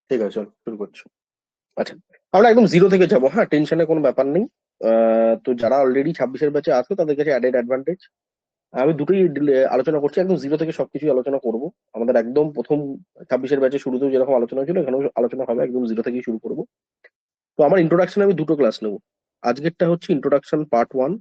ঠিক আছে, চল শুরু করছি। আচ্ছা, আমরা একদম জিরো থেকে যাবো। হ্যাঁ, টেনশনের কোনো ব্যাপার নেই। তো যারা অলরেডি 26-এর ব্যাচে আছে তাদের কাছে অ্যাডেড অ্যাডভান্টেজ। আমি দুটোই আলোচনা করছি, একদম জিরো থেকে সবকিছুই আলোচনা করব। আমাদের একদম প্রথম 26-এর ব্যাচে শুরুতেও যেরকম আলোচনা ছিল, এখানেও আলোচনা হবে, একদম জিরো থেকেই শুরু করব। তো আমার ইন্ট্রোডাকশন আমি দুটো ক্লাস নেব। আজকেরটা হচ্ছে ইন্ট্রোডাকশন পার্ট 1,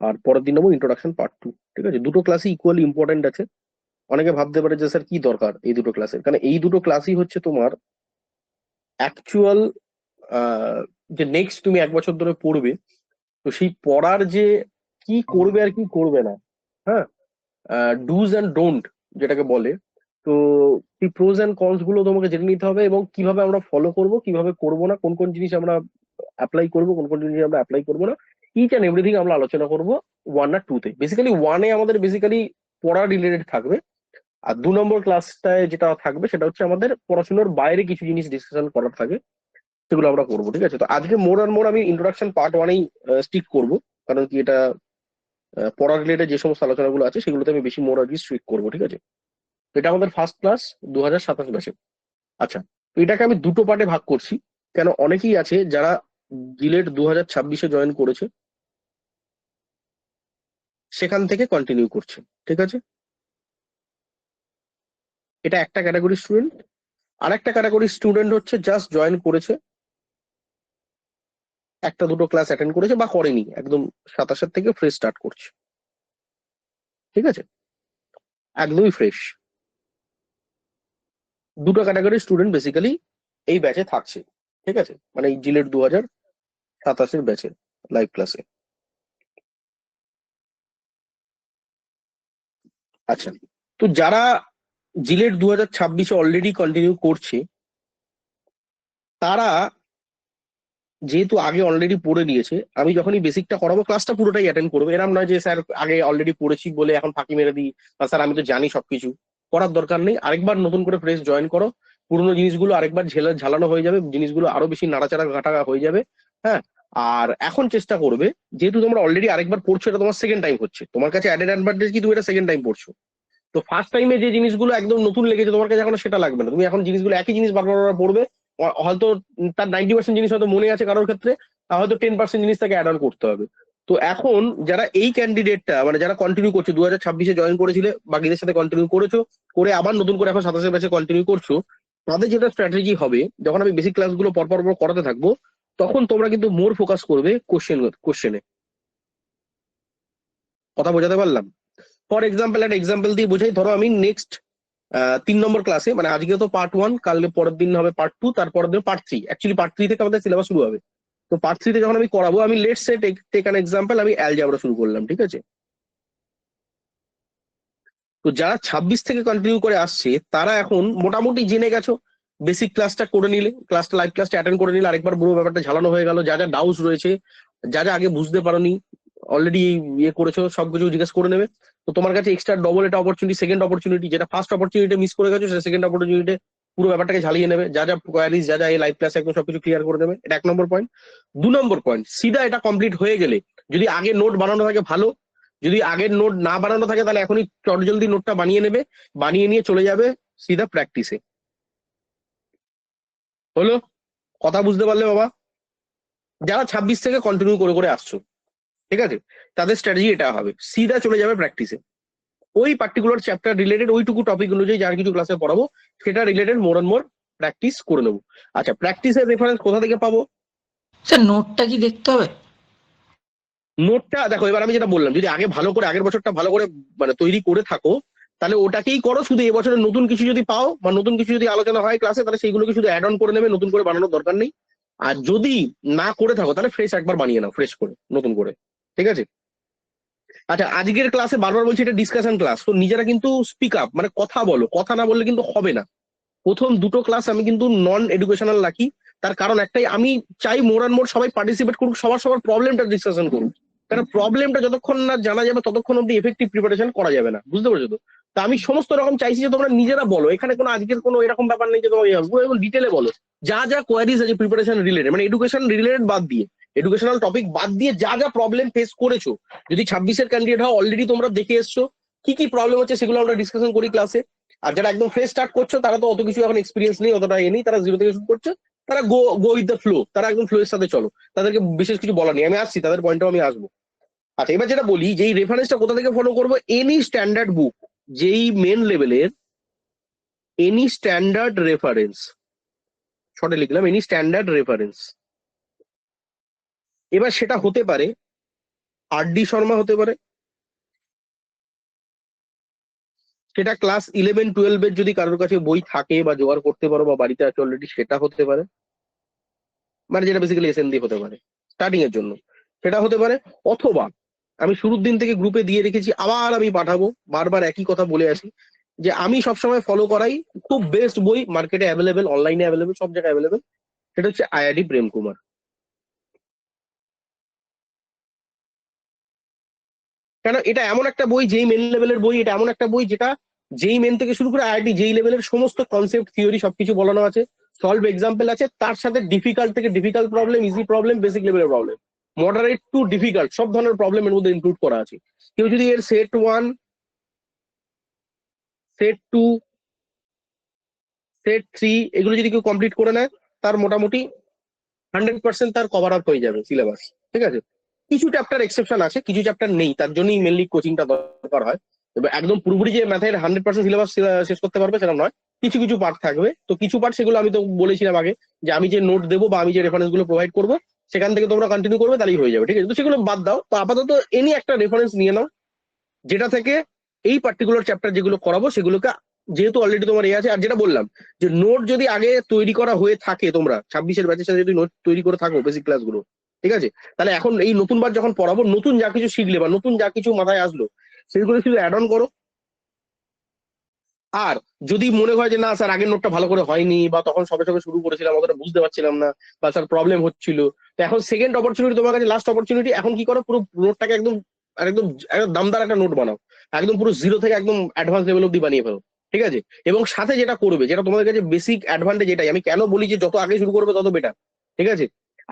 আর পরের দিন নেবো ইন্ট্রোডাকশন পার্ট 2। ঠিক আছে, দুটো ক্লাসই ইকুয়ালি ইম্পর্টেন্ট আছে। অনেকে ভাবতে পারে যে স্যার কি দরকার এই দুটো ক্লাসের, কারণ এই দুটো ক্লাসই হচ্ছে তোমার অ্যাকচুয়াল যে নেক্সট তুমি 1 বছর ধরে পড়বে, তো সেই পড়ার যে কি করবে আর কি করবে না, হ্যাঁ, ডুজ অ্যান্ড ডোন্ট যেটাকে বলে, তো এই প্রোজ অ্যান্ড কনস গুলো তোমাকে জেনে নিতে হবে, এবং কিভাবে আমরা ফলো করব, কিভাবে করব না, কোন কোন জিনিস আমরা অ্যাপ্লাই করব, কোন কোন জিনিস আমরা অ্যাপ্লাই করবো না, ইচ অ্যান্ড এভরিথিং আমরা আলোচনা করব 1 আর 2 তে। বেসিক্যালি 1-এ আমাদের বেসিক্যালি পড়া রিলেটেড থাকবে, আর 2 নম্বর ক্লাসটায় যেটা থাকবে সেটা হচ্ছে আমাদের পড়াশোনার বাইরে কিছু জিনিস ডিসকাশন করার থাকে, সেগুলো আমরা করবো। ঠিক আছে, তো আজকে মোর আর মোর আমি ইন্ট্রোডাকশন পার্ট 1-এই স্টিক করবো, কারণ কি এটা পড়া রিলেটেড যে সমস্ত আলোচনাগুলো আছে সেগুলোতে আমি বেশি মোর আর কি স্ট্রিক করবো। ঠিক আছে, তো এটা আমাদের ফার্স্ট ক্লাস 2027 ব্যাচে। আচ্ছা, তো এটাকে আমি দুটো পার্টে ভাগ করছি, কেন অনেকেই আছে যারা জিলেট 2026-এ জয়েন করেছে, সেখান থেকে কন্টিনিউ করছে। ঠিক আছে, এটা একটা ক্যাটাগরি স্টুডেন্ট। আর একটা ক্যাটাগরি স্টুডেন্ট হচ্ছে জাস্ট জয়েন করেছে, একটা দুটো ক্লাস অ্যাটেন্ড করেছে বা করেনি, একদম 27-এর থেকে ফ্রেশ স্টার্ট করছে। ঠিক আছে, একদমই ফ্রেশ। দুটো ক্যাটাগরির স্টুডেন্ট বেসিক্যালি এই ব্যাচে থাকছে। ঠিক আছে, মানে এই জিলেট 2027-এর ব্যাচে লাইভ ক্লাসে। আচ্ছা, তো যারা জিলেট 2026-এ অলরেডি কন্টিনিউ করছে, তারা যেহেতু আগে অলরেডি পড়ে নিয়েছে, আমি যখনই বেসিকটা করাবো ক্লাসটা পুরোটাই অ্যাটেন্ড করবো। এরকম নয় যে স্যার আগে অলরেডি পড়েছি বলে এখন ফাঁকি মেরে দিই, বা স্যার আমি তো জানি সবকিছু। করার দরকার নেই, আরেকবার নতুন করে ফ্রেশ জয়েন করো। পুরোনো জিনিসগুলো আরেকবার ঝালানো হয়ে যাবে, জিনিসগুলো আরো বেশি নাড়াচাড়া ঘাটা হয়ে যাবে। হ্যাঁ, আর এখন চেষ্টা করবে, যেহেতু তোমরা অলরেডি আরেকবার পড়ছো, এটা তোমার সেকেন্ড টাইম হচ্ছে, তোমার কাছে অ্যাডেড অ্যাডভান্টেজ কি তুমি এটা সেকেন্ড টাইম পড়ছো। তো ফার্স্ট টাইমে যে জিনিসগুলো একদম নতুন লেগেছে তোমার কাছে, এখন সেটা লাগবে না। তুমি এখন জিনিসগুলো একই জিনিস বারবার বারবার পড়বে। হয়তো তার 90% জিনিস হয়তো মনে আছে কারোর ক্ষেত্রে, আর হয়তো 10% জিনিস তাকে অ্যাড অন করতে হবে। তো এখন যারা এই ক্যান্ডিডেটটা মানে যারা কন্টিনিউ করছে, 2026-এ জয়েন করেছিলে, বাকিদের সাথে কন্টিনিউ করেছো, করে আবার নতুন করে এখন 27-এর ব্যাচে কন্টিনিউ করছো, তাদের যেটা স্ট্র্যাটেজি হবে, যখন আমি বেসিক ক্লাসগুলো পরপর পর করাতে থাকবো, তখন তোমরা কিন্তু মোর ফোকাস করবে কোশ্চেনে। কথা বোঝাতে পারলাম? ফর এক্সাম্পল, একটা এক্সাম্পল দিয়ে বোঝাই। ধরো আমি নেক্সট 3 নম্বর ক্লাসে, মানে আজকে তো পার্ট 1, কালকে পরের দিন হবে পার্ট 2, তারপরের দিন পার্ট 3। অ্যাকচুয়ালি পার্ট 3 থেকে আমাদের সিলেবাস শুরু হবে। তো পার্ট 3-তে যখন আমি করাবো, আমি let's say take an example, আমি অ্যালজেব্রা শুরু করলাম। ঠিক আছে, তো যারা 26 থেকে কন্টিনিউ করে আসছে, তারা এখন মোটামুটি জেনে গেছো। বেসিক ক্লাসটা করে নিলে, লাইভ ক্লাসটা অ্যাটেন্ড করে নিলে, আরেকবার পুরো ব্যাপারটা ঝালানো হয়ে গেল। যা যা ডাউট রয়েছে, যা যা আগে বুঝতে পারোনি, অলরেডি ইয়ে করেছো, সবকিছু জিজ্ঞেস করে নেবে। তো তোমার কাছে এক্সট্রা ডবল এটা অপরচুনিটি, সেকেন্ড অপরচুনিটি, যেটা ফার্স্ট অপরচুনিটি মিস করে গেছো, সেটা সেকেন্ড অপরচুনিটি পুরো ব্যাপারটাকে ঝালিয়ে নেবে। যা যা কোয়ারিজ, যা যা এই লাইভ ক্লাসে একদম সবকিছু ক্লিয়ার করে দেবে। এটা 1 নম্বর পয়েন্ট। 2 নম্বর পয়েন্ট, সিধা এটা কমপ্লিট হয়ে গেলে, যদি আগে নোট বানানো থাকে ভালো, যদি আগের নোট না বানানো থাকে তাহলে এখনই চটজলদি নোটটা বানিয়ে নেবে, বানিয়ে নিয়ে চলে যাবে সিধা প্র্যাকটিসে। হলো? কথা বুঝতে পারলে বাবা? যারা 26 থেকে কন্টিনিউ করে করে আসছো, ঠিক আছে, তাদের স্ট্র্যাটেজি এটা হবে, সিধা চলে যাবে প্র্যাকটিসে। ওই পার্টিকুলার চ্যাপ্টার রিলেটেড ওইটুকু টপিক অনুযায়ী যার কিছু ক্লাসে পড়াবো, সেটা related more and more practice করে নেবো। আচ্ছা, প্র্যাকটিসের রেফারেন্স কোথা থেকে পাবো? স্যার নোটটা কি দেখতে হবে? নোটটা দেখো, এবার আমি যেটা বললাম, যদি আগে ভালো করে আগের বছরটা ভালো করে মানে তৈরি করে থাকো, তাহলে ওটাকেই করো। শুধু এবছরের নতুন কিছু যদি পাও বা নতুন কিছু যদি আলোচনা হয় ক্লাসে, তাহলে সেইগুলোকে শুধু অ্যাড অন করে নেবে, নতুন করে বানানোর দরকার নেই। আর যদি না করে থাকো, তাহলে ফ্রেশ একবার বানিয়ে নাও, ফ্রেশ করে, নতুন করে। ঠিক আছে, আচ্ছা, আজকের ক্লাসে বারবার বলছি এটা ডিসকাশন ক্লাস, তো নিজেরা কিন্তু স্পিক আপ, মানে কথা বলো, কথা না বললে কিন্তু হবে না। প্রথম দুটো ক্লাস আমি কিন্তু নন এডুকেশনাল রাখি, তার কারণ একটাই, আমি চাই মোর অ্যান্ড মোর সবাই পার্টিসিপেট করুক, সবার সবার প্রবলেমটা ডিসকাশন করুক। কারণ প্রবলেমটা যতক্ষণ না জানা যাবে, ততক্ষণ অব্দি এফেক্টিভ প্রিপারেশন করা যাবে না। বুঝতে পারছো তো? তা আমি সমস্ত রকম চাইছি যে তোমরা নিজেরা বলো, এখানে কোনো আজকের কোনো এরকম ব্যাপার নেই যে তোমার ডিটেলে বলো, যা যা কোয়ারিজ আছে প্রিপারেশন রিলেটেড, মানে এডুকেশন রিলেটেড বাদ দিয়ে, এডুকেশনাল টপিক বাদ দিয়ে যা যা প্রবলেম ফেস করেছো, যদি 26-এর ক্যান্ডিডেট হও অলরেডি তোমরা দেখে এসছো কি কি প্রবলেম হচ্ছে, সেগুলো আমরা ডিসকাশন করি ক্লাসে। আর যারা একদম ফ্রেশ স্টার্ট করছো তারা তো অত কিছু এখন এক্সপিরিয়েন্স নেই, অতটা নেই, তারা জিরো থেকে শুরু করছে, তারা গো গো উইথ দ্য ফ্লো, তারা একদম ফ্লো এর সাথে চলো, তাদেরকে বিশেষ কিছু বলার নেই। আমি আসছি, তাদের পয়েন্টও আমি আসবো। আচ্ছা, এবার যেটা বলি যে এই রেফারেন্সটা কোথা থেকে ফলো করবো, এনি স্ট্যান্ডার্ড বুক, যেই মেন লেভেলের এনি স্ট্যান্ডার্ড রেফারেন্স, শর্টে লিখলাম এনি স্ট্যান্ডার্ড রেফারেন্স। এবার সেটা হতে পারে আর ডি শর্মা, হতে পারে সেটা ক্লাস 11-12-এর যদি কারোর কাছে বই থাকে বা জোগাড় করতে পারো বা বাড়িতে আছে অলরেডি, সেটা হতে পারে, মানে যেটা বেসিক্যালি এসএনডি হতে পারে স্টার্টিং এর জন্য, সেটা হতে পারে। অথবা আমি শুরুর দিন থেকে গ্রুপে দিয়ে রেখেছি, আবার আমি পাঠাবো, বারবার একই কথা বলে আসি, যে আমি সবসময় ফলো করাই খুব বেস্ট বই মার্কেটে অ্যাভেলেবেল, অনলাইনে অ্যাভেলেবেল, সব জায়গায় অ্যাভেলেবেল, সেটা হচ্ছে আইআইডি প্রেম কুমার। কেন, এটা এমন একটা বই, যেই মেন লেভেলের বই, এটা এমন একটা বই যেটা যেই মেন থেকে শুরু করে আইআইটি যেই লেভেলের সমস্ত কনসেপ্ট থিওরি সবকিছু বলানো আছে, সলভ এক্সাম্পল আছে, তার সাথে ডিফিকাল্ট থেকে difficult problem, easy problem, basic লেভেলের প্রবলেম, মডারেট টু ডিফিকাল্ট, সব ধরনের প্রবলেম এর মধ্যে ইনক্লুড করা আছে। কেউ যদি এর সেট 1, সেট 2, সেট 3 এগুলো যদি কেউ কমপ্লিট করে নেয়, তার মোটামুটি 100% তার কভার আপ হয়ে যাবে সিলেবাস। ঠিক আছে, কিছু চ্যাপ্টার এক্সেপশন আছে, কিছু চ্যাপ্টার নেই, তার জন্যই মেনলি কোচিংটা দরকার হয়। এবার একদম পুরোপুরি যে ম্যাথের 100% সিলেবাস শেষ করতে পারবে সেটা নয়, কিছু কিছু পার্ট থাকবে। তো কিছু পার্ট, সেগুলো আমি তো বলেছিলাম আগে, যে আমি যে নোট দেবো বা আমি যে রেফারেন্স গুলো প্রোভাইড করবো, সেখান থেকে তোমরা কন্টিনিউ করবে, তাহলেই হয়ে যাবে। ঠিক আছে, তো সেগুলো বাদ দাও, তো আপাতত এনি একটা রেফারেন্স নিয়ে নাও, যেটা থেকে এই পার্টিকুলার চ্যাপ্টার যেগুলো করাবো সেগুলোকে, যেহেতু অলরেডি তোমার আছে। আর যেটা বললাম, যে নোট যদি আগে তৈরি করা হয়ে থাকে, তোমরা 26-এর ব্যাচের সাথে যদি নোট তৈরি করে থাকো বেসিক ক্লাসগুলো, ঠিক আছে, তাহলে এখন এই নতুনবার যখন পড়াবো, নতুন যা কিছু শিখলে বা নতুন যা কিছু মাথায় আসলো, সেগুলো শুধু অ্যাড অন করো। আর যদি মনে হয় যে না স্যার আগের নোটটা ভালো করে হয়নি, বা তখন সবে সবে শুরু করেছিলাম অতটা বুঝতে পারছিলাম না, বা স্যার প্রবলেম হচ্ছিল, তো এখন সেকেন্ড অপরচুনিটি তোমার কাছে, লাস্ট অপরচুনিটি, এখন কি করো, পুরো নোটটাকে একদম একদম একদম দামদার একটা নোট বানাও, একদম পুরো জিরো থেকে একদম অ্যাডভান্স লেভেল অব্দি বানিয়ে ফেলো। ঠিক আছে, এবং সাথে যেটা করবে, যেটা তোমাদের কাছে বেসিক অ্যাডভান্টেজ, এটাই আমি কেন বলি যে যত আগে শুরু করবে তত বেটার। ঠিক আছে,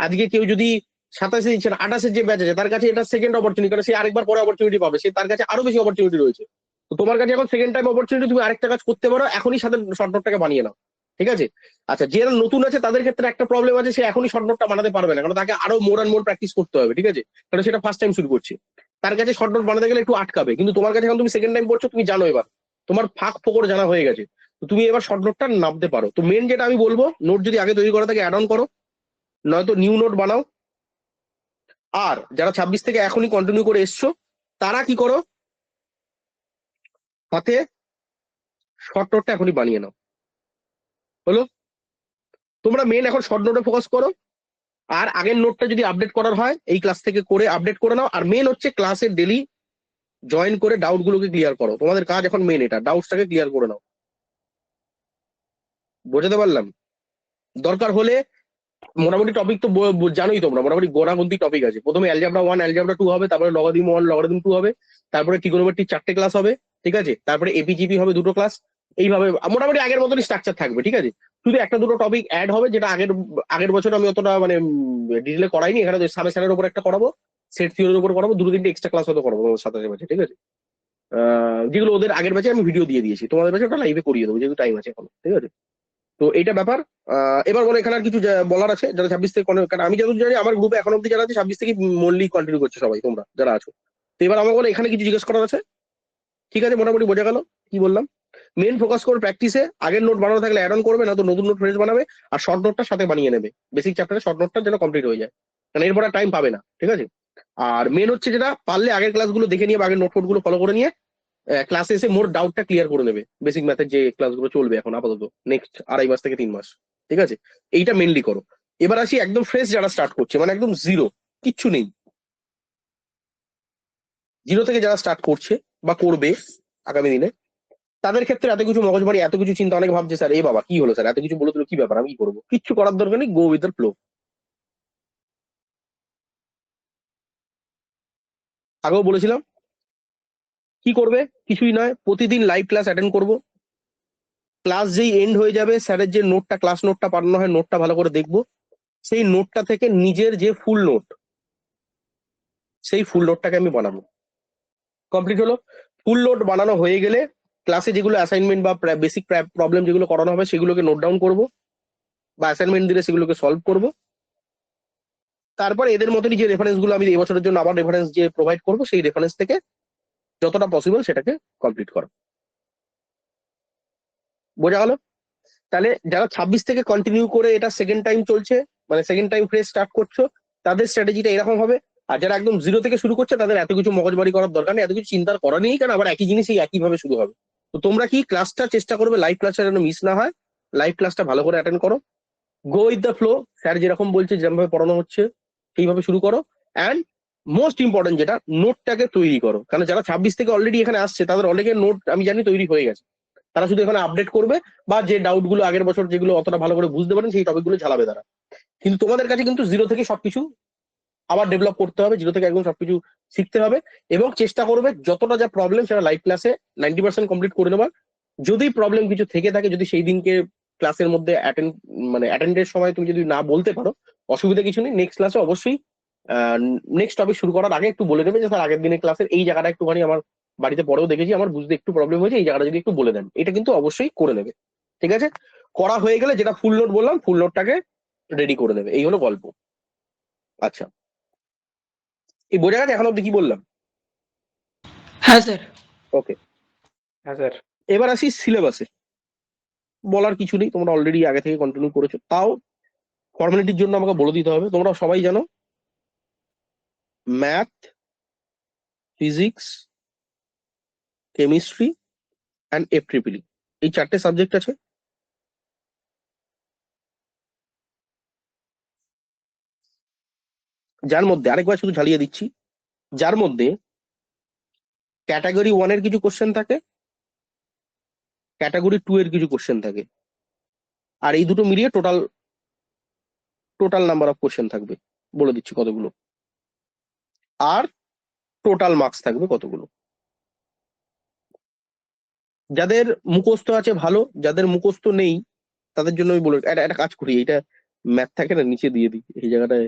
আজকে কেউ যদি 27-এ দিচ্ছে না, 28-এর যে ব্যাচ আছে তার কাছে এটা সেকেন্ড অপরচুনিটি, কারণ সে আরেকবার পরে অপরচুনিটি পাবে, সে তার কাছে আরো বেশি অপরচুনিটি রয়েছে। তো তোমার কাছে এখন সেকেন্ড টাইম অপরচুনিটি, তুমি আরেকটা কাজ করতে পারো, এখনই সাথে শর্ট নোটটাকে বানিয়ে নাও। ঠিক আছে, আচ্ছা, যারা নতুন আছে তাদের ক্ষেত্রে একটা প্রবলেম আছে, সে এখনই শর্ট নোটটা বানাতে পারবে না, কারণ তাকে আরো মোর অ্যান্ড মোর প্র্যাকটিস করতে হবে। ঠিক আছে, কারণ সেটা ফার্স্ট টাইম শুরু করছে, তার কাছে শর্ট নোট বানাতে গেলে একটু আটকাবে। কিন্তু তোমার কাছে এখন তুমি সেকেন্ড টাইম পড়ছো, তুমি জানো, এবার তোমার ফাঁক ফোকর জানা হয়ে গেছে, তো তুমি এবার শর্ট নোটটা নামতে পারো। তো মেন যেটা আমি বলবো, নোট যদি আগে তৈরি করা থাকে অ্যাড অন করো, নয়তো নিউ নোট বানাও। আর যারা 26 থেকে এখনই কন্টিনিউ করে এসছো, তারা কি করো, সাথে শর্ট নোটটা এখনই বানিয়ে নাও। হলো, তোমরা মেন এখন শর্ট নোটে ফোকাস করো। আর আগের নোটটা যদি আপডেট করার হয়, এই ক্লাস থেকে করে আপডেট করে নাও। আর মেন হচ্ছে ক্লাসে ডেলি জয়েন করে ডাউট গুলোকে ক্লিয়ার করো, তোমাদের কাজ এখন মেন এটা, ডাউটসটাকে ক্লিয়ার করে নাও। বোঝাতে পারলাম? দরকার হলে মোটামুটি টপিক তো জানোই তোমরা, মোটামুটি গোনাগুনতি টপিক আছে। প্রথমে অ্যালজেব্রা 1, অ্যালজেব্রা 2 হবে, তারপরে লগারিদম 1, লগারিদম 2 হবে, তারপরে ট্রিগোনোমেট্রির 4টে ক্লাস হবে। ঠিক আছে, তারপরে এপিজিপি হবে 2টো ক্লাস। এইভাবে মোটামুটি আগের মতনই স্ট্রাকচার থাকবে। ঠিক আছে, শুধু একটা দুটো টপিক অ্যাড হবে, যেটা আগের আগের বছর আমি অতটা মানে ডিটেলে করাইনি। এখানে সামেশনের উপর একটা করাবো, সেট থিওরির উপর করাবো, দুটো তিনটে এক্সট্রা ক্লাস হয়তো করাবো তোমাদের সাথে ব্যাচে। ঠিক আছে, যেগুলো ওদের আগের ব্যাচে আমি ভিডিও দিয়ে দিয়েছি, তোমাদের ব্যাচে ওটা লাইভে করিয়ে দেবো, যেহেতু টাইম আছে এখন। ঠিক আছে, তো এইটা ব্যাপার। এবার বলো, এখানে আর কিছু বলার আছে যারা 26 থেকে কারণ আমি যতদূর জানি আমার গ্রুপে এখন অব্দি যারা আছে 26 থেকে মনলি কন্টিনিউ করছে সবাই, তোমরা যারা আছো। তো এবার আমাকে বলো, এখানে কিছু জিজ্ঞেস করার আছে? ঠিক আছে, মোটামুটি বোঝা গেল কি বললাম। মেন ফোকাস করবে প্র্যাকটিসে, আগের নোট বানানো থাকলে অ্যাড অন করবে, না তো নতুন নোট ফ্রেশ বানাবে। আর শর্ট নোটটা সাথে বানিয়ে নেবে, বেসিক চ্যাপ্টারে শর্ট নোটটা যেন কমপ্লিট হয়ে যায়, কারণ এরপর টাইম পাবে না। ঠিক আছে, আর মেন হচ্ছে যেটা, পারলে আগের ক্লাসগুলো দেখে নিয়ে বা আগের নোট ফোট গুলো ফলো করে নিয়ে ক্লাসে এসে মোর ডাউটটা ক্লিয়ার করে নেবে, বেসিক ম্যাথের যে ক্লাসগুলো চলবে এখন আপাতত নেক্সট 2.5 মাস থেকে 3 মাস। ঠিক আছে, এইটা মেনলি করো। এবার আসি একদম ফ্রেশ যারা স্টার্ট করছে, মানে একদম জিরো, কিচ্ছু নেই, জিরো থেকে যারা স্টার্ট করছে বা করবে আগামী দিনে, তাদের ক্ষেত্রে এত কিছু মগজমারি, এত কিছু চিন্তা, অনেকে ভাবছে স্যার এ বাবা কি হলো, স্যার এত কিছু বলে দিল, কি ব্যাপার, আমি কি করবো? কিচ্ছু করার দরকার নেই, গো উইথ দ্য ফ্লো। আগেও বলেছিলাম কি করবে, কিছুই নয়, প্রতিদিন লাইভ ক্লাস অ্যাটেন্ড করবো। ক্লাস যেই এন্ড হয়ে যাবে, স্যারের যে নোটটা, ক্লাস নোটটা পাঠানো হয়, নোটটা ভালো করে দেখবো। সেই নোটটা থেকে নিজের যে ফুল নোট, সেই ফুল নোটটাকে আমি বানাবো। কমপ্লিট হলো। ফুল নোট বানানো হয়ে গেলে ক্লাসে যেগুলো অ্যাসাইনমেন্ট বা বেসিক প্রবলেম যেগুলো করানো হবে সেগুলোকে নোট ডাউন করব, বা অ্যাসাইনমেন্ট দিলে সেগুলোকে সলভ করব। তারপর এদের মতনই যে রেফারেন্স গুলো আমি এবছরের জন্য আবার রেফারেন্স যে প্রোভাইড করবো, সেই রেফারেন্স থেকে যতটা পসিবল সেটাকে কমপ্লিট করো। বোঝা গেল? তাহলে যারা 26 থেকে কন্টিনিউ করে এটা সেকেন্ড টাইম চলছে, মানে সেকেন্ড টাইম ফ্রেশ স্টার্ট করছো, তাদের স্ট্র্যাটেজিটা এরকম হবে। আর যারা একদম জিরো থেকে শুরু করছে তাদের এত কিছু মগজবাড়ি করার দরকার নেই, এত কিছু চিন্তার করা নেই, কারণ আবার একই জিনিসই একই ভাবে শুরু হবে। তো তোমরা কি ক্লাসটা চেষ্টা করবে লাইভ ক্লাসটা যেন মিস না হয়, লাইভ ক্লাসটা ভালো করে অ্যাটেন্ড করো, go with the flow, sir যেরকম বলছে যেভাবে পড়ানো হচ্ছে সেইভাবে শুরু করো। অ্যান্ড মোস্ট ইম্পর্টেন্ট যেটা, নোটটাকে তৈরি করো, কারণ যারা 26 থেকে অলরেডি এখানে আসছে তাদের অনেকের নোট আমি জানি তৈরি হয়ে গেছে, তারা শুধু এখানে আপডেট করবে বা যে ডাউট গুলো আগের বছর যেগুলো অতটা ভালো করে বুঝতে পারেন সেই টপিক গুলো ঝালাবে তারা। কিন্তু তোমাদের কাছে কিন্তু জিরো থেকে সবকিছু আবার ডেভেলপ করতে হবে, জিরো থেকে একদম সবকিছু শিখতে হবে, এবং চেষ্টা করবে যতটা যা প্রবলেম সেটা লাইভ ক্লাসে 90% কমপ্লিট করে নেবার। যদি প্রবলেম কিছু থেকে থাকে, যদি সেই দিনকে ক্লাসের মধ্যে মানে অ্যাটেন্ডের সময় তুমি যদি না বলতে পারো, অসুবিধা কিছু নেই, নেক্সট ক্লাসে অবশ্যই নেক্সট টপিক শুরু করার আগে একটু বলে দেবে যে স্যার আগের দিনের ক্লাসের এই জায়গাটা একটুখানি আমার বাড়িতে পরেও দেখেছি আমার বুঝতে একটু প্রবলেম হয়েছে, এই জায়গাটা যদি একটু বলে দেন, এটা কিন্তু অবশ্যই করে নেবে। ঠিক আছে? করা হয়ে গেলে যেটা ফুল নোট বললাম, ফুল নোটটাকে রেডি করে দেবে, এই হলো গল্প। আচ্ছা, এই বোঝা গেছে এখন অব্দি কি বললাম? হ্যাঁ স্যার। ওকে, হ্যাঁ স্যার। এবার আসি সিলেবাসে। বলার কিছু নেই, তোমরা অলরেডি আগে থেকে কন্টিনিউ করেছো, তাও ফর্মালিটির জন্য আমাকে বলে দিতে হবে। তোমরা সবাই জানো math, physics, chemistry and FTPL, এই 4টে সাবজেক্ট আছে। যার মধ্যে আরেকবার শুধু ঝালিয়ে দিচ্ছি, যার মধ্যে ক্যাটাগরি 1 এর কিছু কোশ্চেন থাকে, ক্যাটাগরি 2 এর কিছু কোশ্চেন থাকে, আর এই দুটো মিলিয়ে total total number of question থাকবে, বলে দিচ্ছি কতগুলো, আর টোটাল মার্কস থাকবে কতগুলো। যাদের মুখস্থ আছে ভালো, যাদের মুখস্থ নেই তাদের জন্য আমি বলে একটা কাজ করি, এটা ম্যাথ থাকে না নিচে দিয়ে দিই, এই জায়গাটায়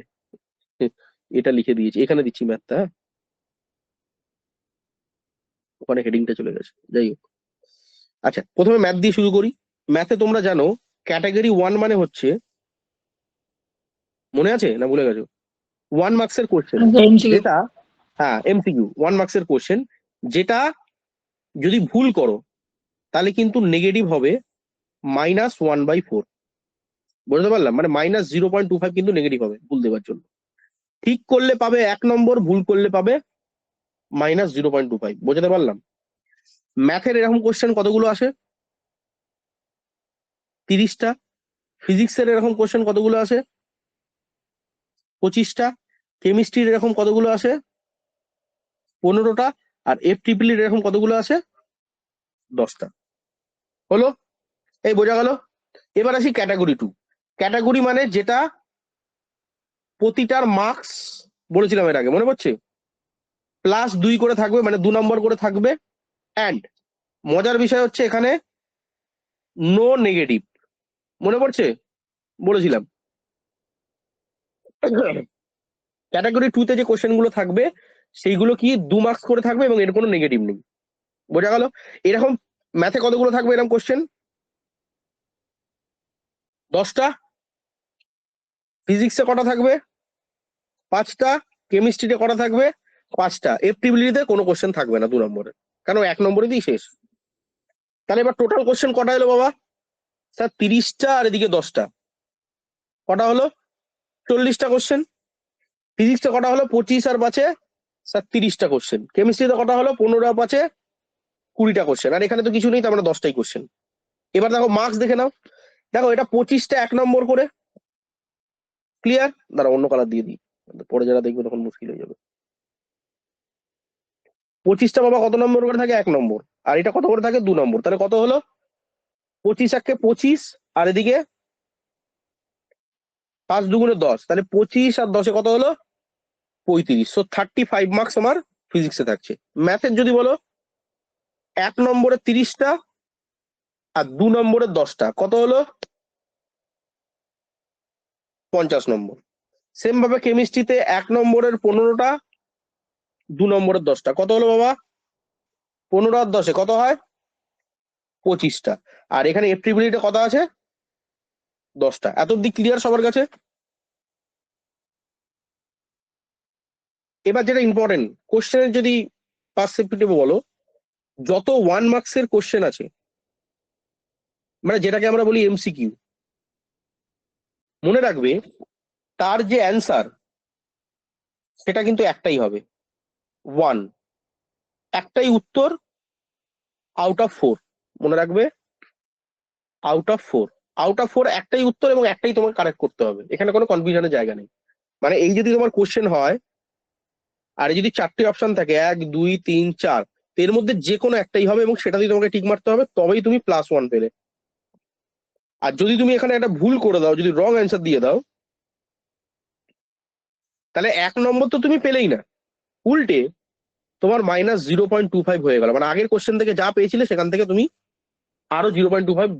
এটা লিখে দিয়েছি, এখানে দিচ্ছি ম্যাথটা, হ্যাঁ ওখানে হেডিংটা চলে গেছে, যাই হোক। আচ্ছা, প্রথমে ম্যাথ দিয়ে শুরু করি। ম্যাথে তোমরা জানো ক্যাটাগরি 1 মানে হচ্ছে, মনে আছে না ভুলে গেছো, 1 মার্কসের কোশ্চেন, এমসিকিউ। যেটা, হ্যাঁ MCQ 1 মার্কসের কোশ্চেন, যেটা যদি ভুল করো তাহলে কিন্তু নেগেটিভ হবে -1/4। বুঝতে পারলাম? মানে -0.25 কিন্তু নেগেটিভ হবে ভুল দেওয়ার জন্য। ঠিক করলে পাবে 1 নম্বর, ভুল করলে পাবে -0.25। বোঝাতে পারলাম? ম্যাথের এরকম কোশ্চেন কতগুলো আসে? 30টা। ফিজিক্সের এরকম কোশ্চেন কতগুলো আসে? 25টা। কেমিস্ট্রির এরকম কতগুলো আসে? 15টা। আর FTPL এর এরকম কতগুলো আসে? 10টা। হলো? এই বোঝা গেল? এবার আসি ক্যাটাগরি 2। ক্যাটাগরি মানে যেটা প্রতিটার মার্কস বলেছিলাম এর আগে, মনে পড়ছে? +2 করে থাকবে, মানে 2 নম্বর করে থাকবে। অ্যান্ড মজার বিষয় হচ্ছে এখানে নো নেগেটিভ, মনে পড়ছে? বলেছিলাম। ক্যাটাগরি 2 তে যে কোশ্চেন গুলো থাকবে সেইগুলো কি 2 মার্কস করে থাকবে এবং এর কোনো নেগেটিভ নেই। বোঝা গেল? এরকম ম্যাথে কতগুলো থাকবে এরকম কোশ্চেন? 10টা। ফিজিক্সে কটা থাকবে? 5টা। কেমিস্ট্রিতে কটা থাকবে? 5টা। FTPL তে কোনো কোশ্চেন থাকবে না 2 নম্বরে, কারণ 1 নম্বরে দিয়ে শেষ। তাহলে এবার টোটাল কোশ্চেন কটা এলো বাবা? স্যার 30টা, আর এদিকে 10টা, কটা হলো? 40টা কোশ্চেন। ফিজিক্সে কটা হলো? 25 আর 5-এ স্যার 30টা কোশ্চেন। কেমিস্ট্রিতে কটা হলো? 15 আর 5-এ 20টা কোশ্চেন। আর এখানে তো কিছু নেই, তো আমরা 10টাই কোশ্চেন। এবার দেখো মার্কস দেখে নাও। দেখো এটা 25টা 1 নম্বর করে, ক্লিয়ার? দাঁড়া অন্য কালার দিয়ে দিই, পরে যারা দেখবে তখন মুশকিল হয়ে যাবে। 25টা বাবা কত নম্বর করে থাকে? 1 নম্বর। আর এটা কত করে থাকে? 2 নম্বর। তাহলে কত হলো? 25 একে 25, আর এদিকে 5 দুগুণে 10, তাহলে 25 আর 10-এ কত হলো? 35। সো 35 মার্কস আমার ফিজিক্সে থাকছে। ম্যাথের যদি বলো, 1 নম্বরে 30টা আর 2 নম্বরে 10টা, কত হলো? 50 নম্বর। সেম ভাবে কেমিস্ট্রিতে 1 নম্বরের 15টা, 2 নম্বরের 10টা। কত হলো বাবা? 15 আর 10 কত হয়? 25টা। আর এখানে এফটিবিলিটি কত আছে? 10টা। এত অব্দি ক্লিয়ার সবার কাছে? এবার যেটা ইম্পর্টেন্ট, কোশ্চেনের যদি পার্সপেক্টিভ বলো, যত 1 মার্কসের কোশ্চেন আছে, মানে যেটাকে আমরা বলি এমসিকিউ, মনে রাখবে তার যে অ্যান্সার সেটা কিন্তু একটাই হবে, 1। একটাই উত্তর আউট অফ 4। মনে রাখবে, আউট অফ 4। আউট অফ 4 একটাই উত্তর এবং একটাই তোমাকে কারেক্ট করতে হবে, এখানে কোনো কনফিউশনের জায়গা নেই। মানে এই যদি তোমার কোশ্চেন হয় আর যদি 4টে অপশন থাকে, 1 2 3 4, এর মধ্যে যে কোনো একটাই হবে এবং সেটাতেই তোমাকে টিক মারতে হবে, তবেই তুমি +1 পেলে। আর যদি তুমি এখানে একটা ভুল করে দাও, যদি রং অ্যান্সার দিয়ে দাও, তাহলে 1 নম্বর তো তুমি পেলেই না, উল্টে তোমার -0.25 হয়ে গেল। মানে আগের কোশ্চেন থেকে যা পেয়েছিলে সেখান থেকে তুমি আরো 0.25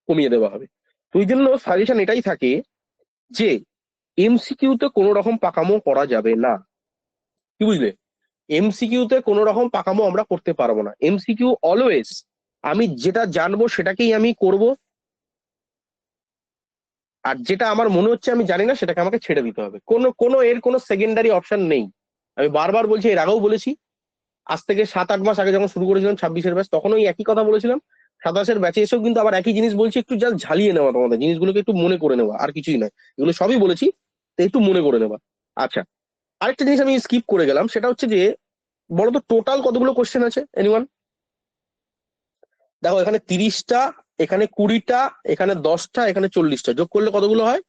কমিয়ে দেওয়া হবে। তো এই জন্য সাজেশন এটাই থাকে যে এমসিকিউতে কোনো রকম পাকামো করা যাবে না। কি বুঝলে? এমসিকিউতে কোনো রকম পাকামো আমরা করতে পারবো না। এমসিকিউ অলওয়েজ আমি যেটা জানবো সেটাকেই আমি করব, আর যেটা আমার মনে হচ্ছে আমি জানি না সেটাকে আমাকে ছেড়ে দিতে হবে। কোনো কোনো এর কোনো সেকেন্ডারি অপশন নেই। আমি বারবার বলছি, এর আগেও বলেছি, আজ থেকে 7-8 মাস আগে যখন শুরু করেছিলাম 26-এর ব্যাচ, তখন ওই একই কথা বলেছিলাম। 27-এর ব্যাচে এসেও কিন্তু আবার একই জিনিস বলছি, একটু জাস্ট ঝালিয়ে নেওয়া, তোমাদের জিনিসগুলোকে একটু মনে করে নেওয়া, আর কিছুই নয়। এগুলো সবই বলেছি, তো একটু মনে করে নেওয়া। আচ্ছা, আরেকটা জিনিস আমি স্কিপ করে গেলাম, সেটা হচ্ছে যে বলতো টোটাল কতগুলো কোশ্চেন আছে এনিওয়ান? দেখো, এখানে 30টা, এখানে 20টা, এখানে 10টা, এখানে 40টা, যোগ করলে কতগুলো হয়?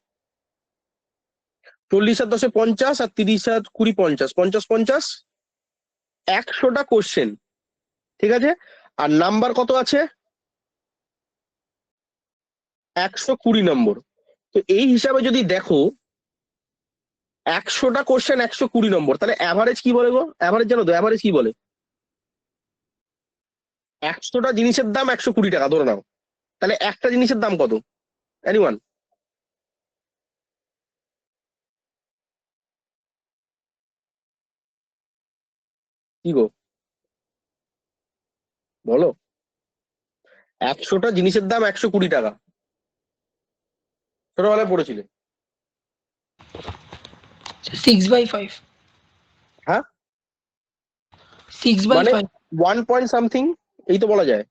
40 আর 10-এ 50, আর 30 আর 20 50, 50 50, 100টা কোশ্চেন। ঠিক আছে? আর নাম্বার কত আছে? 120 নম্বর। তো এই হিসাবে যদি দেখো, 100টা কোশ্চেন 120 নম্বর, তাহলে অ্যাভারেজ কি বলে গো? অ্যাভারেজ জানো তো? অ্যাভারেজ কি বলে? 100টা জিনিসের দাম 120 টাকা ধরে নাও, তাহলে একটা জিনিসের দাম কত? এনিওয়ান? কি গো, বলো। 100টা জিনিসের দাম 120 টাকা, ছোটবেলায় পড়েছিলে? 6/5. হ্যাঁ, মানে 6/5. 1 পয়েন্ট সামথিং, এই তো বলা যায়,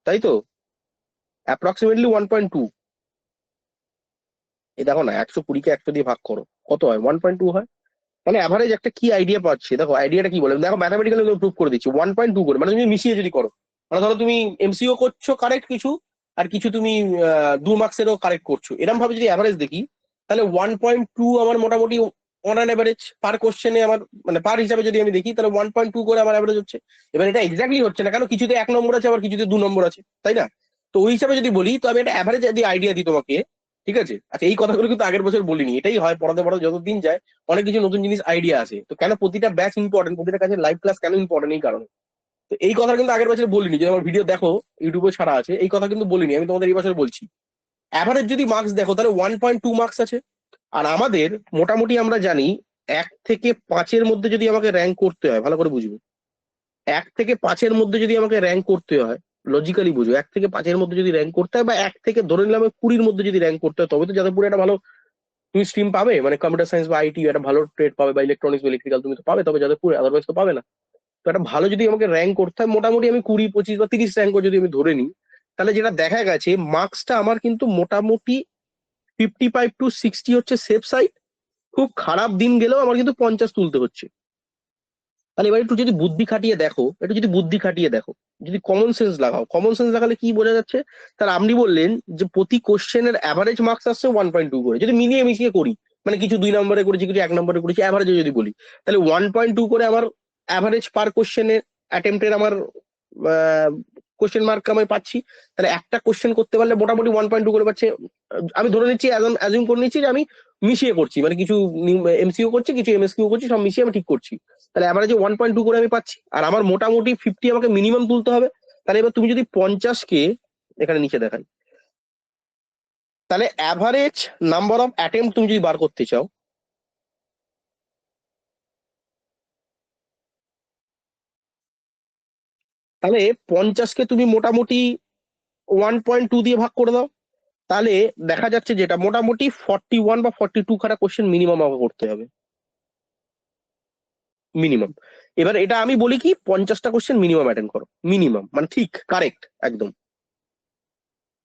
তাই তো? অ্যাপ্রক্সিমেটলি 1.2। এই দেখো না, 120কে 100 দিয়ে ভাগ করো, কত হয়? 1.2 হয়। মানে অ্যাভারেজ একটা কি আইডিয়া পাচ্ছি, দেখো আইডিয়াটা কি বলে, দেখো ম্যাথামেটিক্যালি প্রুভ করে দিচ্ছি। 1.2 করে, মানে তুমি মিশিয়ে যদি করো, মানে ধরো তুমি এমসিও করছো কারেক্ট কিছু, আর কিছু তুমি 2 মার্কসেরও কারেক্ট করছো, এরকম ভাবে যদি অ্যাভারেজ দেখি, তাহলে 1.2 আমার মোটামুটি অন অ্যান অ্যাভারেজ পার কোশ্চেনে আমার, মানে পার হিসাবে যদি আমি দেখি, তাহলে 1.2 করে আমার অ্যাভারেজ হচ্ছে। এবার এটা এক্স্যাক্টলি হচ্ছে না, কারণ কিছুতে 1 নম্বর আছে, আবার কিছুতে 2 নম্বর আছে, তাই না? তো ওই হিসাবে যদি বলি, তো আমি একটা অ্যাভারেজ যদি আইডিয়া দিই তোমাকে, ঠিক আছে? আচ্ছা, এই কথাগুলো কিন্তু আগের বছর বলিনি, এটাই হয়, পড়াতে পড়াতে যত দিন যায় অনেক কিছু নতুন জিনিস আইডিয়া আছে। তো কেন প্রতিটা ব্যাচ ইম্পর্টেন্ট, প্রতিটা কাছে লাইভ ক্লাস কেন ইম্পর্টেন্ট, এই কারণে। তো এই কথা কিন্তু আগের বছর বলিনি, যে আমার ভিডিও দেখো ইউটিউবে ছাড়া আছে, এই কথা কিন্তু বলিনি, আমি তোমাদের এই বছর বলছি। অ্যাভারেজ যদি মার্কস দেখো, তাহলে 1.2 মার্কস আছে। আর আমাদের মোটামুটি আমরা জানি, 1 থেকে 5-এর মধ্যে যদি আমাকে র্যাঙ্ক করতে হয়, ভালো করে বুঝবে, 1 থেকে 5-এর মধ্যে যদি আমাকে র্যাঙ্ক করতে হয়, লজিক্যালি বুঝো, 1 থেকে 5-এর মধ্যে যদি র্যাঙ্ক করতে হয়, বা 1 থেকে ধরে নিলাম 20-র মধ্যে যদি র্যাঙ্ক করতে হয়, তবে তো যাদবপুরে একটা ভালো তুমি স্ট্রিম পাবে, মানে কম্পিউটার সায়েন্স বা আইটি একটা ভালো ট্রেড পাবে, বা ইলেকট্রনিক্স বা ইলেকট্রিক্যাল তুমি তো পাবে, তবে যাদবপুরে, আদারওয়াইজ তো পাবে না। তো একটা ভালো যদি আমাকে র্যাঙ্ক করতে হয়, মোটামুটি আমি 20 25 বা 30 র্যাঙ্ক যদি আমি ধরে নিই, তাহলে যেটা দেখা গেছে, মার্কসটা আমার কিন্তু মোটামুটি 55 to 60 হচ্ছে সেফ সাইড। খুব খারাপ দিন গেলেও আমার কিন্তু 50 তুলতে হচ্ছে। তাহলে এবার একটু যদি বুদ্ধি খাটিয়ে দেখো, একটু যদি বুদ্ধি খাটিয়ে দেখো, যদি কমন সেন্স লাগাও, কমন সেন্স লাগালে কি বোঝা যাচ্ছে? তাহলে আপনি বললেন যে প্রতি কোশ্চেনের অ্যাভারেজ মার্কস আসছে 1.2 করে, যদি মিলিয়ে মিশিয়ে করি, মানে কিছু 2 নম্বরে করেছি, কিছু 1 নম্বরে করেছি, অ্যাভারেজে যদি বলি, তাহলে 1.2 করে আমার অ্যাভারেজ পার কোশ্চেনে অ্যাটেম্পটের আমার কোশ্চেন মার্ক আমি পাচ্ছি। তাহলে একটা কোশ্চেন করতে পারলে মোটামুটি 1.2 করে পাচ্ছে। আমি ধরে নিচ্ছি, অ্যাজিউম করে নিচ্ছি যে আমি মিশিয়ে করছি, মানে কিছু এমসিও করছি, কিছু এমএসকিউ করছি, সব মিশিয়ে আমি ঠিক করছি। তাহলে অ্যাভারেজে 1.2 করে আমি পাচ্ছি, আর আমার মোটামুটি 50 আমাকে মিনিমাম তুলতে হবে। তাহলে এবার তুমি যদি 50-কে, এখানে নিচে দেখাই, তাহলে অ্যাভারেজ নাম্বার অফ অ্যাটেম্প তুমি যদি বার করতে চাও, তাহলে 50কে তুমি মোটামুটি 1.2 দিয়ে ভাগ করে দাও, তাহলে দেখা যাচ্ছে যেটা মোটামুটি 41 বা 42 খানা কোশ্চেন মিনিমাম আমাকে করতে হবে, মিনিমাম। এবার এটা আমি বলি কি 50টা কোশ্চেন মিনিমাম অ্যাটেন্ড করো, মিনিমাম মানে ঠিক কারেক্ট একদম,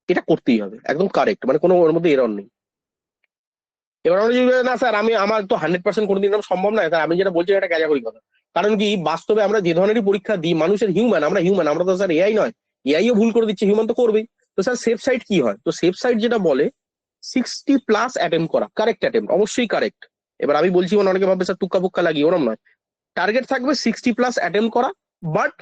এটা করতেই হবে একদম কারেক্ট, মানে কোনো ওর মধ্যে এরর নেই। এবার আমরা যদি বলি, না স্যার আমি আমার তো 100% কোনো দিন সম্ভব নয় স্যার, আমি যেটা বলছি এটা ক্যাজাগরি কথা। কারণ কি বাস্তবে আমরা যে ধরনেরই পরীক্ষা দিই, মানুষের হিউম্যান, আমরা হিউম্যান, আমরা তো স্যার এআই নয়। এআইও ভুল করে দিচ্ছে, হিউম্যান তো করবেই। তো স্যার সেফ সাইড কি হয়, তো সেফ সাইড যেটা বলে 60+ অ্যাটেম্প করা, কারেক্ট অ্যাটেম্প, অবশ্যই কারেক্ট। এবার আমি বলছি মানে অনেকে ভাববে স্যার তুক্কা বুক্কা লাগিয়ে, ওরম নয়। টার্গেট থাকবে 60+ অ্যাটেম্প করা, বাট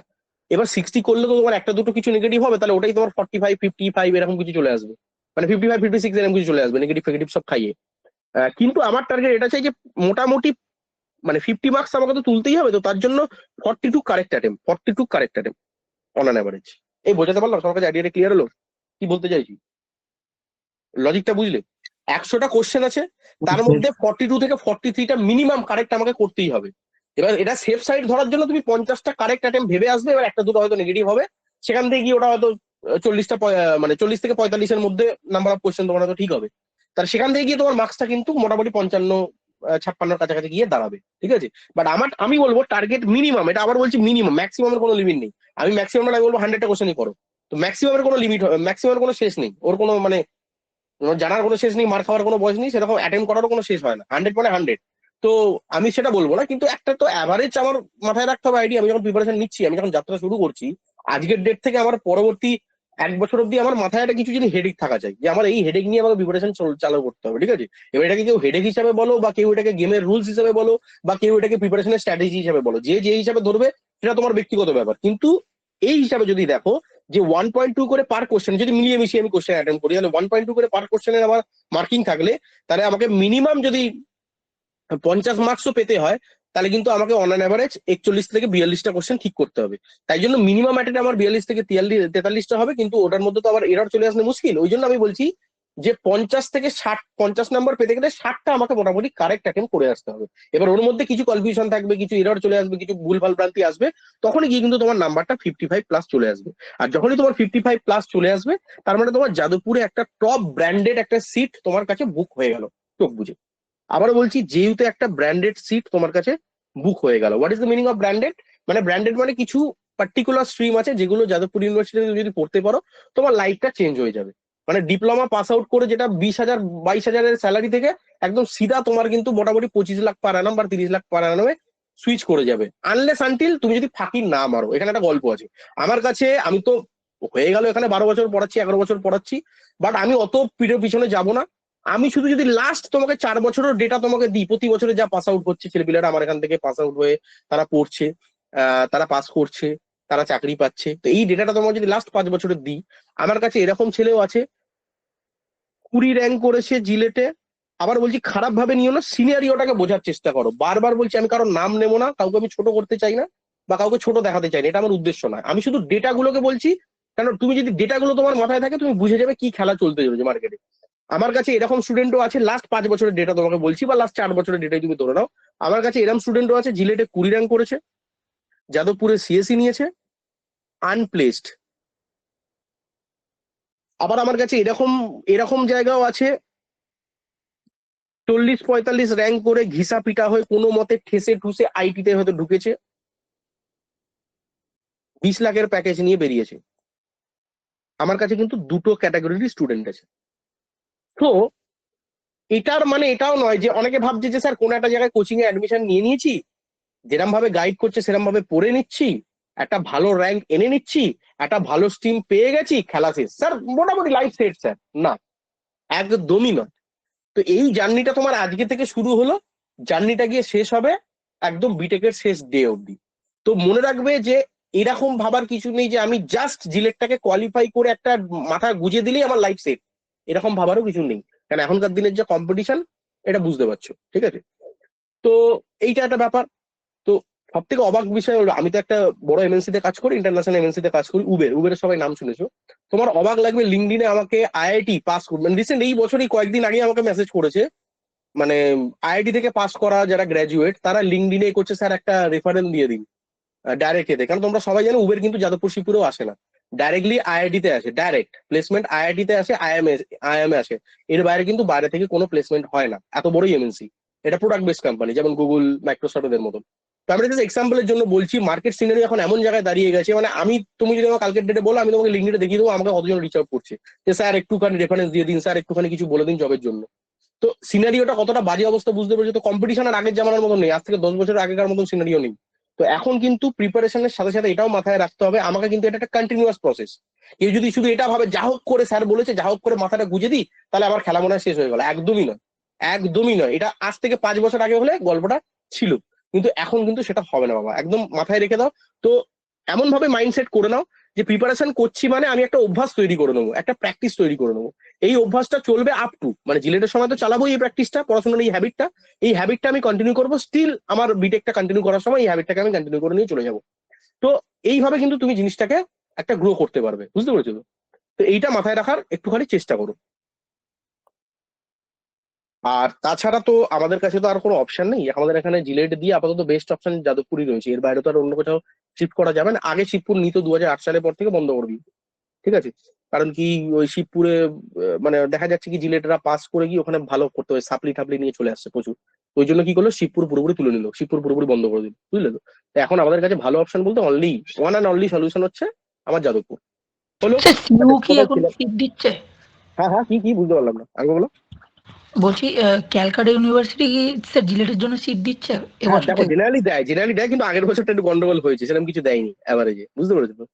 এবার 60 করলে তো তোমার একটা দুটো কিছু নেগেটিভ হবে, তাহলে ওটাই তোমার 45 55 এরকম কিছু চলে আসবে, মানে 55 56 এরকম কিছু চলে আসবে, নেগেটিভ ফেগেটিভ সব খাইয়ে। কিন্তু আমার টার্গেট এটা চাই যে মোটামুটি মানে 50 মার্কস আমাকে তো তুলতেই হবে, তো তার জন্য 42 correct attempt, 42 correct attempt on an average. এই বোঝাতে পারলাম সবার কাছে, আইডিয়াটা ক্লিয়ার হলো কি বলতে চাইছি, লজিকটা বুঝলে? 100টা কোশ্চেন আছে, তার মধ্যে 42 থেকে 43টা মিনিমাম কারেক্ট আমাকে করতেই হবে। এবার এটা সেফ সাইড ধরার জন্য তুমি 50টা কারেক্ট অ্যাটেম্প ভেবে আসবে, এবার একটা দুটো হয়তো নেগেটিভ হবে, সেখান থেকে গিয়ে ওটা হয়তো 40টা মানে 40 থেকে 45-এর মধ্যে নাম্বার অফ কোশ্চেন তোমার হয়তো ঠিক হবে। তাহলে সেখান থেকে গিয়ে তোমার মার্কসটা কিন্তু মোটামুটি 55 56-র কাছাকাছি গিয়ে দাঁড়াবে, ঠিক আছে। বাট আমি বলবো টার্গেট মিনিমাম, এটা আবার বলছি মিনিমাম, ম্যাক্সিমামের কোনো লিমিট নেই। আমি ম্যাক্সিমাম আমি বলবো 100টা কোশ্চেনই করো, তো ম্যাক্সিমামের কোনো লিমিট, ম্যাক্সিমামের কোনো শেষ নেই, ওর কোনো মানে জানার কোনো শেষ নেই, মার খাওয়ার কোনো বয়স নেই, সেরকম অ্যাটেম্প করারও কোনো শেষ হয় না, 100 মানে 100। তো আমি সেটা বলবো না, কিন্তু একটা তো অ্যাভারেজ আমার মাথায় রাখতে হবে আইডিয়া। আমি যখন প্রিপারেশন নিচ্ছি, আমি যখন যাত্রা শুরু করছি, আজকের ডেট থেকে আমার পরবর্তী 1 বছর অব্দি আমার মাথায় একটা কিছু যদি হেডেক থাকা চাই, যে আমার এই হেডেক নিয়ে আমাকে প্রিপারেশন চালু করতে হবে, ঠিক আছে। এবার এটাকে কেউ হেডেক হিসাবে বলো, বা কেউ এটাকে গেমের রুলস হিসাবে বলো, বা কেউ এটাকে প্রিপারেশনের স্ট্র্যাটেজি হিসাবে বলো, যে যে হিসাবে ধরবে সেটা তোমার ব্যক্তিগত ব্যাপার। কিন্তু এই হিসাবে যদি দেখো যে 1.2 করে পার কোশ্চেন যদি মিলিয়ে মিশিয়ে আমি কোশ্চেন অ্যাটেন্ড করি, তাহলে 1.2 করে পার কোশ্চেনের আমার মার্কিং থাকলে, তাহলে আমাকে মিনিমাম যদি 50 মার্কসও পেতে হয়, তাহলে কিন্তু আমাকে অন অ্যান অ্যাভারেজ 41 থেকে 42টা কোশ্চেন ঠিক করতে হবে। তাই জন্য মিনিমাম অ্যাটেন্ড আমার 42 থেকে 43টা হবে, কিন্তু ওটার মধ্যে তো আবার এরর চলে আসলে মুশকিল। ওই জন্য আমি বলছি যে 50 থেকে 60, 50 নাম্বার পেতে গেলে 60টা আমাকে মোটামুটি কারেক্ট অ্যাটেন্ড করে আসতে হবে। এবার ওর মধ্যে কিছু কনফিউশন থাকবে, কিছু এরর চলে আসবে, কিছু ভুলভাল ভ্রান্তি আসবে, তখনই গিয়ে কিন্তু তোমার নাম্বারটা 55+ চলে আসবে। আর যখনই তোমার 55+ চলে আসবে, তার মানে তোমার যাদবপুরে একটা টপ ব্র্যান্ডেড একটা সিট তোমার কাছে বুক হয়ে গেল, চোখ বুঝে। আবারও বলছি, যেহেতু একটা ব্র্যান্ডেড সিট তোমার কাছে বুক হয়ে গেল। What is the meaning of branded? মানে ব্র্যান্ডেড মানে কিছু পার্টিকুলার স্ট্রিম আছে যেগুলো যাদবপুর ইউনিভার্সিটিতে যদি পড়তে পারো, তোমার লাইফটা চেঞ্জ হয়ে যাবে। মানে ডিপ্লোমা পাস আউট করে যেটা 20,000 22,000-এর স্যালারি থেকে একদম সিধা তোমার কিন্তু মোটামুটি 25 লাখ পার অ্যানাম বা 30 লাখ পার অ্যানামে সুইচ করে যাবে, আনলেস আনটিল তুমি যদি ফাঁকি না মারো। এখানে একটা গল্প আছে আমার কাছে, আমি তো হয়ে গেল এখানে 12 বছর পড়াচ্ছি, 11 বছর পড়াচ্ছি, বাট আমি অত পিছনে যাব না। আমি শুধু যদি লাস্ট তোমাকে 4 বছরের ডেটা তোমাকে দিই, প্রতি বছরে যা পাস আউট হচ্ছে ছেলেপিলেরা আমার এখান থেকে পাস আউট হয়ে তারা পড়ছে, তারা পাস করছে, তারা চাকরি পাচ্ছে, তো এই ডেটাটা তোমাকে যদি লাস্ট 5 বছরের দিই, আমার কাছে এরকম ছেলেও আছে 20 র্যাঙ্ক করেছে জিলেটে। আবার বলছি খারাপ ভাবে নিও না, সিনিয়রিওটাকে বোঝার চেষ্টা করো। বারবার বলছি, আমি কারোর নাম নেবো না, কাউকে আমি ছোট করতে চাই না বা কাউকে ছোট দেখাতে চাই না, এটা আমার উদ্দেশ্য নয়। আমি শুধু ডেটাগুলোকে বলছি, কারণ তুমি যদি ডেটাগুলো তোমার মাথায় থাকে, তুমি বুঝে যাবে কি খেলা চলতে চলেছে মার্কেটে। আমার কাছে এরকম স্টুডেন্টও আছে, লাস্ট 5 বছরের ডেটা তোমাকে বলছি, বা লাস্ট 4 বছরের ডেটাই তুমি ধরে নাও, আমার কাছে এরকম স্টুডেন্টও আছে জিলেটে 20 র্যাঙ্ক করেছে, যাদবপুরে সিএসসি নিয়েছে, আনপ্লেসড। আবার আমার কাছে এরকম এরকম জায়গাও আছে 40 45 র্যাঙ্ক করে ঘিসা পিটা হয়ে কোনো মতে ঠেসে ঠুসে আইটিতে হয়তো ঢুকেছে, 20 লাখের প্যাকেজ নিয়ে বেরিয়েছে। আমার কাছে কিন্তু দুটো ক্যাটাগরির স্টুডেন্ট আছে। তো এটার মানে এটাও নয় যে অনেকে ভাবছে যে স্যার কোন একটা জায়গায় কোচিং এ অ্যাডমিশন নিয়ে নিয়েছি, যেরকম ভাবে গাইড করছে সেরকম ভাবে পড়ে নিচ্ছি, একটা ভালো র্যাঙ্ক এনে নিচ্ছি, একটা ভালো স্ট্রিম পেয়ে গেছি, খেলা শেষ স্যার, মোটামুটি লাইফ সেট স্যার, না, একদমই নয়। তো এই জার্নিটা তোমার আজকে থেকে শুরু হলো, জার্নিটা গিয়ে শেষ হবে একদম বিটেকের শেষ ডে অব্দি। তো মনে রাখবে যে এরকম ভাবার কিছু নেই যে আমি জাস্ট জিলেটটাকে কোয়ালিফাই করে একটা মাথা গুজে দিলেই আমার লাইফ সেট, এরকম ভাবারও কিছু নেই। কারণ এখনকার দিনের যে কম্পিটিশন, এটা বুঝতে পারছো, ঠিক আছে। তো এইটা একটা ব্যাপার। তো সব থেকে অবাক বিষয় হলো, আমি তো একটা বড় এমএনসি তে কাজ করি, ইন্টারন্যাশনাল এমএনসি তে কাজ করি, উবের। উবেরের সবাই নাম শুনেছো। তোমার অবাক লাগবে, লিঙ্কডিনে আমাকে আইআইটি পাস মানে রিসেন্ট এই বছরই কয়েকদিন আগে আমাকে মেসেজ করেছে, মানে আইআইটি থেকে পাস করা যারা গ্র্যাজুয়েট তারা লিঙ্কডিনে করছে স্যার একটা রেফারেল দিয়ে দিন ডাইরেক্ট এতে। কারণ তোমরা সবাই জানো উবের কিন্তু যাদবপুর শিবপুরেও আসে না, ডাইরেক্টলি আইআইটি তে আসে, ডাইরেক্ট প্লেসমেন্ট আইআইটি তে আসে, আইএমএ আসে। এর বাইরে কিন্তু বাইরে থেকে কোনো প্লেসমেন্ট হয় না, এত বড়ই এমএনসি। এটা প্রোডাক্ট বেসড কোম্পানি, যেমন গুগল, মাইক্রোসফট এর মতন। তো আমি জাস্ট এক্সাম্পলের জন্য বলছি, মার্কেট সিনারি এখন এমন জায়গায় দাঁড়িয়ে গেছে, মানে তুমি যদি আমার কালকের ডেটে বলো, আমি তোমাকে লিঙ্কডিনে দেখিয়ে দেবো আমাকে কতজন রিচ আউট করছে যে স্যার একটুখানি রেফারেন্স দিয়ে দিন, স্যার একটুখানি কিছু বলে দিন জবের জন্য। তো সিনারিওটা কতটা বাজে অবস্থা বুঝতে পারছো। তো কম্পিটিশন আর আগের জামানার মতন নেই, আজ থেকে 10 বছর আগেকার মতন সিনারিও নেই। তো এখন কিন্তু প্রিপারেশনের সাথে সাথে এটাও মাথায় রাখতে হবে, আমাকে কিন্তু এটা একটা কন্টিনিউয়াস প্রসেস। কেউ যদি শুধু এটা ভাবে যা হোক করে স্যার বলেছে যা হোক করে মাথাটা গুঁজে দিই, তাহলে আমার খেলা মনে হয় শেষ হয়ে গেল। একদমই নয়, একদমই নয়। এটা আজ থেকে 5 বছর আগে হলে গল্পটা ছিল, কিন্তু এখন কিন্তু সেটা হবে না বাবা, একদম মাথায় রেখে দাও। তো এমন ভাবে মাইন্ডসেট করে নাও যে প্রিপারেশন করছি মানে আমি একটা অভ্যাস তৈরি করে নেবো, একটা প্র্যাকটিস তৈরি করে নেবো। এই অভ্যাসটা চলবে আপ টু, মানে জিলেটের সময় তো চালাবোই এই প্র্যাকটিসটা, পড়াশোনার এই হ্যাবিটটা আমি কন্টিনিউ করবো, স্টিল আমার বিটেকটা কন্টিনিউ করার সময় এই হ্যাবিটটাকে আমি কন্টিনিউ করে নিয়ে চলে যাবো। তো এইভাবে কিন্তু তুমি জিনিসটাকে একটা গ্রো করতে পারবে, বুঝতে পেরেছো তো? তো এইটা মাথায় রাখার একটুখানি চেষ্টা করো। আর তাছাড়া তো আমাদের কাছে তো আর কোনো অপশন নেই, আমাদের এখানে জিলেট দিয়ে আপাতত বেস্ট অপশন যাদবপুরই রয়েছে, এর বাইরে তো আর অন্য কোথাও শিফট করা যাবে না। আগে শিবপুর নিত 2008 সালের পর থেকে বন্ধ করে দিই, ঠিক আছে? কারণ কি ওই শিবপুরে মানে দেখা যাচ্ছে কি জিলেটরা পাস করে গিয়ে ওখানে ভালো করতে হয়, সাপ্লি টাপলি নিয়ে চলে আসছে প্রচুর। ওই জন্য কি করলো, শিবপুর পুরোপুরি তুলে নিল, শিবপুর পুরোপুরি বন্ধ করে দিল, বুঝলে তো? তো এখন আমাদের কাছে ভালো অপশন বলতে only one and only solution হচ্ছে আমার যাদবপুর। হলো। স্যার সিইউ আচ্ছা, কি কোথায় এখন ছিলাম? সিট দিচ্ছে? হ্যাঁ হ্যাঁ, কি কি বুঝতে পারলাম না, আগে বলো। বলছি ক্যালকাটা ইউনিভার্সিটি কি স্যার জিলেটের জন্য সিট দিচ্ছে হ্যাঁ এবছর দেখো, থেকে? জেনারেলি দেয়, কিন্তু আগের বছরটা একটু গন্ডগোল হয়েছে, সেরকম কিছু দেয়নি অ্যাভারেজে, বুঝতে পেরেছো তো?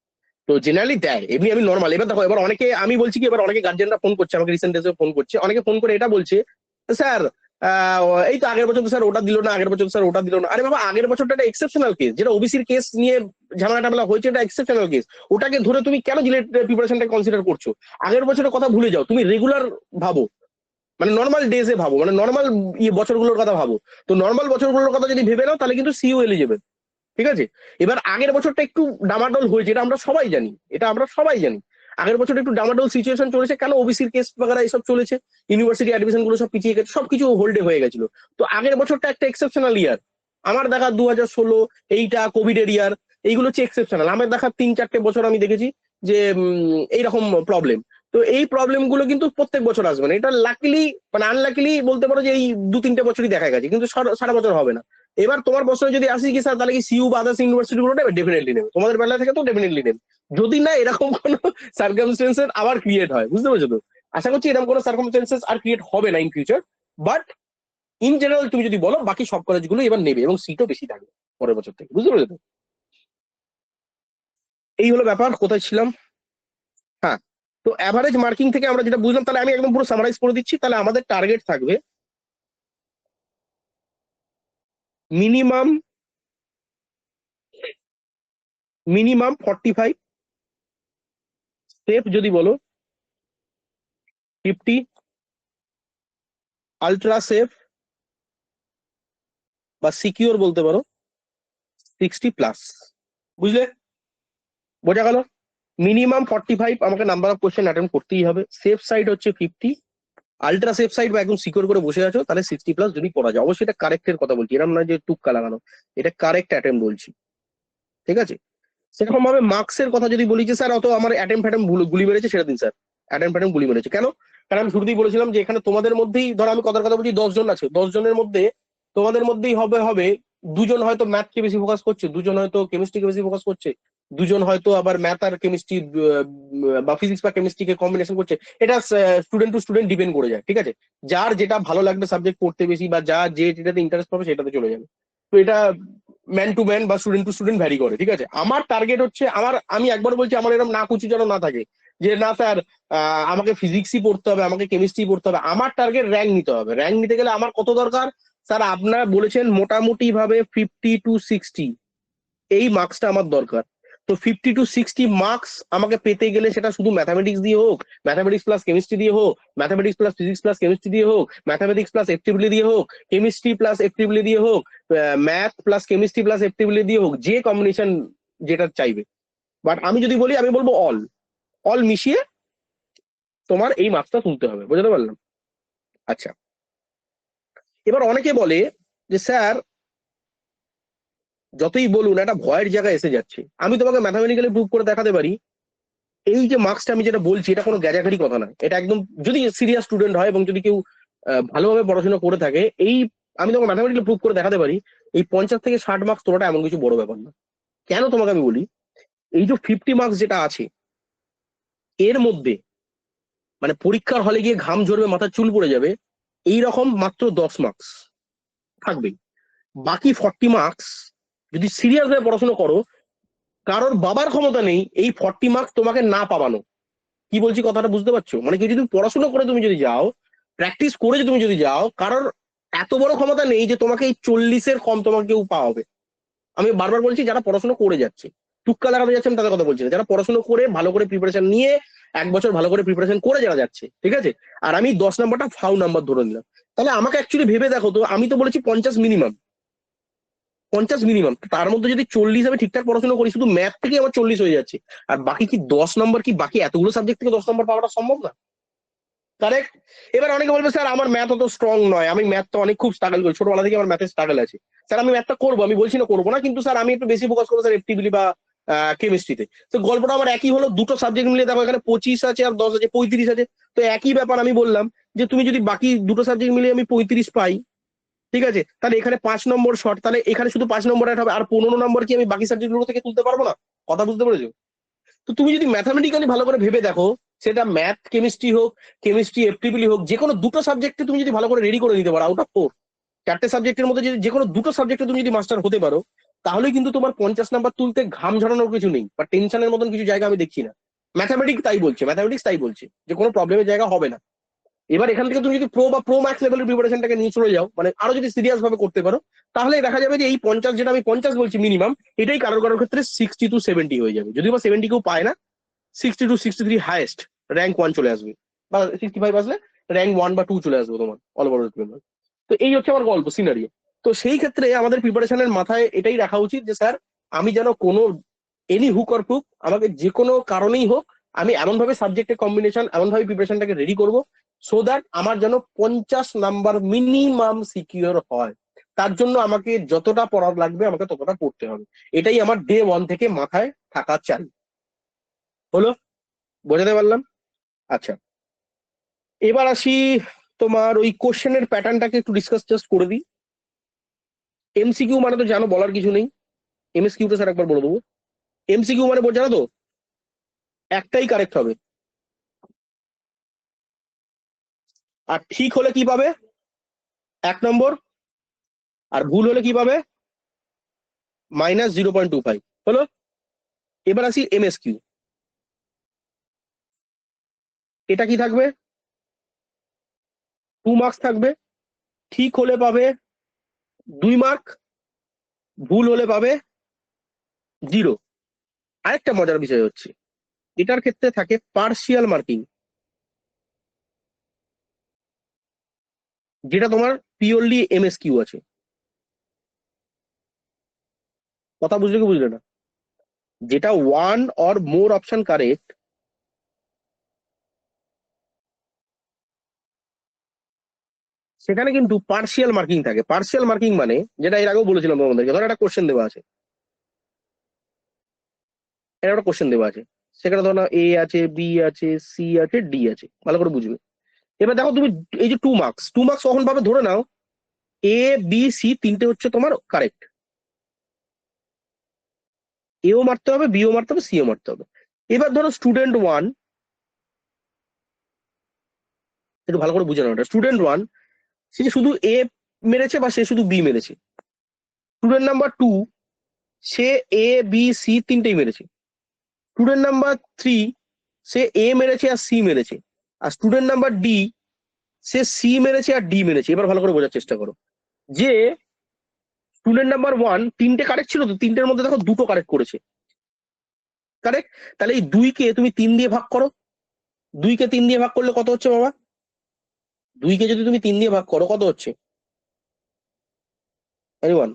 তো জেনারেলি দেয়, এমনি আমি নর্মাল। এবার দেখো, এবার অনেকে, আমি বলছি কি, এবার অনেকে গার্জেনরা ফোন করছে আমাকে, রিসেন্ট ডেজে ফোন করছে অনেকে, ফোন করে এটা বলছে স্যার এই তো আগের বছর তো স্যার ওটা দিল না, আগের বছর স্যার ওটা দিল না। আরে বাবা, আগের বছরটা একটা এক্সেপশনাল কেস, যেটা ওবিসির কেস নিয়ে ঝামেলা টামেলা হয়েছে, এটা এক্সেপশনাল কেস। ওটাকে ধরে তুমি কেন জিলেট প্রিপারেশনটা কনসিডার করছো? আগের বছরের কথা ভুলে যাও, তুমি রেগুলার ভাবো, মানে নর্মাল ডেজে ভাবো, মানে নর্মাল বছরগুলোর কথা ভাবো। তো নর্মাল বছরগুলোর কথা যদি ভেবে নাও তাহলে কিন্তু সিইউ এলিজেবল, ঠিক আছে? এবার আগের বছরটা একটু ডামাডোল হয়েছে, এটা আমরা সবাই জানি, এটা আমরা সবাই জানি। আগের বছর একটু ডামাডোল সিচুয়েশন চলেছে, কেন ওবিসির কেস বাগারা এসব চলেছে, ইউনিভার্সিটি অ্যাডমিশন গুলো সব পিছিয়ে গেছে, সবকিছু হোল্ডে হয়ে গেছিল। তো আগের বছরটা একটা এক্সেপশনাল ইয়ার। আমার দেখা 2016, এইটা কোভিড এর ইয়ার, এইগুলো হচ্ছে এক্সেপশনাল। আমার দেখা 3-4টে বছর আমি দেখেছি যে এইরকম প্রবলেম। তো এই প্রবলেম গুলো কিন্তু প্রত্যেক বছর আসবে না, এটা লাকিলি মানে আনলাকিলি বলতে পারো যে এই 2-3টে বছরই দেখা গেছে, কিন্তু সারা বছর হবে না। এবার তোমার প্রশ্ন যদি আসি কি স্যার তাহলে কি সিইউ বা আদার্স ইউনিভার্সিটি গুলো নেবে, ডেফিনেটলি নেবে, তোমাদের বেলা থেকে তো ডেফিনেটলি নেবে। যদি না এরকম কোনো সার্কামস্টেন্সেস আবার ক্রিয়েট হয়, বুঝতে পারছো তো? আশা করছি এরকম কোনো সার্কামস্টেন্সেস আর ক্রিয়েট হবে না in future. But in general তুমি যদি বলো, বাকি সব কলেজগুলো এবার নেবে এবং সিটও বেশি থাকবে পরের বছর থেকে, বুঝতে পারছো তো? এই হলো ব্যাপার, কোথায় ছিলাম? হ্যাঁ, তো অ্যাভারেজ মার্কিং থেকে আমরা যেটা বুঝলাম, তাহলে আমি একদম পুরো সামারাইজ করে দিচ্ছি। তাহলে আমাদের টার্গেট থাকবে মিনিমাম মিনিমাম 45, সেফ যদি বলো 50, আলট্রা সেফ বা সিকিউর বলতে পারো 60+, বুঝলে? বোঝা গেল? মিনিমাম 45 আমাকে নাম্বার অফ কোশ্চেন অ্যাটেন্ড করতেই হবে, সেফ সাইড হচ্ছে 50, আলট্রা সেফ সাইড বা একদম সিকিউর করে বসে আছো তাহলে 60+ যদি পড়া যায়। অবশ্যই এটা কারেক্টের কথা বলছি, এরকম নয় যে টুক্কা লাগানো, এটা কারেক্ট অ্যাটেম্প বলছি, ঠিক আছে? সেরকম ভাবে মার্কস এর কথা যদি বলি যে স্যার অত আমার অ্যাটেম্প ফ্যাটেম্প গুলি মেরেছে, সেটা দিন স্যার। অ্যাটেম্প ফ্যাটেম্প গুলি মেরেছে কেন? কারণ আমি শুরুতেই বলেছিলাম যে এখানে তোমাদের মধ্যেই, ধরো আমি কথার কথা বলছি, 10 জন আছে, 10 জনের মধ্যে তোমাদের মধ্যেই হবে 2জন হয়তো ম্যাথকে বেশি ফোকাস করছে, 2জন হয়তো কেমিস্ট্রিকে বেশি ফোকাস করছে, 2জন হয়তো আবার ম্যাথ আর কেমিস্ট্রি বা ফিজিক্স বা কেমিস্ট্রিকে কম্বিনেশন করছে। এটা স্টুডেন্ট টু স্টুডেন্ট ডিপেন্ড করে যায়, ঠিক আছে? যার যেটা ভালো লাগবে সাবজেক্ট পড়তে বেশি, বা যা যেটাতে ইন্টারেস্ট পাবে সেটাতে চলে যাবে। তো এটা ম্যান টু ম্যান বা স্টুডেন্ট টু স্টুডেন্ট ভ্যারি করে, ঠিক আছে? আমার টার্গেট হচ্ছে, আমি একবার বলছি, আমার এরকম না কুচি যেন না থাকে যে না স্যার আমাকে ফিজিক্সই পড়তে হবে, আমাকে কেমিস্ট্রি পড়তে হবে। আমার টার্গেট র্যাঙ্ক নিতে হবে। র্যাঙ্ক নিতে গেলে আমার কত দরকার? স্যার আপনারা বলেছেন মোটামুটি ভাবে 50 to 60, এই মার্কসটা আমার দরকার। তো 50 to 60 মার্কস আমাকে পেতে গেলে সেটা শুধু ম্যাথামেটিক্স দিয়ে হোক, ম্যাথামেটিক্স প্লাস কেমিস্ট্রি দিয়ে হোক, mathematics plus physics plus chemistry দিয়ে হোক, ম্যাথামেটিক্স প্লাস এফটিবিলি দিয়ে হোক, কেমিস্ট্রি প্লাস এফটিবিলি দিয়ে হোক, ম্যাথ প্লাস কেমিস্ট্রি প্লাস এফটিবিলি দিয়ে হোক, যে কম্বিনেশন যেটা চাইবে। বাট আমি যদি বলি, আমি বলবো অল। অল মিশিয়ে তোমার এই মার্কসটা তুলতে হবে, বুঝতে পারলাম? আচ্ছা, এবার অনেকে বলে যে স্যার যতই বলুন একটা ভয়ের জায়গায় এসে যাচ্ছে। আমি তোমাকে ম্যাথামেটিক্যালি প্রুভ করে দেখাতে পারি এই যে মার্কসটা আমি যেটা বলছি এটা কোনো গ্যাজাঘাটি কথা না, এটা একদম যদি সিরিয়াস স্টুডেন্ট হয় এবং যদি কেউ ভালোভাবে পড়াশোনা করে থাকে, এই আমি তোমাকে ম্যাথামেটিক্যালি প্রুভ করে দেখাতে পারি এই 50 থেকে 60 মার্কস তোলাটা এমন কিছু বড় ব্যাপার না। কেন তোমাকে আমি বলি, এই যে 50 মার্কস যেটা আছে এর মধ্যে মানে পরীক্ষার হলে গিয়ে ঘাম ঝরবে, মাথার চুল পড়ে যাবে, এই রকম মাত্র 10 মার্কস থাকবে। বাকি 40 মার্কস যদি সিরিয়াস ভাবে পড়াশোনা করো, কারোর বাবার ক্ষমতা নেই এই 40 মার্কস তোমাকে না পাবানো। কি বলছি কথাটা বুঝতে পারছো? মানে কি, যদি পড়াশোনা করে তুমি যদি যাও, প্র্যাকটিস করে তুমি যদি যাও, কারোর এত বড় ক্ষমতা নেই যে তোমাকে এই 40-এর কম তোমাকে কেউ পাওয়াবে। আমি বারবার বলছি যারা পড়াশোনা করে যাচ্ছে, টুক্কা লাগাতে যাচ্ছেন তাদের কথা বলছি না, যারা পড়াশোনা করে ভালো করে প্রিপারেশন নিয়ে 1 বছর ভালো করে প্রিপারেশন করে যারা যাচ্ছে, ঠিক আছে? আর আমি 10 নাম্বারটা ফাউ নাম্বার ধরে নিলাম, তাহলে আমাকে অ্যাকচুয়ালি ভেবে দেখো তো, আমি তো বলেছি 50 মিনিমাম, 50 মিনিমাম, তার মধ্যে যদি 40 আমি ঠিকঠাক পড়াশোনা করি, শুধু ম্যাথ থেকে আমার 40 হয়ে যাচ্ছে। আর বাকি কি 10 নম্বর, কি বাকি এতগুলো সাবজেক্ট থেকে 10 নম্বর পাওয়াটা সম্ভব না? কারেক্ট? এবার অনেকে বলবে স্যার আমার ম্যাথ অত স্ট্রং নয়, আমি ম্যাথ তো অনেক খুব স্ট্রাগল করি, ছোটবেলা থেকে আমার ম্যাথের স্ট্রাগল আছে। স্যার আমি ম্যাথটা করবো, আমি বলছি না করবো না, কিন্তু স্যার আমি একটু বেশি ফোকাস করবো স্যার এফটিবিলি বা কেমিস্ট্রিতে। তো গল্পটা আমার একই হলো, দুটো সাবজেক্ট মিলিয়ে দেখো এখানে 25 আছে আর 10 আছে, 35 আছে। তো একই ব্যাপার, আমি বললাম যে তুমি যদি বাকি দুটো সাবজেক্ট মিলিয়ে আমি 35 পাই, ঠিক আছে, তাহলে এখানে 5 নম্বর শর্ট, তাহলে এখানে শুধু 5 নম্বর অ্যাড হবে, আর 15 নম্বর কি আমি বাকি সাবজেক্টগুলো থেকে তুলতে পারবো না? কথা বুঝতে পেরেছো? তো তুমি যদি ম্যাথামেটিক্যালি ভালো করে ভেবে দেখো, সেটা ম্যাথ কেমিস্ট্রি হোক, কেমিস্ট্রি এফটিবিলি হোক, যে কোনো দুটো সাবজেক্টে তুমি যদি ভালো করে রেডি করে নিতে পারো আউট অফ 4, 4টে সাবজেক্টের মধ্যে যদি যে কোনো দুটো সাবজেক্টে তুমি যদি মাস্টার হতে পারো, তাহলে কিন্তু তোমার 50 নাম্বার তুলতে ঘাম ঝরানোর কিছু নেই বা টেনশনের মতন কিছু জায়গা আমি দেখছি না। ম্যাথামেটিক্স তাই বলছে যে কোনো প্রবলেমের জায়গা হবে না। এবার এখান থেকে তুমি যদি প্রো বা প্রো ম্যাক্স লেভেলের প্রিপারেশনটাকে নিয়ে চলে যাও, মানে আরো যদি সিরিয়াস ভাবে করতে পারো, তাহলে দেখা যাবে যে এই 50, যেটা আমি 50 বলছি মিনিমাম, এটাই কারোর কারোর ক্ষেত্রে 60 to 70 হয়ে যাবে। যদিও বা 70 কেউ পায় না, 60 to 63 হাইয়েস্ট র্যাঙ্ক 1 চলে আসবে, বা 65 আসলে র্যাঙ্ক 1 বা 2 চলে আসবে তোমার অল ওভার ওয়েস্ট বেঙ্গল। তো এই হচ্ছে আমার গল্প সিনারিও। তো সেই ক্ষেত্রে আমাদের প্রিপারেশনের মাথায় এটাই রাখা উচিত যে স্যার আমি যেন কোনো এনি হুক অর হুক, আমাকে যে কোনো কারণেই হোক, আমি এমন ভাবে সাবজেক্টের কম্বিনেশন, এমন ভাবে প্রিপারেশনটাকে রেডি করব সো দ্যাট আমার যেন 50 নাম্বার মিনিমাম সিকিউর হয়। তার জন্য আমাকে যতটা পড়ার লাগবে আমাকে ততটা পড়তে হবে। এটাই আমার ডে 1 থেকে মাথায় থাকা চাই। হলো? বোঝাতে পারলাম? আচ্ছা, এবার আসি তোমার ওই কোশ্চেনের প্যাটার্নটাকে একটু ডিসকাস জাস্ট করে দিই। এমসিকিউ মানে তো জানো, বলার কিছু নেই। এমএসকিউ তো স্যার একবার বলে দেবো। এমসিকিউ মানে জানো তো, একটাই কারেক্ট হবে, আর ঠিক হলে কি পাবে? 1 নম্বর, আর ভুল হলে কি পাবে? -0.25। হলো? এবার আসি এমএসকিউ। এটা কি থাকবে? 2 মার্কস থাকবে, ঠিক হলে পাবে 2 মার্ক, ভুল হলে পাবে 0। আরেকটা মজার বিষয় হচ্ছে এটার ক্ষেত্রে থাকে পার্শিয়াল মার্কিং, যেটা তোমার পিওরলি এমএসকিউ আছে। কথা বুঝলে কি বুঝলে না? যেটা 1 or more অপশন কারেক্ট, সেখানে কিন্তু পার্শিয়াল মার্কিং থাকে। পার্শিয়াল মার্কিং মানে, যেটা এর আগেও বলেছিলাম তোমাদেরকে, ধরো একটা কোশ্চেন দেওয়া আছে, এটা একটা কোশ্চেন দেওয়া আছে, সেখানে ধরো না এ আছে, বি আছে, সি আছে, ডি আছে, ভালো করে বুঝবে। এবার দেখো তুমি এই যে 2 মার্কস, 2 মার্কস কখন পাবে? ধরে নাও এ বি সি তিনটে হচ্ছে তোমার কারেক্ট, এও মারতে হবে, বিও মারতে হবে, সিও মারতে হবে। এবার ধরো স্টুডেন্ট 1, একটু ভালো করে বুঝে নাও, এটা স্টুডেন্ট 1 সে শুধু এ মেরেছে বা সে শুধু বি মেরেছে। Student number 2 say A B C তিনটেই মেরেছে। স্টুডেন্ট নাম্বার 3 সে এ মেরেছে আর সি মেরেছে। আর স্টুডেন্ট নাম্বার D সে সি মেরেছে আর ডি মেরেছে। এবার ভালো করে বোঝার চেষ্টা করো যে স্টুডেন্ট নাম্বার 1 তিনটে কারেক্ট ছিল, তো তিনটের মধ্যে দেখো দুটো কারেক্ট করেছে, কারেক্ট? তাহলে এই 2 কে তুমি 3 দিয়ে ভাগ করো। 2 কে 3 দিয়ে ভাগ করলে কত হচ্ছে বাবা? 2 কে যদি তুমি 3 দিয়ে ভাগ করো কত হচ্ছে? এনিওয়ান?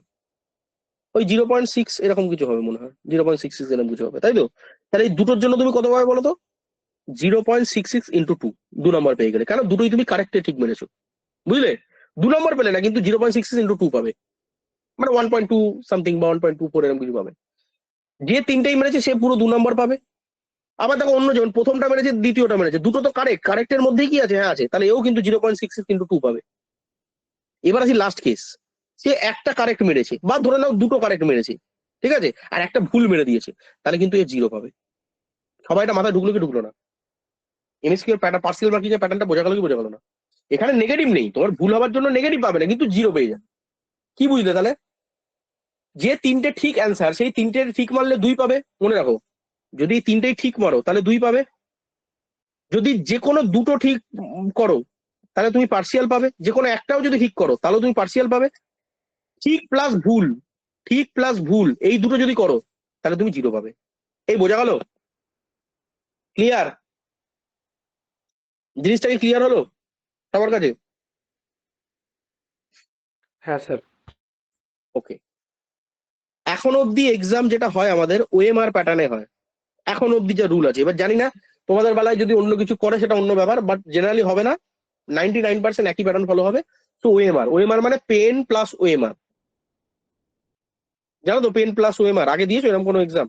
ওই 0.6 এরকম কিছু হবে মনে হয়, 0.66 এরকম কিছু হবে, তাই তো? তাহলে এই দুটোর জন্য তুমি কত পাবে বলো তো? 0.66 × 2, 2 নম্বর পেয়ে গেলে। কারণ দুটোই তুমি কারেক্টে ঠিক মেরেছো, বুঝলে? 2 নম্বর পেলে না, কিন্তু 0.66 × 2 পাবে, মানে 1.2 সামথিং বা 1.24 এরকম কিছু পাবে। যে তিনটেই মেরেছে সে পুরো 2 নম্বর পাবে। আবার দেখো অন্য, যেমন প্রথমটা মেরেছে দ্বিতীয়টা মেরেছে, দুটো তো কারেক্ট, কারেক্টের মধ্যেই কি আছে, হ্যাঁ আছে, তাহলে এও কিন্তু 0.66 × 2 পাবে। এবার আসি লাস্ট কেস, সে একটা কারেক্ট মেরেছে বা ধরে নাও দুটো কারেক্ট মেরেছে, ঠিক আছে, আর একটা ভুল মেরে দিয়েছে, তাহলে কিন্তু এ 0 পাবে। সবাই এটা মাথায় ঢুকলো কি ঢুকলো না? এমএসকিউ এর প্যাটার্ন, পার্সিয়াল মার্কিং এর প্যাটার্নটা বোঝা গেল কি বোঝা গেল না? এখানে নেগেটিভ নেই, তোমার ভুল হওয়ার জন্য নেগেটিভ পাবে না, কিন্তু 0 পেয়ে যাবে। কি বুঝলে তাহলে? যে তিনটে ঠিক অ্যান্সার, সেই তিনটে ঠিক মারলে 2 পাবে, মনে রাখো। যদি তিনটেই ঠিক মারো তাহলে 2 পাবে। যদি যে কোনো দুটো ঠিক করো তাহলে তুমি পার্সিয়াল পাবে। যে কোনো একটাও যদি ঠিক করো তাহলে তুমি পার্সিয়াল পাবে। ঠিক প্লাস ভুল, ঠিক প্লাস ভুল, এই দুটো যদি করো তাহলে তুমি 0 পাবে। এই বোঝা গেল? ক্লিয়ার? জিনিসটা কি ক্লিয়ার হলো সবার কাছে? হ্যাঁ স্যার। ওকে। এখন অব্দি এক্সাম যেটা হয় আমাদের ওএমআর প্যাটার্নে হয়, এখন অব্দি যা রুল আছে। এবার জানি না তোমাদের বেলায় যদি অন্য কিছু করে সেটা অন্য ব্যাপার, বাট জেনারেলি হবে না, 99% একই প্যাটার্ন ফলো হবে। তো ওএমআর, ওএমআর মানে পেন প্লাস ওএমআর। জানো তো পেন প্লাস ওএমআর আগে দিয়েছো এরকম কোনো এক্সাম?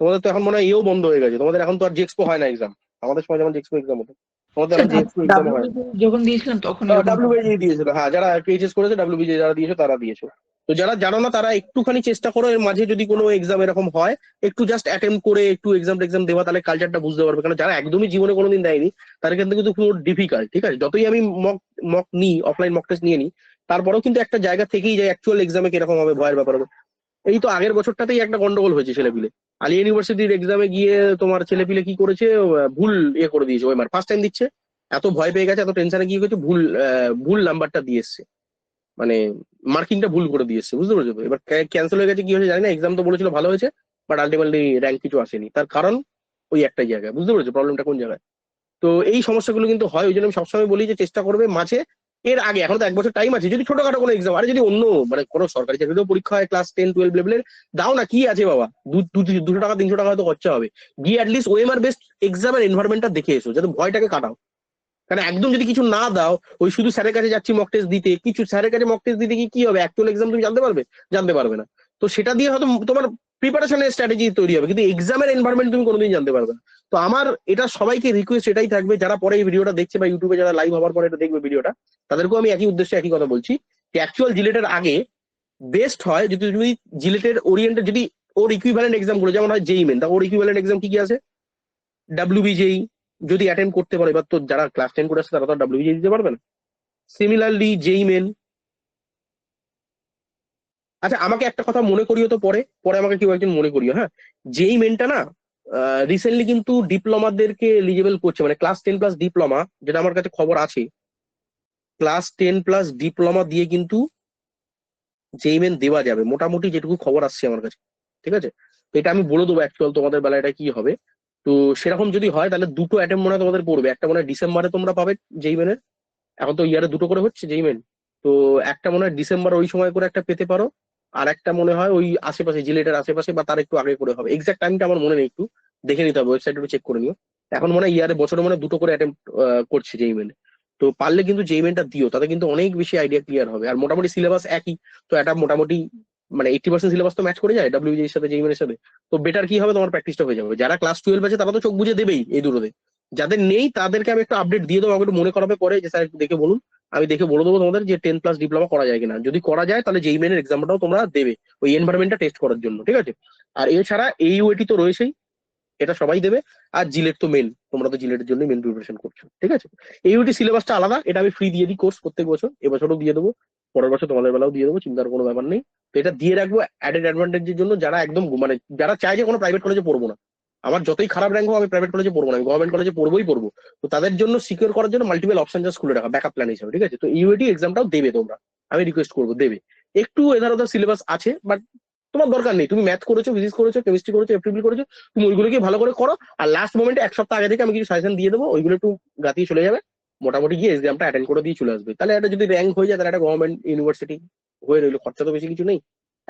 তোমাদের তো এখন মনে হয় এও বন্ধ হয়ে গেছে, তোমাদের এখন তো আর জেক্সপো হয় না এক্সাম। আমাদের সময় যেমন জেক্সপো এক্সাম হতো, তোমাদের স্যার এখন জেক্সপো এক্সাম হয়। যখন দিয়েছিলাম তখন এরকম ডাব্লিউবিজে দিয়েছিল, হ্যাঁ, যারা এইচএস করেছে ডাব্লিউবিজে যারা দিয়েছো তারা দিয়েছো। তো যারা জানো না তারা একটুখানি চেষ্টা করো, এর মাঝে যদি কোনো এক্সাম এরকম হয় একটু জাস্ট অ্যাটেম্প করে একটু এক্সাম দেওয়া, তাহলে কালচারটা বুঝতে পারবে। কারণ যারা একদমই জীবনে কোনোদিন দেয়নি তাদের কিন্তু পুরো ডিফিকাল্ট, ঠিক আছে? যতই আমি মক মক নিই, অফলাইন মক টেস্ট নিয়ে নিই, তারপরেও কিন্তু একটা জায়গা থেকেই যায় অ্যাকচুয়াল এক্সামে কিরকম হবে, ভয়ের ব্যাপার হবে। এই তো আগের বছরটাতেই একটা গন্ডগোল হয়েছে ছেলেপিলে, আলিয়া ইউনিভার্সিটির এক্সামে গিয়ে তোমার ছেলেপিলে কি করেছে, ভুল করে দিয়েছে। ওই ফার্স্ট টাইম দিচ্ছে, এত ভয় পেয়ে গেছে, এত টেনশনে গিয়ে গেছে, ভুল নাম্বারটা দিয়ে এসছে, মানে মার্কিংটা ভুল করে দিয়ে এসছে, বুঝতে পেরেছো তো? এবার ক্যান্সেল হয়ে গেছে, কি হয়েছে জানি না, এক্সাম তো বলেছিল ভালো হয়েছে, বাট আলটিমেটলি র্যাঙ্ক কিছু আসেনি। তার কারণ ওই একটাই জায়গায়, বুঝতে পেরেছো প্রবলেমটা কোন জায়গায়? তো এই সমস্যাগুলো কিন্তু হয়, ওই জন্য আমি সবসময় বলি যে চেষ্টা করবে মাঝে, এর আগে, এখন তো 1 বছর টাইম আছে, যদি ছোটখাটো কোনো এক্সাম, আরে যদি অন্য মানে কোনো সরকারি চাকরিরও পরীক্ষা হয় ক্লাস 10-12 লেভেলের, দাও না, কি আছে বাবা, 200 টাকা 300 টাকা হয়তো খরচা হবে, গিয়ে অ্যাটলিস্ট ওএমআর বেস্ট এক্সামের এনভায়রনমেন্টটা দেখে এসো, যাতে ভয়টাকে কাটাও। কারণ একদম যদি কিছু না দাও, ওই শুধু স্যারের কাছে যাচ্ছি মক টেস্ট দিতে, কিছু স্যারের কাছে মক টেস্ট দিতে কি হবে, অ্যাকচুয়াল এক্সাম তুমি জানতে পারবে? জানতে পারবে না। তো সেটা দিয়ে হয়তো তোমার প্রিপারেশনের স্ট্র্যাটেজি তৈরি হবে, কিন্তু এক্সামের এনভায়রনমেন্ট তুমি কোনোদিন জানতে পারবে না। তো আমার এটা সবাইকে রিকোয়েস্ট এটাই থাকবে, যারা পরে এই ভিডিওটা দেখছে বা ইউটিউবে যারা লাইভ হওয়ার পরে এটা দেখবে ভিডিওটা, তাদেরকেও আমি একই উদ্দেশ্যে একই কথা বলছি, যে অ্যাকচুয়াল জিলেটের আগে বেস্ট হয় যদি তুমি জিলেটের ওরিয়েন্টেড, যদি ওর ইকুইভ্যালেন্ট এক্সাম গুলো যেমন হয় জেই মেন, তা ওর ইকুইভ্যালেন্ট এক্সাম কি কি আছে, ডাব্লিউবিজেই যদি অ্যাটেন্ড করতে পারো, এবার তো যারা ক্লাস 10 করে আসছে তারা তো ডাব্লিউবিজেই দিতে পারবে না। সিমিলারলি জেই মেন। আচ্ছা, আমাকে একটা কথা মনে করিও তো, পরে পরে আমাকে কেউ একজন মনে করিও, হ্যাঁ, জেই মেনটা না রিসেন্টলি কিন্তু ডিপ্লোমাদেরকে এলিজিবল করছে, মানে ক্লাস 10+ ডিপ্লোমা, যেটা আমার কাছে খবর আছে, ক্লাস 10+ ডিপ্লোমা দিয়ে কিন্তু জেই মেন দেওয়া যাবে, মোটামুটি যেটুকু খবর আসছে আমার কাছে, ঠিক আছে? তো এটা আমি বলে দেবো অ্যাকচুয়াল তোমাদের বেলায় এটা কি হবে। তো সেরকম যদি হয় তাহলে দুটো অ্যাটেম্প মনে হয় তোমাদের পড়বে, একটা মনে হয় ডিসেম্বরে তোমরা পাবে জেই মেনের, এখন তো ইয়ারে দুটো করে হচ্ছে জেই মেন। তো একটা মনে হয় ডিসেম্বর ওই সময় করে একটা পেতে পারো, আর একটা মনে হয় ওই আশেপাশে জিলেটের আশেপাশে বা তার একটু আগে করে হবে, এক্সাক্ট টাইমটা আমার মনে নেই, একটু দেখে নিতে হবে, ওয়েবসাইটে একটু চেক করে নিও। এখন মনে হয় ইয়ারে বছরে মনে হয় দুটো করে অ্যাটেম্প করছে জেই মেনে। তো পারলে কিন্তু জেই মেনটা দিও, তাতে কিন্তু অনেক বেশি আইডিয়া ক্লিয়ার হবে, আর মোটামুটি সিলেবাস একই। তো এটা মোটামুটি মানে 80% সিলেবাস তো ম্যাচ করে যায় ডাব্লিউজি এর সাথে, জেই মেনের সাথে। তো বেটার কি হবে, তোমার প্র্যাকটিসটা হয়ে যাবে। যারা ক্লাস 12 আছে তারা তো চোখ বুঝে দেবেই এই দুটোতে, যাদের নেই তাদেরকে আমি একটু আপডেট দিয়ে দেবো, আমাকে একটু মনে করাবে পরে যে স্যার একটু দেখে বলুন, আমি দেখে বলে দেবো তোমাদের যে 10+ ডিপ্লোমা করা যায় কিনা। যদি করা যায় তাহলে জেই মেনের এক্সামটাও তোমরা দেবে ওই এনভায়রনমেন্টটা টেস্ট করার জন্য, ঠিক আছে? আর এছাড়া এইউএটি তো রয়েছেই, এটা সবাই দেবে। আর জিলেট তো মেন, তোমরা তো জিলেটের জন্য মেন প্রিপারেশন করছো, ঠিক আছে? এইউটি সিলেবাসটা আলাদা, এটা আমি ফ্রি দিয়ে দিই কোর্স প্রত্যেক বছর, এবছরও দিয়ে দেবো, পরের বছর তোমাদের বেলাও দিয়ে দেবো, চিন্তার কোনো ব্যাপার নেই। তো এটা দিয়ে রাখবো অ্যাডেড অ্যাডভান্টেজের জন্য, যারা একদম মানে যারা চায় যে কোনো প্রাইভেট কলেজে পড়বো না, আমার যতই খারাপ র্যাঙ্ক হোক আমি প্রাইভেট কলেজে পড়বো না, আমি গভর্নমেন্ট কলেজে পড়বো। তো তাদের জন্য সিকিউর করার জন্য মাল্টিপল অপশন জাস্ট খুলে রাখা ব্যাকআপ প্ল্যান হিসেবে, ঠিক আছে? তো ইউএটি এক্সামটাও দেবে তোমরা, আমি রিকোয়েস্ট করবো দেবে। একটু এধার ওধার সিলেবাস আছে, বাট তোমার দরকার নেই, তুমি ম্যাথ করেছো, ফিজিক্স করেছো, কেমিস্ট্রি করেছো, এফটিপি করেছো, তুমি ওইগুলোকে ভালো করে করো। আর লাস্ট মোমেন্টে 1 সপ্তাহ আগে থেকে আমি কিছু সাজেশন দিয়ে দেবো, ওইগুলো একটু গাতিয়ে চলে যাবে, মোটামুটি গিয়ে এক্সামটা অ্যাটেন্ড করে দিয়ে চলে আসবে। তাহলে এটা যদি র্যাঙ্ক হয়ে যায় তাহলে একটা গভর্নমেন্ট ইউনিভার্সিটি হয়ে রইলো, খরচা তো বেশি কিছু নেই,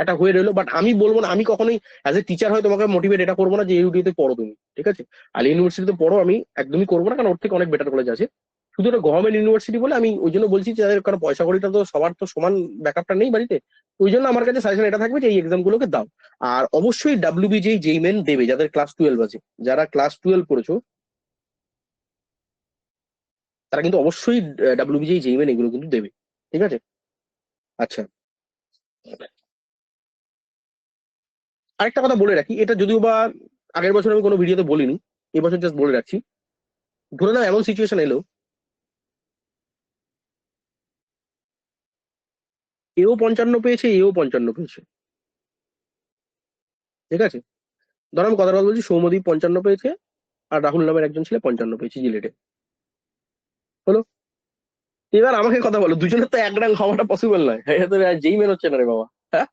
একটা হয়ে রইলো। বাট আমি বলবো না, আমি কখনোই অ্যাজ এ টিচার হয় তোমাকে মোটিভেট এটা করবো না যে ইউটিউবে পড়ো তুমি, ঠিক আছে? আর ইউনিভার্সিটিতে পড়ো আমি একদমই করবো না, কারণ ওর থেকে অনেক বেটার কলেজ আছে। শুধু একটা গভর্নমেন্ট ইউনিভার্সিটি বলে আমি ওই জন্য বলছি যে কারণ পয়সা কড়িটা তো সবার তো সমান ব্যাকআপটা নেই বাড়িতে। ওই জন্য আমার কাছে সাজেশন এটা থাকবে যে এই এক্সাম গুলোকে দাও। আর অবশ্যই ডাব্লিউবিজেই জেইমেন দেবে যাদের ক্লাস 12 আছে। যারা ক্লাস 12 করেছো তারা কিন্তু অবশ্যই ডাব্লিউবিজেই জেইমেন এগুলো কিন্তু দেবে, ঠিক আছে? আচ্ছা, আরেকটা কথা বলে রাখি, এটা যদিও বা আগের বছর আমি কোনো ভিডিওতে বলিনি, এবছর জাস্ট বলে রাখছি। ধরে নাও এমন সিচুয়েশন এলো, এও 55 পেয়েছে, এও 55 পেয়েছে, ঠিক আছে? ধরো আমি কথার কথা বলছি, সৌম্যদীপ 55 পেয়েছে আর রাহুল নামের একজন ছেলে 55 পেয়েছে জিলেটে, হলো। এবার আমাকে কথা বলো, দুজনের তো এক র্যাঙ্ক হওয়াটা পসিবল নয়, এটা তো যেই মেন হচ্ছে না রে বাবা, হ্যাঁ?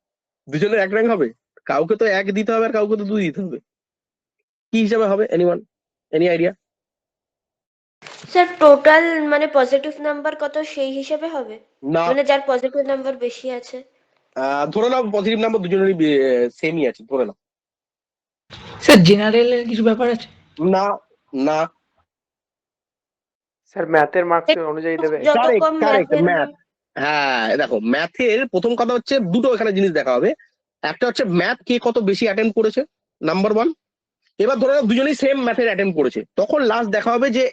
দুজনের এক র্যাঙ্ক হবে? কাউকে তো এক দিতে হবে আর কাউকে তো দুই দিতে হবে। কি হিসাবে হবে? Anyone, any idea? Sir total মানে পজিটিভ নাম্বার কত সেই হিসেবে হবে, না, মানে যার পজিটিভ নাম্বার বেশি আছে? ধরে নাও পজিটিভ নাম্বার দুজনেরই সেমই আছে, ধরে নাও। স্যার জেনারেলের কিছু ব্যাপার আছে? না, না। স্যার ম্যাথের মার্কস অনুযায়ী দেবে। যত কারেক্ট, কম কারেক্ট, ম্যাথের ম্যাথ। হ্যাঁ দেখো, ম্যাথের প্রথম কথা হচ্ছে দুটো এখানে জিনিস দেখা হবে। একটা হচ্ছে ম্যাথ কে কত বেশি অ্যাটেম্প করেছে, নাম্বার ওয়ান। এবার ধরে নাও দুজনেই সেম ম্যাথের অ্যাটেম্প করেছে, তখন লাস্ট দেখা হবে যে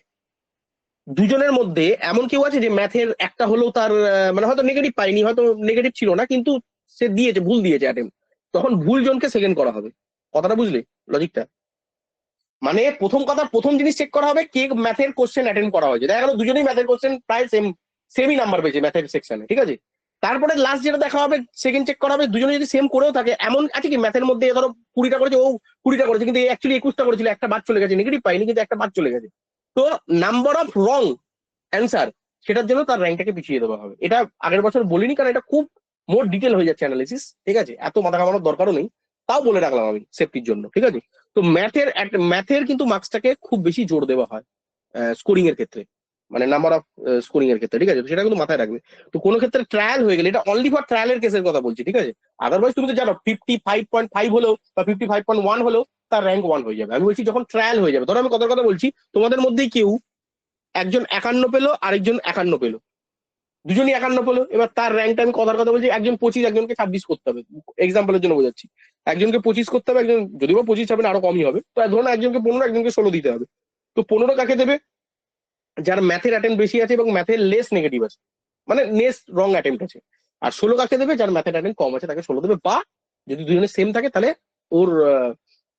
দুজনের মধ্যে এমন কেউ আছে যে ম্যাথের একটা হলেও তার মানে হয়তো নেগেটিভ পাইনি, হয়তো নেগেটিভ ছিল না, কিন্তু সে দিয়েছে, ভুল দিয়েছে অ্যাটেম্প। তখন ভুল জনকে সেকেন্ড করা হবে। কথাটা বুঝলে লজিকটা? মানে প্রথম কথা, প্রথম জিনিস চেক করা হবে কে ম্যাথের কোশ্চেন অ্যাটেন্ড করা হয়েছে। দেখা গেল দুজনেই ম্যাথের কোশ্চেন প্রায় সেমই নাম্বার পেয়েছে ম্যাথের সেকশনে, ঠিক আছে? তারপরে লাস্ট যেটা দেখা হবে, সেকেন্ড চেক করা হবে, দুজনে যদি সেম করেও থাকে, এমন আছে কি ম্যাথের মধ্যে ধরো 20টা করেছে, ও 20টা করেছে, কিন্তু অ্যাকচুয়ালি 21টা করেছিল, একটা বাদ চলে গেছে, নেগেটিভ পাইনি কিন্তু একটা বাদ চলে গেছে। তো নাম্বার অফ রং অ্যান্সার, সেটার জন্য তার র্যাঙ্কটাকে পিছিয়ে দেওয়া হবে। এটা আগের বছর বলিনি কারণ এটা খুব মোর ডিটেল হয়ে যাচ্ছে অ্যানালিসিস, ঠিক আছে? এত মাথা ঘামানোর দরকারও নেই, তাও বলে রাখলাম আমি সেফটির জন্য, ঠিক আছে? তো ম্যাথের কিন্তু মার্কসটাকে খুব বেশি জোর দেওয়া হয় স্কোরিং এর ক্ষেত্রে, মানে নাম্বার অফ স্কোরিং এর ক্ষেত্রে, ঠিক আছে? তো সেটা কিন্তু মাথায় রাখবে। তো কোনো ক্ষেত্রে ট্রায়াল হয়ে গেলে, এটা অনলি ফর ট্রায়ালের কেসের কথা বলছি, ঠিক আছে? আদারওয়াইজ তুমি তো জানো 55.5 হলো বা 55.1 হলো তার র্যাঙ্ক 1 হয়ে যাবে। আমি বলছি যখন ট্রায়াল হয়ে যাবে, ধরো আমি কথার কথা বলছি, তোমাদের মধ্যেই কেউ একজন 51 পেলো, আরেকজন 51 পেলো, দুজনই 51 পেলো, এবার তার র্যাঙ্কটা আমি কথার কথা বলছি, একজন 25, একজনকে 26 করতে হবে, এক্সাম্পলের জন্য বোঝাচ্ছি। একজনকে 25 করতে হবে, একজন যদিও 25 হবে না, আরো কমই হবে, তো ধরুন একজনকে 15, একজনকে 16 দিতে হবে। তো 15 কাকে দেবে? যার ম্যাথের অ্যাটেম্প বেশি আছে এবং ম্যাথের লেস নেগেটিভ আছে, মানে নেস রং অ্যাটেম্প আছে। আর 16 কাকে দেবে? যার ম্যাথের অ্যাটেম্প কম আছে তাকে 16 দেবে, বা যদি দুজনে সেম থাকে তাহলে ওর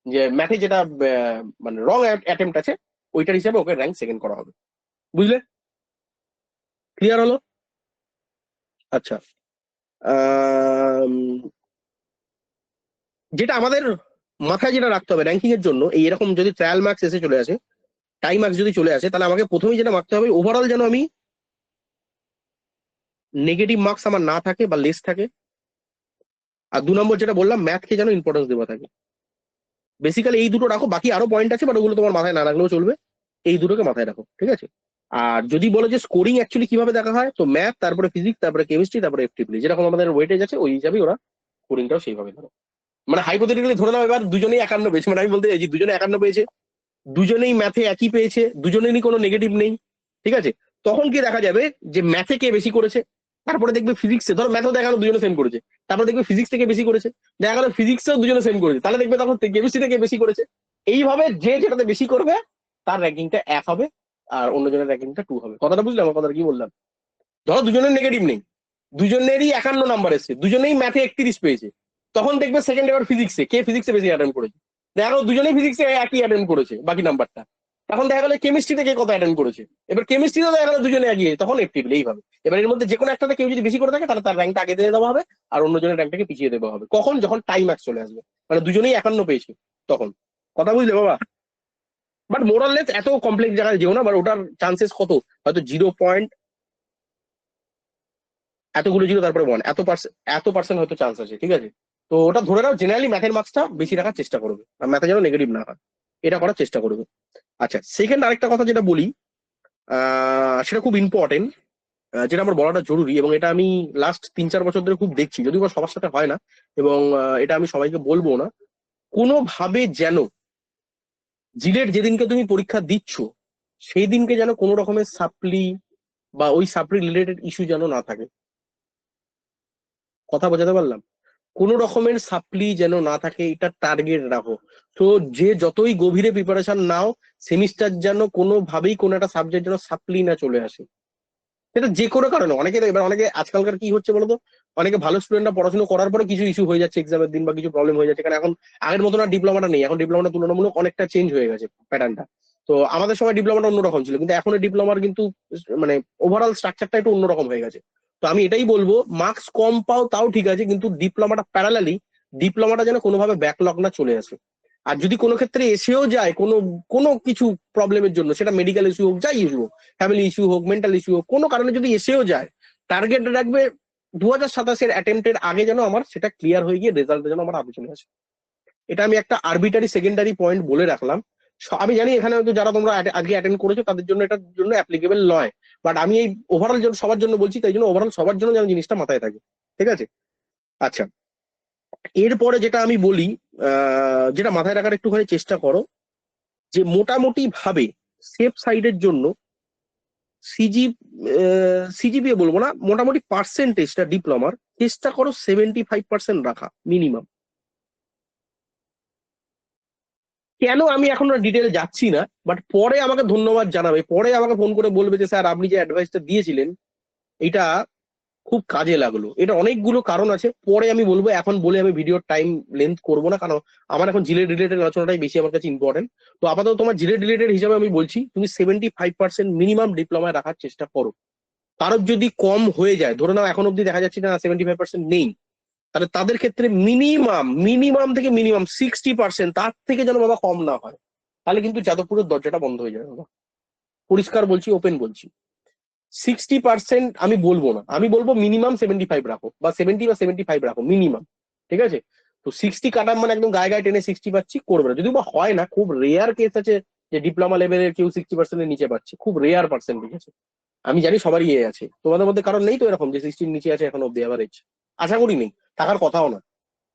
যে ম্যাথে যেটা মানে রং অ্যাটেম্প আছে ওইটার হিসাবে ওকে র্যাঙ্ক সেকেন্ড করা হবে। বুঝলে? ক্লিয়ার হলো? আচ্ছা, আম, যেটা আমাদের মাথায় যেটা রাখতে হবে র্যাঙ্কিং এর জন্য, এই এরকম যদি ট্রায়াল মার্কস এসে চলে আসে, টাইম মার্কস যদি চলে আসে, তাহলে আমাকে প্রথমেই যেটা মারতে হবে ওভারঅল যেন আমি নেগেটিভ মার্কস আমার না থাকে বা লেস থাকে। আর 2 নম্বর যেটা বললাম, ম্যাথকে যেন ইম্পর্টেন্স দেওয়া থাকে। বেসিক্যালি এই দুটো রাখো, বাকি আরো পয়েন্ট আছে বাট ওগুলো তোমার মাথায় না রাখলেও চলবে, এই দুটোকে মাথায় রাখো, ঠিক আছে? আর যদি বলো যে স্কোরিং অ্যাকচুয়ালি কিভাবে দেখা হয়, তো ম্যাথ, তারপরে ফিজিক্স, তারপরে কেমিস্ট্রি, তারপরে এফটিপি, যেরকম আমাদের ওয়েটেজ আছে ওই হিসাবে ওরা স্কোরিংটাও সেইভাবে ধরো। মানে হাইপোথেটিক্যালি ধরে নাও এবার দুজনেই 51 পেয়েছে, মানে আমি বলতে চাইছি দুজনে 51 পেয়েছে, দুজনেই ম্যাথে একই পেয়েছে, দুজনেরই কোনো নেগেটিভ নেই, ঠিক আছে? তখন কি দেখা যাবে যে ম্যাথে কে বেশি করেছে, তারপরে দেখবে ফিজিক্সে, ধরো ম্যাথও দেখা গেলো দুজনে সেম করেছে, তারপরে দেখবে ফিজিক্স থেকে বেশি করেছে, দেখা গেলো ফিজিক্সেও দুজনে সেম করেছে, তাহলে দেখবে তখন কেমিস্ট্রি থেকে বেশি করেছে। এইভাবে যে যেটাতে বেশি করবে তার র্যাঙ্কিংটা 1 হবে আর অন্যজনের র্যাঙ্কিংটা 2 হবে। কথাটা বুঝলে আমার কথাটা কি বললাম? ধরো দুজনের নেগেটিভ নেই, দুজনেরই 51 নাম্বার এসছে, দুজনেই ম্যাথে 31 পেয়েছে, তখন দেখবে সেকেন্ড এবার ফিজিক্সে কে ফিজিক্সে বেশি অ্যাটেম্প করেছে, দেখা গেলো দুজনেই ফিজিক্সে একই অ্যাটেম্প করেছে বাকি নাম্বারটা, তখন দেখা গেলো কেমিস্ট্রিতে কে কত অ্যাটেম্প করেছে, এবার কেমিস্ট্রিতেও দেখা গেলো দুজনে এগিয়ে, তখন এফটিভলি। এইভাবে এবার এর মধ্যে যে কোনো একটাতে কেউ যদি বেশি করে থাকে তাহলে তার র্যাঙ্কটা আগে দিয়ে দেওয়া হবে আর অন্যজনের র্যাঙ্কটাকে পিছিয়ে দেওয়া হবে। কখন? যখন টাইম ম্যাক্স চলে আসবে, মানে দুজনেই 51 পেয়েছে তখন। কথা বুঝলে বাবা? বাট মোরাললেস এত কমপ্লেক্স জায়গায় যেও না, বাট ওটার চান্সেস কত, হয়তো 0. এতগুলো জিরো তারপরে 1, এত পার্সেন্ট হয়তো চান্স আছে, ঠিক আছে? তো ওটা ধরে নাও জেনারেলি ম্যাথের মার্কসটা বেশি রাখার চেষ্টা করবে, আর ম্যাথে যেন নেগেটিভ না হয় এটা করার চেষ্টা করবে। আচ্ছা, সেকেন্ড আরেকটা কথা যেটা বলি, সেটা খুব ইম্পর্টেন্ট, যেটা আমার বলাটা জরুরি, এবং এটা আমি লাস্ট 3-4 বছর ধরে খুব দেখছি, যদিও বা সবার সাথে হয় না, এবং এটা আমি সবাইকে বলবো না, কোনোভাবে যেন জিলেট যেদিনকে তুমি পরীক্ষা দিচ্ছ সেই দিনকে যেন কোনো রকমের সাপ্লি বা ওই সাপ্লি রিলেটেড ইস্যু যেন না থাকে। কথা বোঝাতে পারলাম? কোনো রকমের সাপ্লি যেন না থাকে, এটা টার্গেট রাখো। তো যে যতই গভীরে প্রিপারেশন নাও, সেমিস্টার যেন কোনোভাবেই কোনো একটা সাবজেক্ট যেন সাপ্লি না চলে আসে। এটা যে কোনো কারণে, অনেকে আজকালকার কি হচ্ছে বলতো, অনেকে ভালো স্টুডেন্টরা পড়াশোনা করার পরে কিছু ইস্যু হয়ে যাচ্ছে এক্সামের দিন বা কিছু প্রবলেম হয়ে যাচ্ছে, কারণ এখন আগের মতন আর ডিপ্লোমাটা নেই, এখন ডিপ্লোমাটা তুলনামূলক অনেকটা চেঞ্জ হয়ে গেছে প্যাটার্নটা। তো আমাদের সময় ডিপ্লোমাটা অন্যরকম ছিল, কিন্তু এখন ডিপ্লোমার কিন্তু মানে ওভারঅল স্ট্রাকচারটা একটু অন্যরকম হয়ে গেছে। তো আমি এটাই বলবো, মার্কস কম পাও তাও ঠিক আছে, কিন্তু ডিপ্লোমাটা যেন কোনোভাবে ব্যাকলগ না চলে আসে। আর যদি কোনো ক্ষেত্রে এসেও যায় কোনো কোনো কিছু প্রবলেমের জন্য, সেটা মেডিকেল ইস্যু হোক, যাই ইস্যু হোক, ফ্যামিলি ইস্যু হোক, মেন্টাল ইস্যু হোক, কোনো কারণে যদি এসেও যায়, টার্গেট রাখবে 2027-এর অ্যাটেম্পটের আগে যেন আমার সেটা ক্লিয়ার হয়ে গিয়ে রেজাল্টে যেন আমার আলোচনা আসে। এটা আমি একটা আরবিটারি সেকেন্ডারি পয়েন্ট বলে রাখলাম। আমি জানি এখানে হয়তো যারা তোমরা আজকে অ্যাটেন্ড করেছো তাদের জন্য এটার জন্য অ্যাপ্লিকেবল নয়, বাট আমি এই ওভারঅল সবার জন্য বলছি, তাই জন্য ওভারঅল সবার জন্য যেন জিনিসটা মাথায় থাকে। ঠিক আছে? আচ্ছা, এরপরে যেটা আমি বলি, যেটা মাথায় রাখার একটুখানি চেষ্টা করো, যে মোটামুটি ভাবে সেফ সাইডের জন্য সিজি সিজিপিএ বলবো না, মোটামুটি পার্সেন্টেজটা ডিপ্লোমার চেষ্টা করো 75% রাখা মিনিমাম। কেন আমি এখন ডিটেল যাচ্ছি না, বাট পরে আমাকে ধন্যবাদ জানাবে, পরে আমাকে ফোন করে বলবে যে স্যার আপনি যে অ্যাডভাইসটা দিয়েছিলেন এটা খুব কাজে লাগলো। এটা অনেকগুলো কারণ আছে, পরে আমি বলবো, এখন বলে আমি ভিডিওর টাইম লেন্থ করবো না, কারণ আমার এখন জিলেট রিলেটেড আলোচনাটাই বেশি আমার কাছে ইম্পর্টেন্ট। তো আপাতত তোমার জিলেট রিলেটেড হিসাবে আমি বলছি, তুমি 75% মিনিমাম ডিপ্লোমায় রাখার চেষ্টা করো। কারোর যদি কম হয়ে যায়, ধরে নাও এখন অব্দি দেখা যাচ্ছে না 75% নেই, তাহলে তাদের ক্ষেত্রে মিনিমাম থেকে মিনিমাম 60%, তার থেকে যেন বাবা কম না হয়, তাহলে কিন্তু যাদবপুরের দরজাটা বন্ধ হয়ে যাবে বাবা। পরিষ্কার বলছি, ওপেন বলছি। 60% আমি বলবো না, আমি বলবো মিনিমাম 75 রাখো, বা 75 রাখো মিনিমাম। ঠিক আছে? তো 60 কাটার মানে একদম গায়ে গায়ে টেনে 60 পাচ্ছি করবে না, যদিও বা হয় না, খুব রেয়ার কেস আছে যে ডিপ্লোমা লেভেলের কেউ 60% নিচে পাচ্ছে, খুব রেয়ার পার্সেন্টেজ আছে। আমি জানি সবারই আছে, তোমাদের মধ্যে কারণ নেই তো এরকম যে 60 নিচে আছে এখন অব্দি অ্যাভারেজ, আশা করি নেই, থাকার কথাও না,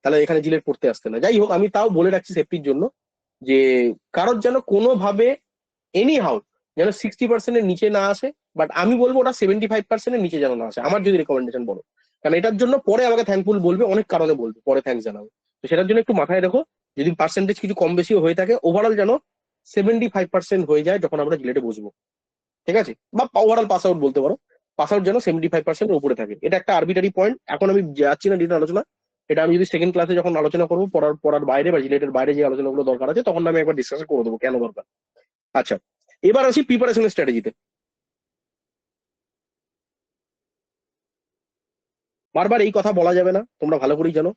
তাহলে এখানে জিলেট পড়তে আসতে না। যাই হোক, আমি তাও বলে রাখছি সেফটির জন্য, যে কারোর যেন কোনোভাবে এনি হাউ যেন 60%-এর নিচে না আসে, বাট আমি বলবো ওটা 75%-এর নিচে যেন না আসে, আমার যদি রেকমেন্ডেশন বলো, কারণ এটার জন্য পরে আমাকে থ্যাঙ্কফুল বলবে, অনেক কারণে বলবে, পরে থ্যাঙ্কস জানাবে। তো সেটার জন্য একটু মাথায় রেখো, যদি পার্সেন্টেজ কিছু কম বেশি হয়ে থাকে, ওভারঅল যেন 75% হয়ে যায় যখন আমরা জিলেটে বসবো। ঠিক আছে? বা ওভারঅল পাস আউট বলতে পারো, পাস আউট যেন 75% উপরে থাকে। এটা একটা আরবিটারি পয়েন্ট, এখন আমি যাচ্ছি না ডিটেল আলোচনা, এটা আমি যদি সেকেন্ড ক্লাসে যখন আলোচনা করবো, পড়ার বাইরে বা জিলেটের বাইরে যে আলোচনাগুলো দরকার আছে, তখন আমি একবার ডিসকাস করে দেবো কেন দরকার। আচ্ছা, এবার আসি প্রিপারেশনের স্ট্র্যাটেজিতে। বারবার এই কথা বলা যাবে না, তোমরা ভালো করেই জানো,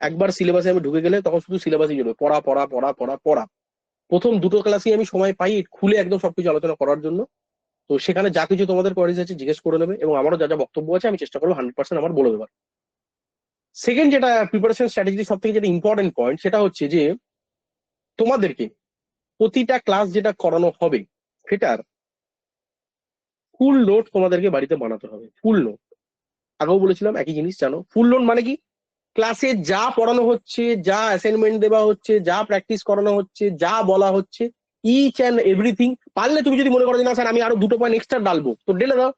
একবার সিলেবাসে আমি ঢুকে গেলে তখন শুধু সিলেবাসই জন্য পড়া পড়া পড়া পড়া পড়া। প্রথম দুটো ক্লাসই আমি সময় পাই খুলে একদম সবকিছু আলোচনা করার জন্য। তো সেখানে যা কিছু তোমাদের কোয়ারিজ আছে জিজ্ঞেস করে নেবে, এবং আমারও যা যা বক্তব্য আছে আমি চেষ্টা করবো 100% আমার বলে দেবার। সেকেন্ড যেটা প্রিপারেশন স্ট্র্যাটেজি সব থেকে যেটা ইম্পর্টেন্ট পয়েন্ট, সেটা হচ্ছে যে তোমাদেরকে প্রতিটা ক্লাস যেটা করানো হবে সেটার ফুল নোট তোমাদেরকে বাড়িতে বানাতে হবে। ফুল নোট, আগেও বলেছিলাম একই জিনিস, জানো ফুল নোট মানে কি? ক্লাসে যা পড়ানো হচ্ছে, যা অ্যাসাইনমেন্ট দেওয়া হচ্ছে, যা প্র্যাকটিস করানো হচ্ছে, যা বলা হচ্ছে, ইচ অ্যান্ড এভরিথিং। পারলে তুমি যদি মনে করো যে না স্যার আমি আরো 2 পয়েন্ট এক্সট্রা ডালবো, তো ঢেলে দাও,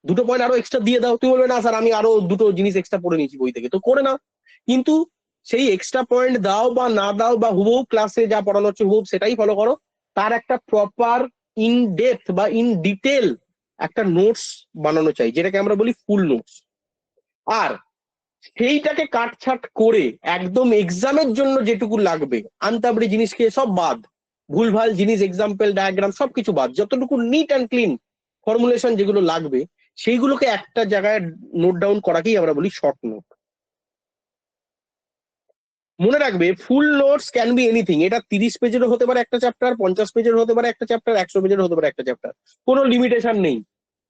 2 পয়েন্ট আরো এক্সট্রা দিয়ে দাও। তুমি বলবে না স্যার আমি আরো 2 জিনিস এক্সট্রা পড়ে নিয়েছি বই থেকে, তো করে নাও। কিন্তু সেই এক্সট্রা পয়েন্ট দাও বা না দাও, বা হুবহু ক্লাসে যা পড়ানো হচ্ছে হুবহু সেটাই ফলো করো, তার একটা প্রপার ইন ডেপথ বা ইন ডিটেল একটা নোটস বানানো চাই, যেটাকে আমরা বলি ফুল নোটস। আর সেইটাকে কাটছাট করে একদম এক্সামের জন্য যেটুকু লাগবে, আনতাবড়ি জিনিসকে সব বাদ, ভুলভাল জিনিস, এক্সাম্পল, ডায়াগ্রাম সবকিছু বাদ, যতটুকু নিট অ্যান্ড ক্লিন ফর্মুলেশন যেগুলো লাগবে সেইগুলোকে একটা জায়গায় নোট ডাউন করাকেই আমরা বলি শর্ট নোট। মনে রাখবে, ফুল নোটস ক্যান বি এনিথিং। এটা 30 পেজেরও হতে পারে একটা চ্যাপ্টার, 50 পেজের হতে পারে একটা চ্যাপ্টার, 100 পেজের হতে পারে একটা চ্যাপ্টার, কোনো লিমিটেশন নেই।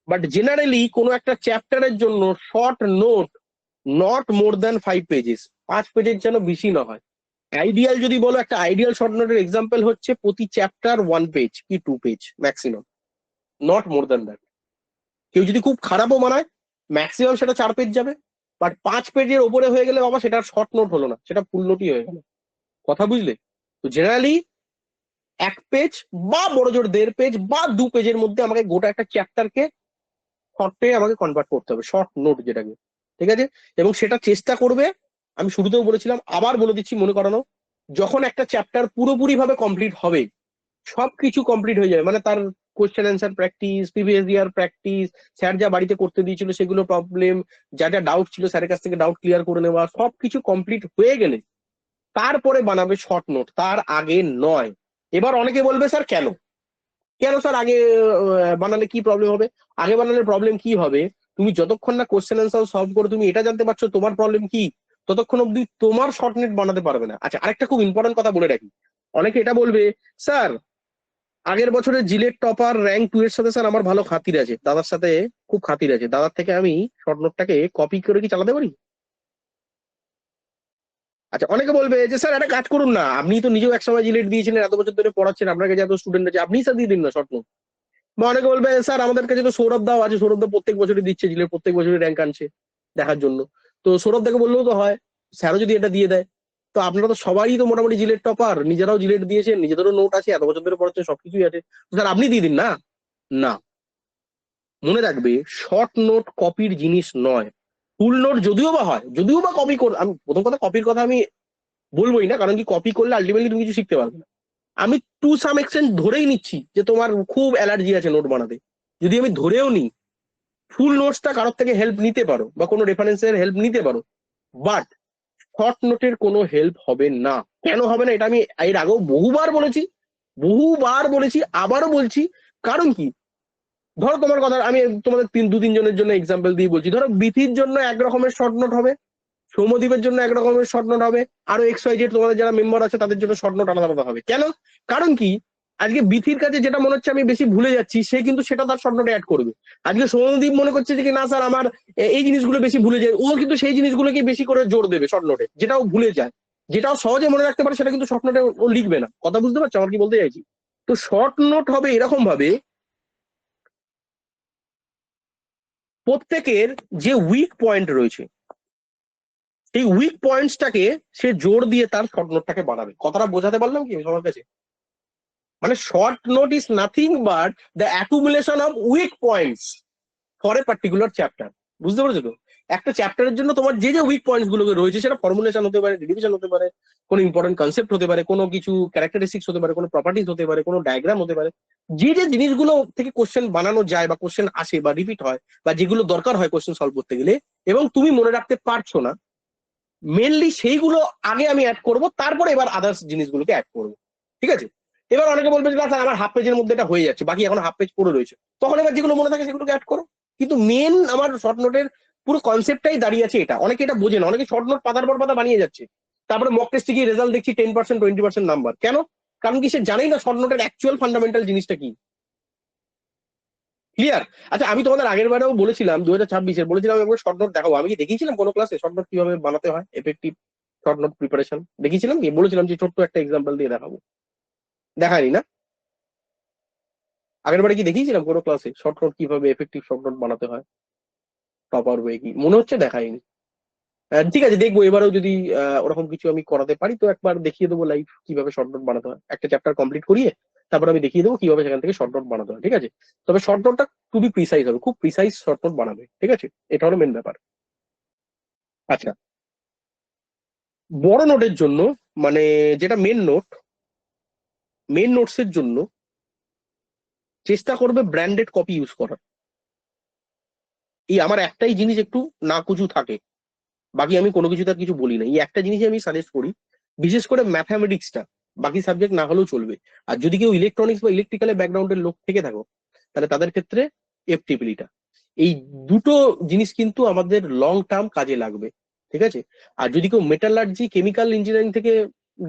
বাট জেনারেলি কোনো একটা চ্যাপ্টারের জন্য short note not more than 5 pages, 5 পেজের যেন বেশি না হয়। আইডিয়াল যদি বলো, একটা আইডিয়াল শর্ট নোটের এক্সাম্পল হচ্ছে প্রতি চ্যাপ্টার 1 পেজ কি 2 page maximum, not more than that. কেউ যদি খুব খারাপও বানায় ম্যাক্সিমাম সেটা 4 পেজ যাবে, বাট 5 পেজের ওপরে হয়ে গেলে বাবা সেটা শর্ট নোট হলো না, সেটা ফুল নোটই হয়ে গেল। কথা বুঝলে? তো জেনারেলি 1 পেজ বা বড় জোর 1.5 পেজ বা 2 পেজের মধ্যে আমাকে গোটা একটা চ্যাপ্টারকে শর্টে আমাকে কনভার্ট করতে হবে, শর্ট নোট যেটাকে, ঠিক আছে? এবং সেটা চেষ্টা করবে, আমি শুরুতেও বলেছিলাম আবার বলে দিচ্ছি মনে করানো, যখন একটা চ্যাপ্টার পুরোপুরি ভাবে কমপ্লিট হবে, সবকিছু কমপ্লিট হয়ে যাবে, মানে তার question answer practice, previous year practice, sir যা বাড়িতে করতে দিয়েছিল সেগুলো প্রবলেম, যা যা ডাউট ছিল স্যারের কাছ থেকে ডাউট ক্লিয়ার করে নেওয়া, সবকিছু কমপ্লিট হয়ে গেলে তারপরে বানাবে শর্ট নোট, তার আগে নয়। এবার অনেকে বলবে স্যার কেন কেন স্যার আগে বানালে কি প্রবলেম হবে? আগে বানালে প্রবলেম কি হবে, তুমি যতক্ষণ না কোশ্চেন অ্যান্সার সলভ করে তুমি এটা জানতে পারছো তোমার প্রবলেম কি, ততক্ষণ অব্দি তোমার শর্ট নোট বানাতে পারবে না। আচ্ছা, আরেকটা খুব ইম্পর্টেন্ট কথা বলে রাখি, অনেকে এটা বলবে স্যার আগের বছরের জিলেট টপার র্যাঙ্ক 2 এর সাথে স্যার আমার ভালো খাতির আছে, দাদার সাথে খুব খাতির আছে, দাদার থেকে আমি শর্ট নোটটাকে কপি করে কি চালাতে পারি? আচ্ছা, অনেকে বলবে যে স্যার একটা কাজ করুন না, আপনি তো নিজেও একসময় জিলেট দিয়েছিলেন, এত বছর ধরে পড়াচ্ছেন, আপনার কাছে এত স্টুডেন্ট আছে, আপনি স্যার দিয়ে দিন না শর্ট নোট। বা অনেকে বলবে স্যার আমাদের কাছে তো সৌরভ দাও আছে, সৌরভ দা প্রত্যেক বছরই দিচ্ছে জিলেট, প্রত্যেক বছরই র্যাঙ্ক আনছে দেখার জন্য, তো সৌরভ দাকে বললেও তো হয়, স্যারও যদি এটা দিয়ে দেয়। তো আপনারা তো সবাই তো মোটামুটি জিলেট টপার, নিজেরাও জিলেট দিয়েছেন, নিজেদেরও নোট আছে, এত বছর ধরে পড়াচ্ছেন, সবকিছুই আছে, স্যার আপনি দিয়ে দিন না। না, মনে রাখবে শর্ট নোট কপির জিনিস নয়, ফুল নোট যদিও বা হয়, যদিও বা কপি কর, আমি প্রথম কথা কপির কথা আমি বলবোই না, কারণ কি কপি করলে আলটিমেটলি তুমি কিছু শিখতে পারবে না। আমি টু সাম এক্সটেন্ট ধরেই নিচ্ছি যে তোমার খুব অ্যালার্জি আছে নোট বানাতে, যদি আমি ধরেও নিই ফুল নোটসটা কারোর থেকে হেল্প নিতে পারো বা কোনো রেফারেন্সের হেল্প নিতে পারো, বাট শর্ট নোটের কোনো হেল্প হবে না। কেন হবে না এটা আমি এর আগেও বহুবার বলেছি, আবারও বলছি। কারণ কি, ধরো তোমার কথা আমি তোমাদের 2-3 জনের জন্য এক্সাম্পল দিয়ে বলছি, ধরো বিথির জন্য এক রকমের শর্ট নোট হবে, সৌম্যদীপের জন্য এক রকমের শর্ট নোট হবে, আরো XYZ তোমাদের যারা মেম্বার আছে তাদের জন্য শর্ট নোট আলাদা আলাদা হবে। কেন? কারণ কি, আজকে বিথির কাছে যেটা মনে হচ্ছে আমি বেশি ভুলে যাচ্ছি, সে কিন্তু সেটা তার শর্ট নোটে অ্যাড করবে। আজকে সৌম্যদীপ মনে করছে যে কি না স্যার আমার এই জিনিসগুলো বেশি ভুলে যায়, ও কিন্তু সেই জিনিসগুলোকে বেশি করে জোর দেবে শর্ট নোটে, যেটাও ভুলে যায়, যেটাও সহজে মনে রাখতে পারে সেটা কিন্তু শর্ট নোটে ও লিখবে না। কথা বুঝতে পারছো আমার কি বলতে চাইছি? তো শর্ট নোট হবে এরকম ভাবে, প্রত্যেকের যে উইক পয়েন্ট রয়েছে সেই উইক পয়েন্টসটাকে সে জোর দিয়ে তার শর্ট নোটটাকে বানাবে। কথাটা বোঝাতে পারলাম কি আমি সবার কাছে? মানে short note is nothing but the accumulation of weak points for a particular chapter. বুঝতে পেরেছো তো? একটা চ্যাপ্টারের জন্য তোমার যে যে উইক পয়েন্টস গুলো রয়েছে, সেটা ফর্মুলেশন হতে পারে, ডেরিভেশন হতে পারে, কোনো ইম্পর্টেন্ট কনসেপ্ট হতে পারে, কোনো কিছু ক্যারেক্টারিস্টিক্স হতে পারে, কোনো প্রপার্টিজ হতে পারে, কোনো ডায়াগ্রাম হতে পারে, যে যে জিনিসগুলো থেকে কোশ্চেন বানানো যায় বা কোশ্চেন আসে বা রিপিট হয় বা যেগুলো দরকার হয় কোশ্চেন সলভ করতে গেলে, এবং তুমি মনে রাখতে পারছো না, মেনলি সেইগুলো আগে আমি অ্যাড করব, তারপরে এবার আদার্স জিনিসগুলোকে অ্যাড করবো। ঠিক আছে? এবার অনেকে বলবে যে স্যার আমার হাফ পেজের মধ্যে এটা হয়ে যাচ্ছে, বাকি এখন হাফ পেজ পড়ে রয়েছে, তখন এবার যেগুলো মনে থাকে সেগুলোকে অ্যাড করো। কিন্তু মেন আমার শর্ট নোটের পুরো কনসেপ্টটাই দাঁড়িয়ে আছে এটা। অনেকে এটা বোঝে না, অনেকে শর্ট নোট পাতার পর পাতা বানিয়ে যাচ্ছে, তারপরে মক টেস্টে গিয়ে রেজাল্ট দেখছি 10% 20% নাম্বার। কেন? কারণ কি, সে জানেই না শর্ট নোটের অ্যাকচুয়াল ফান্ডামেন্টাল জিনিসটা কি। ক্লিয়ার? আচ্ছা, আমি তোমাদের আগের বারেও বলেছিলাম 2026-এর বলেছিলাম একবার শর্ট নোট দেখাবো, আমি কি দেখিয়েছিলাম কোনো ক্লাসে শর্ট নোট কিভাবে বানাতে হয়, এফেক্টিভ শর্ট নোট প্রিপারেশন দেখিয়েছিলাম কি? বলেছিলাম যে ছোট্ট একটা এক্সাম্পল দিয়ে দেখাবো, দেখায়নি না? আগের বারে কি দেখিয়েছিলাম কোনো ক্লাসে শর্ট নোট কিভাবে এফেক্টিভ শর্ট নোট বানাতে হয়, প্রপার ওয়ে কি? মনে হচ্ছে দেখায়নি। ঠিক আছে, দেখবো এবারেও যদি ওরকম কিছু আমি করাতে পারি তো একবার দেখিয়ে দেবো লাইভ কিভাবে শর্ট নোট বানাতে হয়, একটা চ্যাপ্টার কমপ্লিট করিয়ে তারপর আমি দেখিয়ে দেবো কিভাবে সেখান থেকে শর্ট নোট বানাতে হয়। ঠিক আছে? তবে শর্ট নোটটা খুবই প্রিসাইজ হবে, খুব প্রিসাইজ শর্ট নোট বানাবে। ঠিক আছে? এটা হলো মেন ব্যাপার। আচ্ছা, বড় নোটের জন্য, মানে যেটা মেন নোটস এর জন্য চেষ্টা করবে ব্র্যান্ডেড কপি ইউজ করার। এই আমার একটাই জিনিস একটু নাকুচু থাকে, বাকি আমি কোনো কিছু তার কিছু বলি না, এই একটা জিনিস আমি সাজেস্ট করি, বিশেষ করে ম্যাথামেটিক্সটা, বাকি সাবজেক্ট না হলেও চলবে। আর যদি কেউ ইলেকট্রনিক্স বা ইলেকট্রিক্যালের ব্যাকগ্রাউন্ডের লোক থেকে থাকো, তাহলে তাদের ক্ষেত্রে এফটিপিলিটা, এই দুটো জিনিস কিন্তু আমাদের লং টার্ম কাজে লাগবে। ঠিক আছে? আর যদি কেউ মেটালার্জি কেমিক্যাল ইঞ্জিনিয়ারিং থেকে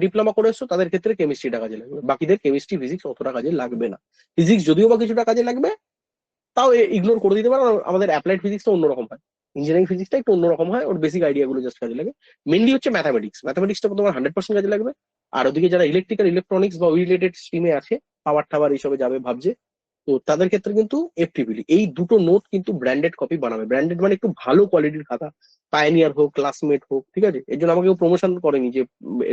ডিপ্লোমা করে এসছো, তাদের ক্ষেত্রে কেমিস্ট্রিটা কাজে লাগবে, বাকিদের কেমিস্ট্রি ফিজিক্স অতটা কাজে লাগবে না। ফিজিক্স যদিও বা কিছুটা কাজে লাগবে, তাও ইগনোর করে দিতে পারো, আমাদের অ্যাপ্লাইড ফিজিক্সটা অন্যরকম হয়, ইঞ্জিনিয়ারিং ফিজিক্সটা একটু অন্যরকম হয়, ওর বেসিক আইডিয়া গুলো জাস্ট কাজে লাগে। মেনলি হচ্ছে ম্যাথামেটিক্সটা তোমার 100% কাজে লাগবে। আর ওদিকে যারা ইলেকট্রিক্যাল ইলেকট্রনিক্স বা রিলেটেড স্ট্রিমে আছে, পাওয়ার টাওয়ার এইসবে যাবে ভাবছে, তো তাদের ক্ষেত্রে কিন্তু এফটিবিলি এই দুটো নোট কিন্তু ব্র্যান্ডেড কপি বানাবে। ব্র্যান্ডেড মানে একটু ভালো কোয়ালিটির খাতা, পায়োনিয়ার হোক, ক্লাসমেট হোক, ঠিক আছে। এর জন্য আমাকে প্রমোশন করেনি যে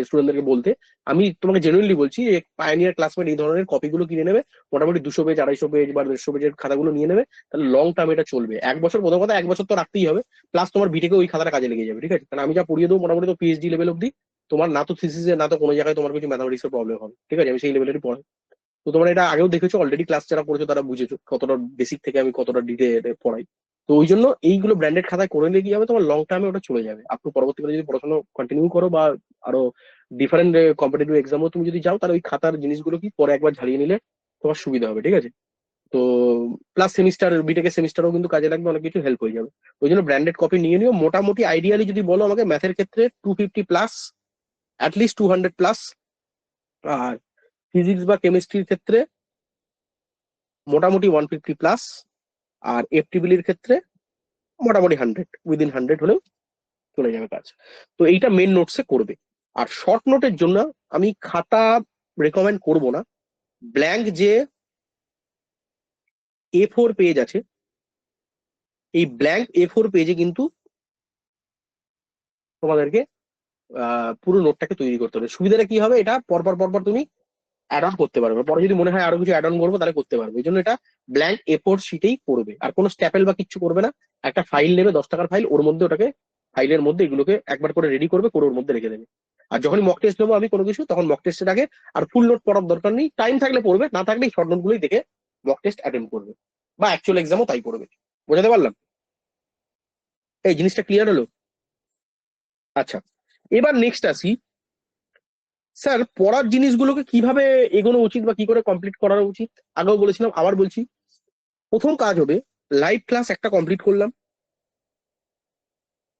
স্টুডেন্টদেরকে বলতে, আমি তোমাকে জেনুইনলি বলছি, পায়োনিয়ার, ক্লাসমেট এই ধরনের কপিগুলো কিনে নেবে। মোটামুটি 200 পেজ, 250 পেজ বা 150 পেজের খাতাগুলো নিয়ে নেবে, তাহলে লং টার্ম এটা চলবে। 1 বছর, প্রথম কথা 1 বছর তো রাখতেই হবে, প্লাস তোমার বিটেকে ওই খাতাটা কাজে লেগে যাবে, ঠিক আছে। কারণ আমি যা পড়িয়ে দেবো মোটামুটি তো পিএইচডি লেভেল অব্দি, তোমার না তো থিসিসে না তো কোনো জায়গায় তোমার কিছু ম্যাথামেটিক্স এর প্রবলেম হবে, ঠিক আছে। আমি সেই লেভেলেরই পড়াই। তো তোমরা এটা আগেও দেখেছো, অলরেডি ক্লাস যারা করেছো তারা বুঝেছো কতটা বেসিক থেকে আমি কতটা ডিটেলে পড়াই। তো ওই জন্য এইগুলো ব্র্যান্ডেড খাতায় করে নিলে কি হবে, তোমার লং টার্মে ওটা চলে যাবে। আপনি পরবর্তীকালে যদি পড়াশোনা কন্টিনিউ করো বা আরো ডিফারেন্ট কম্পিটিটিভ এক্সামও তুমি যদি যাও, তাহলে ওই খাতার জিনিসগুলো কি পরে একবার ঝালিয়ে নিলে তোমার সুবিধা হবে, ঠিক আছে। তো প্লাস সেমিস্টার, বিটেকের সেমিস্টারও কিন্তু কাজে লাগবে, অনেক কিছু হেল্প হয়ে যাবে। ওই জন্য ব্র্যান্ডেড কপি নিয়ে নিও। মোটামুটি আইডিয়ালি যদি বলো আমাকে, ম্যাথের ক্ষেত্রে 250 প্লাস, অ্যাটলিস্ট 200 প্লাস। আর ফিজিক্স বা কেমিস্ট্রির ক্ষেত্রে মোটামুটি 150 প্লাস। আর এফটিবিলির ক্ষেত্রে মোটামুটি 100, উইদিন 100 হলেও চলে যাবে কাজ। তো এইটা মেন নোটসে করবে। আর শর্ট নোটের জন্য আমি খাতা রেকমেন্ড করব না। ব্ল্যাঙ্ক যে A4 পেজ আছে, এই ব্ল্যাঙ্ক A4 পেজে কিন্তু তোমাদেরকে পুরো নোটটাকে তৈরি করতে হবে। সুবিধাটা কি হবে, এটা পরপর পরপর তুমি অ্যাড অন করতে পারবে। পরে যদি মনে হয় আরো কিছু অ্যাড অন করবো তাহলে করতে পারবে। এই জন্য এটা ব্ল্যাঙ্ক A4 শিটেই করবে, আর কোনো স্ট্যাপেল বা কিছু করবে না। একটা ফাইল নেবে, 10 টাকার ফাইল, ওর মধ্যে ওটাকে, ফাইলের মধ্যে এগুলোকে একবার করে রেডি করবে, করে ওর মধ্যে রেখে দেবে। আর যখন মক টেস্ট দেবো আমি কোনো কিছু, তখন মক টেস্টের আগে আর ফুল নোট পড়ার দরকার নেই। টাইম থাকলে পড়বে, না থাকলে শর্ট নোট গুলোই দেখে মক টেস্ট অ্যাটেন্ড করবে, বা অ্যাকচুয়াল এক্সামও তাই করবে। বোঝাতে পারলাম? এই জিনিসটা ক্লিয়ার হলো? আচ্ছা, এবার নেক্সট আসি, স্যার পড়ার জিনিসগুলোকে কিভাবে এগোনো উচিত বা কি করে কমপ্লিট করা উচিত। আগেও বলেছিলাম, আবার বলছি, প্রথম কাজ হবে লাইভ ক্লাস একটা কমপ্লিট করলাম,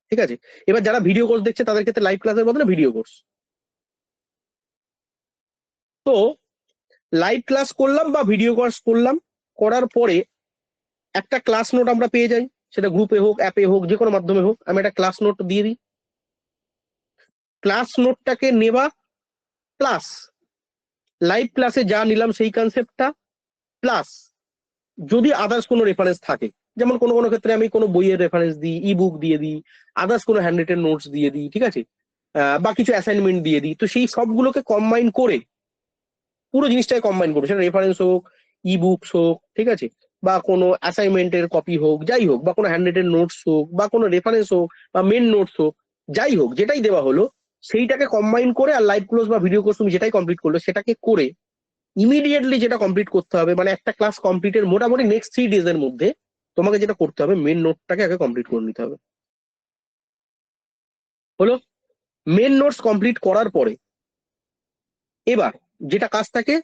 ঠিক আছে। এবার যারা ভিডিও কোর্স দেখছে তাদের ক্ষেত্রে লাইভ ক্লাসের বদলে ভিডিও কোর্স। তো লাইভ ক্লাস করলাম বা ভিডিও কোর্স করলাম, করার পরে একটা ক্লাস নোট আমরা পেয়ে যাই, সেটা গ্রুপে হোক, অ্যাপে হোক, যে কোনো মাধ্যমে হোক, আমি একটা ক্লাস নোট দিয়ে দিই। ক্লাস নোটটাকে নেবা, প্লাস লাইভ ক্লাসে যা নিলাম সেই কনসেপ্টটা, প্লাস যদি আদার্স কোনো রেফারেন্স থাকে, যেমন কোনো কোনো ক্ষেত্রে আমি কোনো বইয়ের রেফারেন্স দিই, ই বুক দিয়ে দিই, আদার্স কোনো হ্যান্ড রিটেন নোটস দিয়ে দিই, ঠিক আছে, বা কিছু অ্যাসাইনমেন্ট দিয়ে দিই। তো সেই সবগুলোকে কম্বাইন করে, পুরো জিনিসটাকে কম্বাইন করবো, সেটা রেফারেন্স হোক, ই বুকস হোক, ঠিক আছে, বা কোনো অ্যাসাইনমেন্টের কপি হোক, যাই হোক, বা কোনো হ্যান্ড রিটেন নোটস হোক, বা কোনো রেফারেন্স হোক, বা মেন নোটস হোক, যাই হোক, যেটাই দেওয়া হলো সেইটাকে কম্বাইন করে, আর লাইভ কোর্স বা ভিডিও কোর্স তুমি যেটাই কমপ্লিট করলো সেটাকে করে ইমিডিয়েটলি যেটা কমপ্লিট করতে হবে, মানে একটা ক্লাস কমপ্লিটের মোটামুটি নেক্সট 3 ডেজ এর মধ্যে তোমাকে যেটা করতে হবে, মেন নোটটাকে আগে কমপ্লিট করে নিতে হবে। হলো? মেন নোটস কমপ্লিট করার পরে এবার যেটা কাজ থাকে,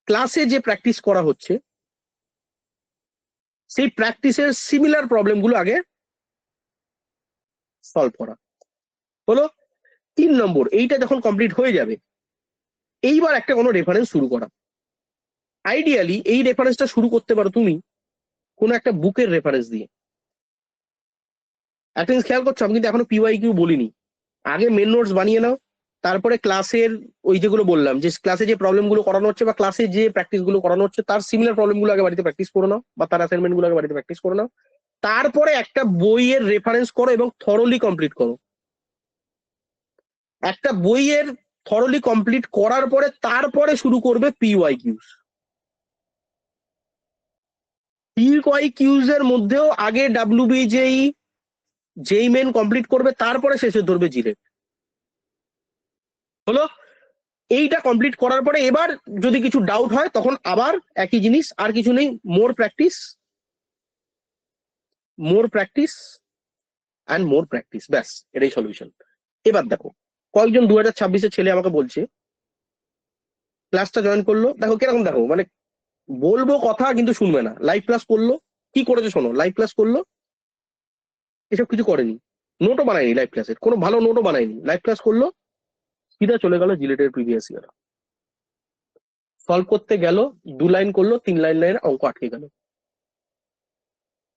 ক্লাসে যে প্র্যাকটিস করা হচ্ছে সেই প্র্যাকটিসের সিমিলার প্রবলেমগুলো আগে সলভ করা। হলো? 3 নম্বর, এইটা যখন কমপ্লিট হয়ে যাবে, এইবার একটা কোনো রেফারেন্স শুরু করা। আইডিয়ালি এই রেফারেন্সটা শুরু করতে পারো তুমি কোনো একটা বুকের রেফারেন্স দিয়ে। একটা জিনিস খেয়াল করছো, আমি কিন্তু এখনো PYQ বলিনি। আগে মেন নোটস বানিয়ে নাও, তারপরে ক্লাসের ওই যেগুলো বললাম, যে ক্লাসে যে প্রবলেম গুলো করানো হচ্ছে বা ক্লাসে যে প্র্যাকটিস গুলো করানো হচ্ছে তার সিমিলার প্রবলেম গুলো আগে বাড়িতে প্র্যাকটিস করে নাও, বা তার অ্যাসাইনমেন্ট গুলো আগে বাড়িতে প্র্যাকটিস করে নাও। তারপরে একটা বইয়ের রেফারেন্স করো এবং থরলি কমপ্লিট করো। একটা বইয়ের থরলি কমপ্লিট করার পরে তারপরে শুরু করবে PYQs। PYQs এর মধ্যেও আগে WBJEE, যেই মেন কমপ্লিট করবে, তারপরে শেষে ধরবে জিরেট। হলো? এইটা কমপ্লিট করার পরে এবার যদি কিছু ডাউট হয় তখন আবার একই জিনিস, আর কিছু নেই, মোর practice, more practice and more practice, ব্যাস, এটাই সলিউশন। এবার দেখো, কয়েকজন 2026-এর ছেলে আমাকে বলছে, ক্লাসটা জয়েন করলো, দেখো কিরকম, দেখো মানে বলবো কথা কিন্তু শুনবে না। লাইভ ক্লাস করলো, কি করেছে শোনো, লাইভ ক্লাস করলো, এসব কিছু করেনি, নোটও বানায়নি, লাইভ ক্লাসের কোনো ভালো নোটও বানায়নি, লাইভ ক্লাস করলো, সিধা চলে গেল জিলেটের প্রিভিয়াস ইয়ার। সলভ করতে গেল, 2 লাইন করলো, 3 লাইনের অঙ্ক আটকে গেল।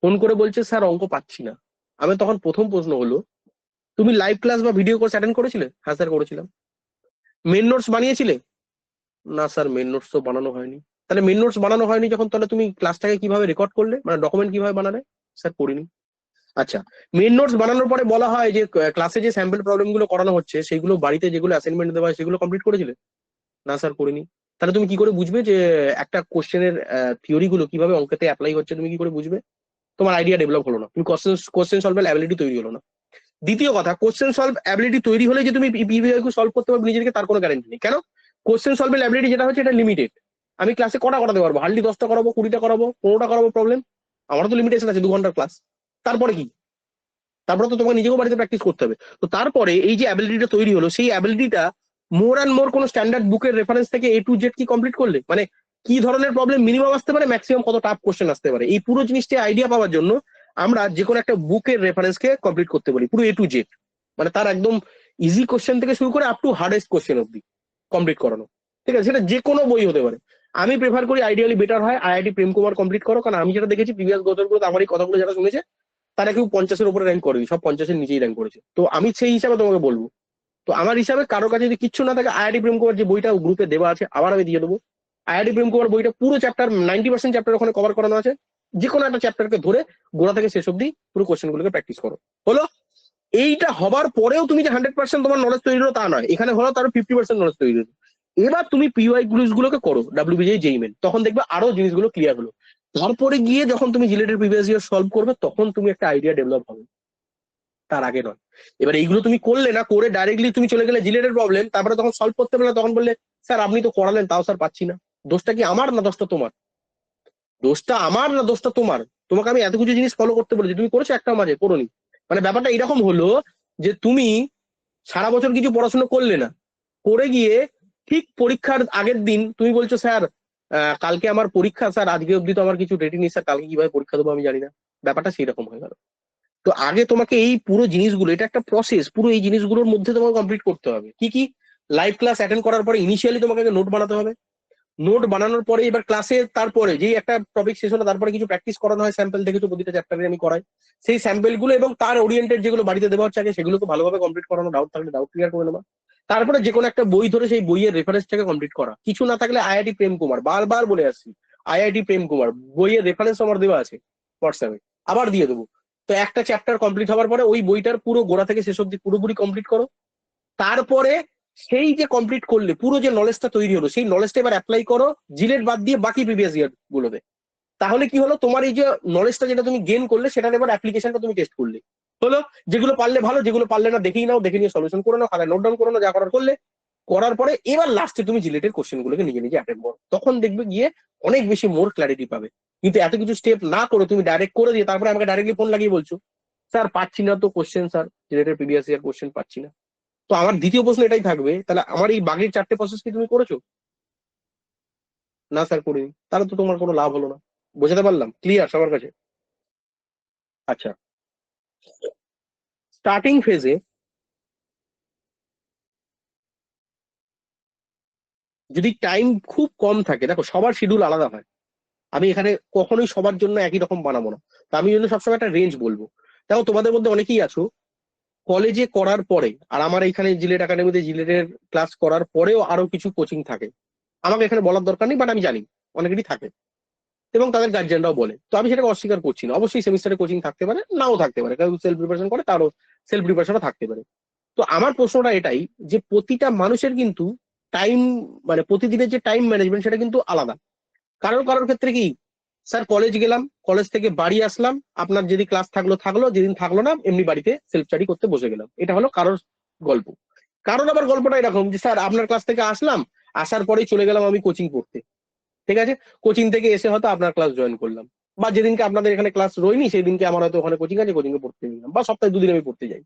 ফোন করে বলছে স্যার অঙ্ক পাচ্ছি না। আমি তখন প্রথম প্রশ্ন হলো, তুমি লাইভ ক্লাস বা ভিডিও কোর্স অ্যাটেন্ড করেছিলে? হ্যাঁ স্যার করেছিলাম। মেন নোটস বানিয়েছিলে? না স্যার মেন নোটস তো বানানো হয়নি। তাহলে মেন নোটস বানানো হয়নি যখন, তাহলে তুমি ক্লাসটাকে কিভাবে রেকর্ড করলে, মানে ডকুমেন্ট কিভাবে বানালে? স্যার পড়িনি। আচ্ছা, মেন নোটস বানানোর পরে বলা হয় যে ক্লাসে যে স্যাম্পল প্রবলেম গুলো করানো হচ্ছে সেগুলো বাড়িতে যেগুলো অ্যাসাইনমেন্ট দেওয়া হয় সেগুলো কমপ্লিট করেছিলে? না স্যার করিনি। তাহলে তুমি কি করে বুঝবে যে একটা কোশ্চেনের থিওরি গুলো কিভাবে অঙ্কেতে অ্যাপ্লাই হচ্ছে? তুমি কি করে বুঝবে? তোমার আইডিয়া ডেভেলপ হলো না, তুমি কোশ্চেন সলভের অ্যাবিলিটি তৈরি হলো না। দ্বিতীয় কথা, কোশ্চেন সলভ অ্যাবিলিটি তৈরি হলে যে তুমি পিভিআইকিউ সলভ করতে পারবে নিজেকে তার কোনো গ্যারান্টি নেই। কেন? কোশ্চেন সলভের অ্যাবিলিটি যেটা হচ্ছে এটা লিমিটেড। আমি ক্লাসে কটা করাতে পারবো? হার্ডলি 10টা করাবো, 20টা করাবো, 15টা করাবো, প্রবলেম? আমারও তো লিমিটেশন আছে 2 ঘন্টার ক্লাস। তারপরে কি? তারপরে তো তোমাকে নিজেকেও বাড়িতে প্র্যাকটিস করতে হবে। তো তারপরে এই যে অ্যাবিলিটিটা তৈরি হলো, সেই অ্যাবিলিটিটা মোর অ্যান্ড মোর কোনো স্ট্যান্ডার্ড বুকের রেফারেন্স থেকে A to Z কি কমপ্লিট করলে, মানে কি ধরনের প্রবলেম মিনিমাম আসতে পারে, ম্যাক্সিমাম কত টাফ কোশ্চেন আসতে পারে, এই পুরো জিনিসটা আইডিয়া পাওয়ার জন্য আমরা যে কোনো একটা বুকের রেফারেন্সকে কমপ্লিট করতে পারি পুরো A to Z, মানে তার একদম ইজি কোশ্চেন থেকে শুরু করে আপ টু হার্ডেস্ট কোশ্চেন অব্দি কমপ্লিট করানো। ঠিক আছে, সেটা যে কোনো বই হতে পারে। আমি প্রেফার করি আইডিয়ালি বেটার হয় IIT প্রেম কুমার কমপ্লিট করো, কারণ আমি যেটা দেখেছি প্রিভিয়াস বছরগুলোতে আমার এই কথাগুলো যারা শুনেছে তারা কেউ 50-এর উপরে র্যাঙ্ক করেনি, সব 50-এর নিচেই র্যাঙ্ক করেছে। তো আমি সেই হিসাবে তোমাকে বলবো, তো আমার হিসাবে কারোর কাছে যদি কিচ্ছু না থাকে IIT প্রেম কুমার যে বইটা গ্রুপে দেওয়া আছে আবার আমি দিয়ে দেবো। IIT প্রেম কুমার বইটা পুরো চ্যাপ্টার 90% চ্যাপ্টার ওখানে কভার করানো আছে। যে কোনো একটা চ্যাপ্টারকে ধরে গোড়া থেকে শেষ অব্দি পুরো কোশ্চেন গুলোকে প্র্যাকটিস করো। হলো? এইটা হবার পরেও তুমি যে 100% তোমার নলেজ তৈরি হলো তা নয়, এখানে হলো তারও 50% নলেজ তৈরি হলো। এবার তুমি পিওয়াই গুলোকে করো, WBJEE JEE মেন, তখন দেখবে আরো জিনিসগুলো ক্লিয়ার হলো। তারপরে গিয়ে যখন তুমি জিলেটের প্রিভিয়াস ইয়ার সলভ করবে তখন তুমি একটা আইডিয়া ডেভেলপ হবে, তার আগে নয়। এবার এইগুলো তুমি করলে না, করে ডাইরেক্টলি তুমি চলে গেলে জিলেটের প্রবলেম, তারপরে তখন সলভ করতে পারলে তখন বললে স্যার আপনি তো করালেন তাও স্যার পাচ্ছি না। দোষটা কি আমার না দোষটা তোমার? দোষটা আমার না দোষটা তোমার? তোমাকে আমি এত কিছু জিনিস ফলো করতে বলেছি, তুমি করেছো একটা মাঝে করোনি। মানে ব্যাপারটা এরকম হলো যে তুমি সারা বছর কিছু পড়াশোনা করলে না, করে গিয়ে ঠিক পরীক্ষার আগের দিন তুমি বলছো স্যার কালকে আমার পরীক্ষা স্যার, আজকে অব্দি তো আমার কিছু রেডি নেই স্যার, কালকে কিভাবে পরীক্ষা দেবো আমি জানি না। ব্যাপারটা সেই রকম হয়ে গেল। তো আগে তোমাকে এই পুরো জিনিসগুলো, এটা একটা প্রসেস, পুরো এই জিনিসগুলোর মধ্যে তোমাকে কমপ্লিট করতে হবে। কি কি? লাইভ ক্লাস অ্যাটেন্ড করার পরে ইনিশিয়ালি তোমাকে নোট বানাতে হবে। নোট বানানোর পরে এবার ক্লাসে তারপরে যেই একটা টপিক শেষ হলো তারপরে কিছু প্র্যাকটিস করানো হয়, স্যাম্পল দেখেছো প্রতিটা চ্যাপ্টারে আমি করাই। সেই স্যাম্পল গুলো এবং তার ওরিয়েন্টেড যেগুলো বাড়িতে দেওয়া হচ্ছে আগে সেগুলোকে ভালোভাবে কমপ্লিট করানো, ডাউট থাকলে ডাউট ক্লিয়ার করে নেওয়া। তারপরে যে কোনো একটা বই ধরে সেই বইয়ের রেফারেন্সটাকে কমপ্লিট করা। কিছু না থাকলে IIT প্রেম কুমার, বারবার বলে আসছি, IIT প্রেম কুমার বইয়ের রেফারেন্স আমার দেওয়া আছে হোয়াটসঅ্যাপে, আবার দিয়ে দেবো। তো একটা চ্যাপ্টার কমপ্লিট হওয়ার পরে ওই বইটার পুরো গোড়া থেকে শেষ অব্দি পুরোপুরি কমপ্লিট করো। তারপরে সেই যে কমপ্লিট করলে পুরো যে নলেজটা তৈরি হলো সেই নলেজটা এবার অ্যাপ্লাই করো জিলেট বাদ দিয়ে বাকি প্রিভিয়াস ইয়ার গুলোতে। তাহলে কি হলো, তোমার এই যে নলেজটা যেটা তুমি গেইন করলে সেটার এবার অ্যাপ্লিকেশনটা তুমি টেস্ট করলে। হলো? যেগুলো পারলে ভালো, যেগুলো পারলে না দেখেই নাও, দেখে নিয়ে সলিউশন করে নাও, খাতায় নোট ডাউন করে নাও, যা করার করলে। করার পরে এবার লাস্টে তুমি জিলেটের কোশ্চেন গুলোকে নিজে নিজে অ্যাটেন্ড করো, তখন দেখবে গিয়ে অনেক বেশি মোর ক্ল্যারিটি পাবে। কিন্তু এত কিছু স্টেপ না করে তুমি ডাইরেক্ট করে দিয়ে তারপরে আমাকে ডাইরেক্টলি ফোন লাগিয়ে বলছো স্যার পাচ্ছি না তো কোশ্চেন, স্যার জিলেটের প্রিভিয়াস ইয়ার কোশ্চেন পাচ্ছি না। তো আমার দ্বিতীয় প্রশ্ন এটাই থাকবে, তাহলে আমার এই বাগের 4টে প্রসেস কি তুমি করেছো? না স্যার করিনি। তাহলে তো তোমার কোনো লাভ হলো না। বোঝাতে পারলাম? ক্লিয়ার সবার কাছে? আচ্ছা, স্টার্টিং ফেজে যদি টাইম খুব কম থাকে, দেখো সবার শিডিউল আলাদা হয়, আমি এখানে কখনোই সবার জন্য একই রকম বানাবো না। তো আমি জন্য সবসময় একটা রেঞ্জ বলবো। দেখো তোমাদের মধ্যে অনেকেই আছো কলেজে করার পরে, আর আমার এখানে জিলেট একাডেমিতে জিলেটের ক্লাস করার পরেও আরো কিছু কোচিং থাকে, আমাকে এখানে বলার দরকার নেই, বাট আমি জানি অনেকেরই থাকে এবং তাদের গার্জিয়ানরাও বলে। তো আমি সেটাকে অস্বীকার করছি না, অবশ্যই সেমিস্টারে কোচিং থাকতে পারে, নাও থাকতে পারে, কেউ সেলফ প্রিপারেশন করে তারও সেলফ প্রিপারেশনও থাকতে পারে। তো আমার প্রশ্নটা এটাই যে প্রতিটা মানুষের কিন্তু টাইম, মানে প্রতিদিনের যে টাইম ম্যানেজমেন্ট সেটা কিন্তু আলাদা। কারোর কারোর ক্ষেত্রে কি, স্যার কলেজ গেলাম, কলেজ থেকে বাড়ি আসলাম, আপনার যদি ক্লাস থাকলো থাকলো, যেদিন থাকলো না এমনি বাড়িতে সেলফ স্টাডি করতে বসে গেলাম, এটা হলো কারোর গল্প। কারোর আবার গল্পটা এরকম যে স্যার আপনার ক্লাস থেকে আসলাম, আসার পরেই চলে গেলাম আমি কোচিং পড়তে। ঠিক আছে, কোচিং থেকে এসে হয়তো আপনার ক্লাস জয়েন করলাম, বা যেদিনকে আপনাদের এখানে ক্লাস রয়নি সেই দিনকে আমার হয়তো ওখানে কোচিং আছে, কোচিংয়ে পড়তে নিলাম, বা সপ্তাহে 2 দিন আমি পড়তে যাই।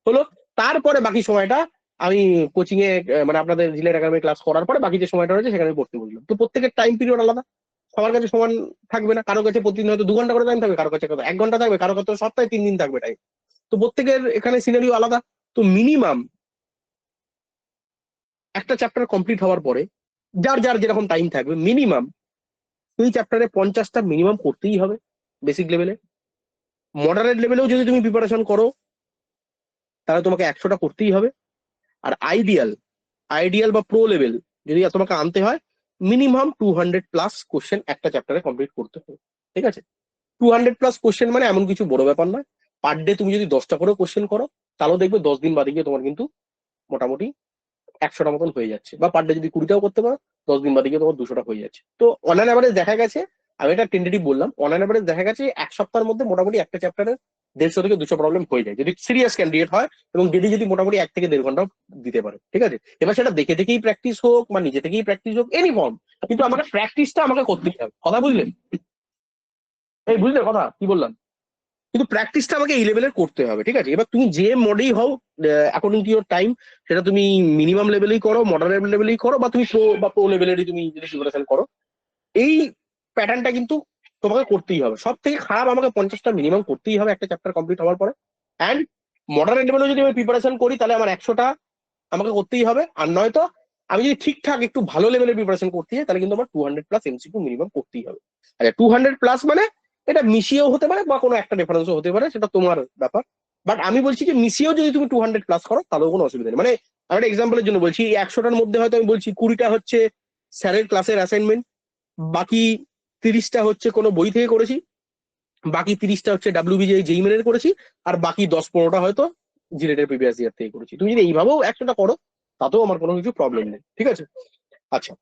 হলো? তারপরে বাকি সময়টা আমি কোচিং এ মানে আপনাদের জিলেট একাডেমি ক্লাস করার পরে বাকি যে সময়টা রয়েছে সেখানে আমি পড়তে বসলাম। তো প্রত্যেকের টাইম পিরিয়ড আলাদা, সবার কাছে সমান থাকবে না। কারো কাছে প্রতিদিন হয়তো 2 ঘন্টা করে টাইম থাকবে, কারো কাছে 1 ঘন্টা থাকবে, কারো কাছে সপ্তাহে 3 দিন থাকবে টাইম। তো প্রত্যেকের এখানে সিনারিও আলাদা। তো মিনিমাম একটা চ্যাপ্টার কমপ্লিট হওয়ার পরে যার যার যেরকম টাইম থাকবে মিনিমাম এই চ্যাপ্টারে 50টা মিনিমাম করতেই হবে বেসিক লেভেলে। মডারেট লেভেলেও যদি তুমি প্রিপারেশন করো তাহলে তোমাকে 100টা করতেই হবে। আর আইডিয়াল বা প্রো লেভেল যদি তোমাকে আনতে হয় মিনিমাম 200+ কোশ্চেন একটা চ্যাপ্টারে কমপ্লিট করতে হবে, ঠিক আছে? 200+ কোশ্চেন মানে এমন কিছু বড় ব্যাপার না। পার ডে তুমি যদি 10টা করেও কোশ্চেন করো, তাহলেও দেখবে 10 দিন বাদে গিয়ে তোমার কিন্তু মোটামুটি 100টা মতন হয়ে যাচ্ছে। বা পার ডে যদি 20টাও করতে পারো, 10 দিন বাদে গিয়ে তোমার 200টা হয়ে যাচ্ছে। তো অন অ্যান অ্যাভারেজ দেখা গেছে, আমি এটা টেন্টেটিভ বললাম, অন অ্যান অ্যাভারেজ দেখা গেছে এক সপ্তাহের মধ্যে মোটামুটি একটা চ্যাপ্টারে 150 থেকে 200 প্রবলেম হয়ে যায়, যদি সিরিয়াস ক্যান্ডিডেট হয় এবং যদি মোটামুটি 1 থেকে 1.5 ঘন্টা দিতে পারে, ঠিক আছে? এবার সেটা দেখে দেখেই প্র্যাকটিস হোক বা নিজে থেকেই প্র্যাকটিস হোক, এনি ফর্ম, কিন্তু আমাকে প্র্যাকটিসটা আমাকে করতেই হবে। কথা বুঝলেন? এই বুঝলে কথা কি বললাম? কিন্তু প্র্যাকটিসটা আমাকে এই লেভেলের করতে হবে, ঠিক আছে? এবার তুমি যে মডেই হও অ্যাকর্ডিং টু ইউর টাইম, সেটা তুমি মিনিমাম লেভেলেই করো, মডারেট লেভেলেই করো, বা তুমি প্রো লেভেলেরই তুমি যদি প্রিপারেশন করো, এই প্যাটার্নটা কিন্তু তোমাকে করতেই হবে। সব থেকে খারাপ আমাকে 50টা মিনিমাম করতেই হবে একটা চ্যাপ্টার কমপ্লিট হওয়ার পরে। অ্যান্ড মডারেট লেভেলে যদি আমি প্রিপারেশন করি, তাহলে আমার 100টা আমাকে করতেই হবে। আর নয়তো আমি যদি ঠিকঠাক একটু ভালো লেভেলের প্রিপারেশন করতে চাই, তাহলে কিন্তু আমার 200+ এমসিকিউ মিনিমাম করতেই হবে। আচ্ছা, 200+ মানে এটা মিশিয়েও হতে পারে বা কোনো একটা রেফারেন্সও হতে পারে, সেটা তোমার ব্যাপার। বাট আমি বলছি যে মিশিয়েও যদি তুমি 200+ করো, তাহলেও কোনো অসুবিধা নেই। মানে আমি একটা এক্সাম্পলের জন্য বলছি, এই 100টার মধ্যে হয়তো আমি বলছি 20টা হচ্ছে স্যারের ক্লাসের অ্যাসাইনমেন্ট, বাকি 30টা হচ্ছে কোনো বই থেকে করেছি, বাকি 30টা হচ্ছে WBJEE JEE মেনের করেছি, আর বাকি 10-15টা হয়তো জিলেটের প্রিভিয়াস ইয়ার থেকে করেছি। তুমি যদি এইভাবেও 100টা করো, তাতেও আমার কোনো কিছু প্রবলেম নেই, ঠিক আছে? আচ্ছা,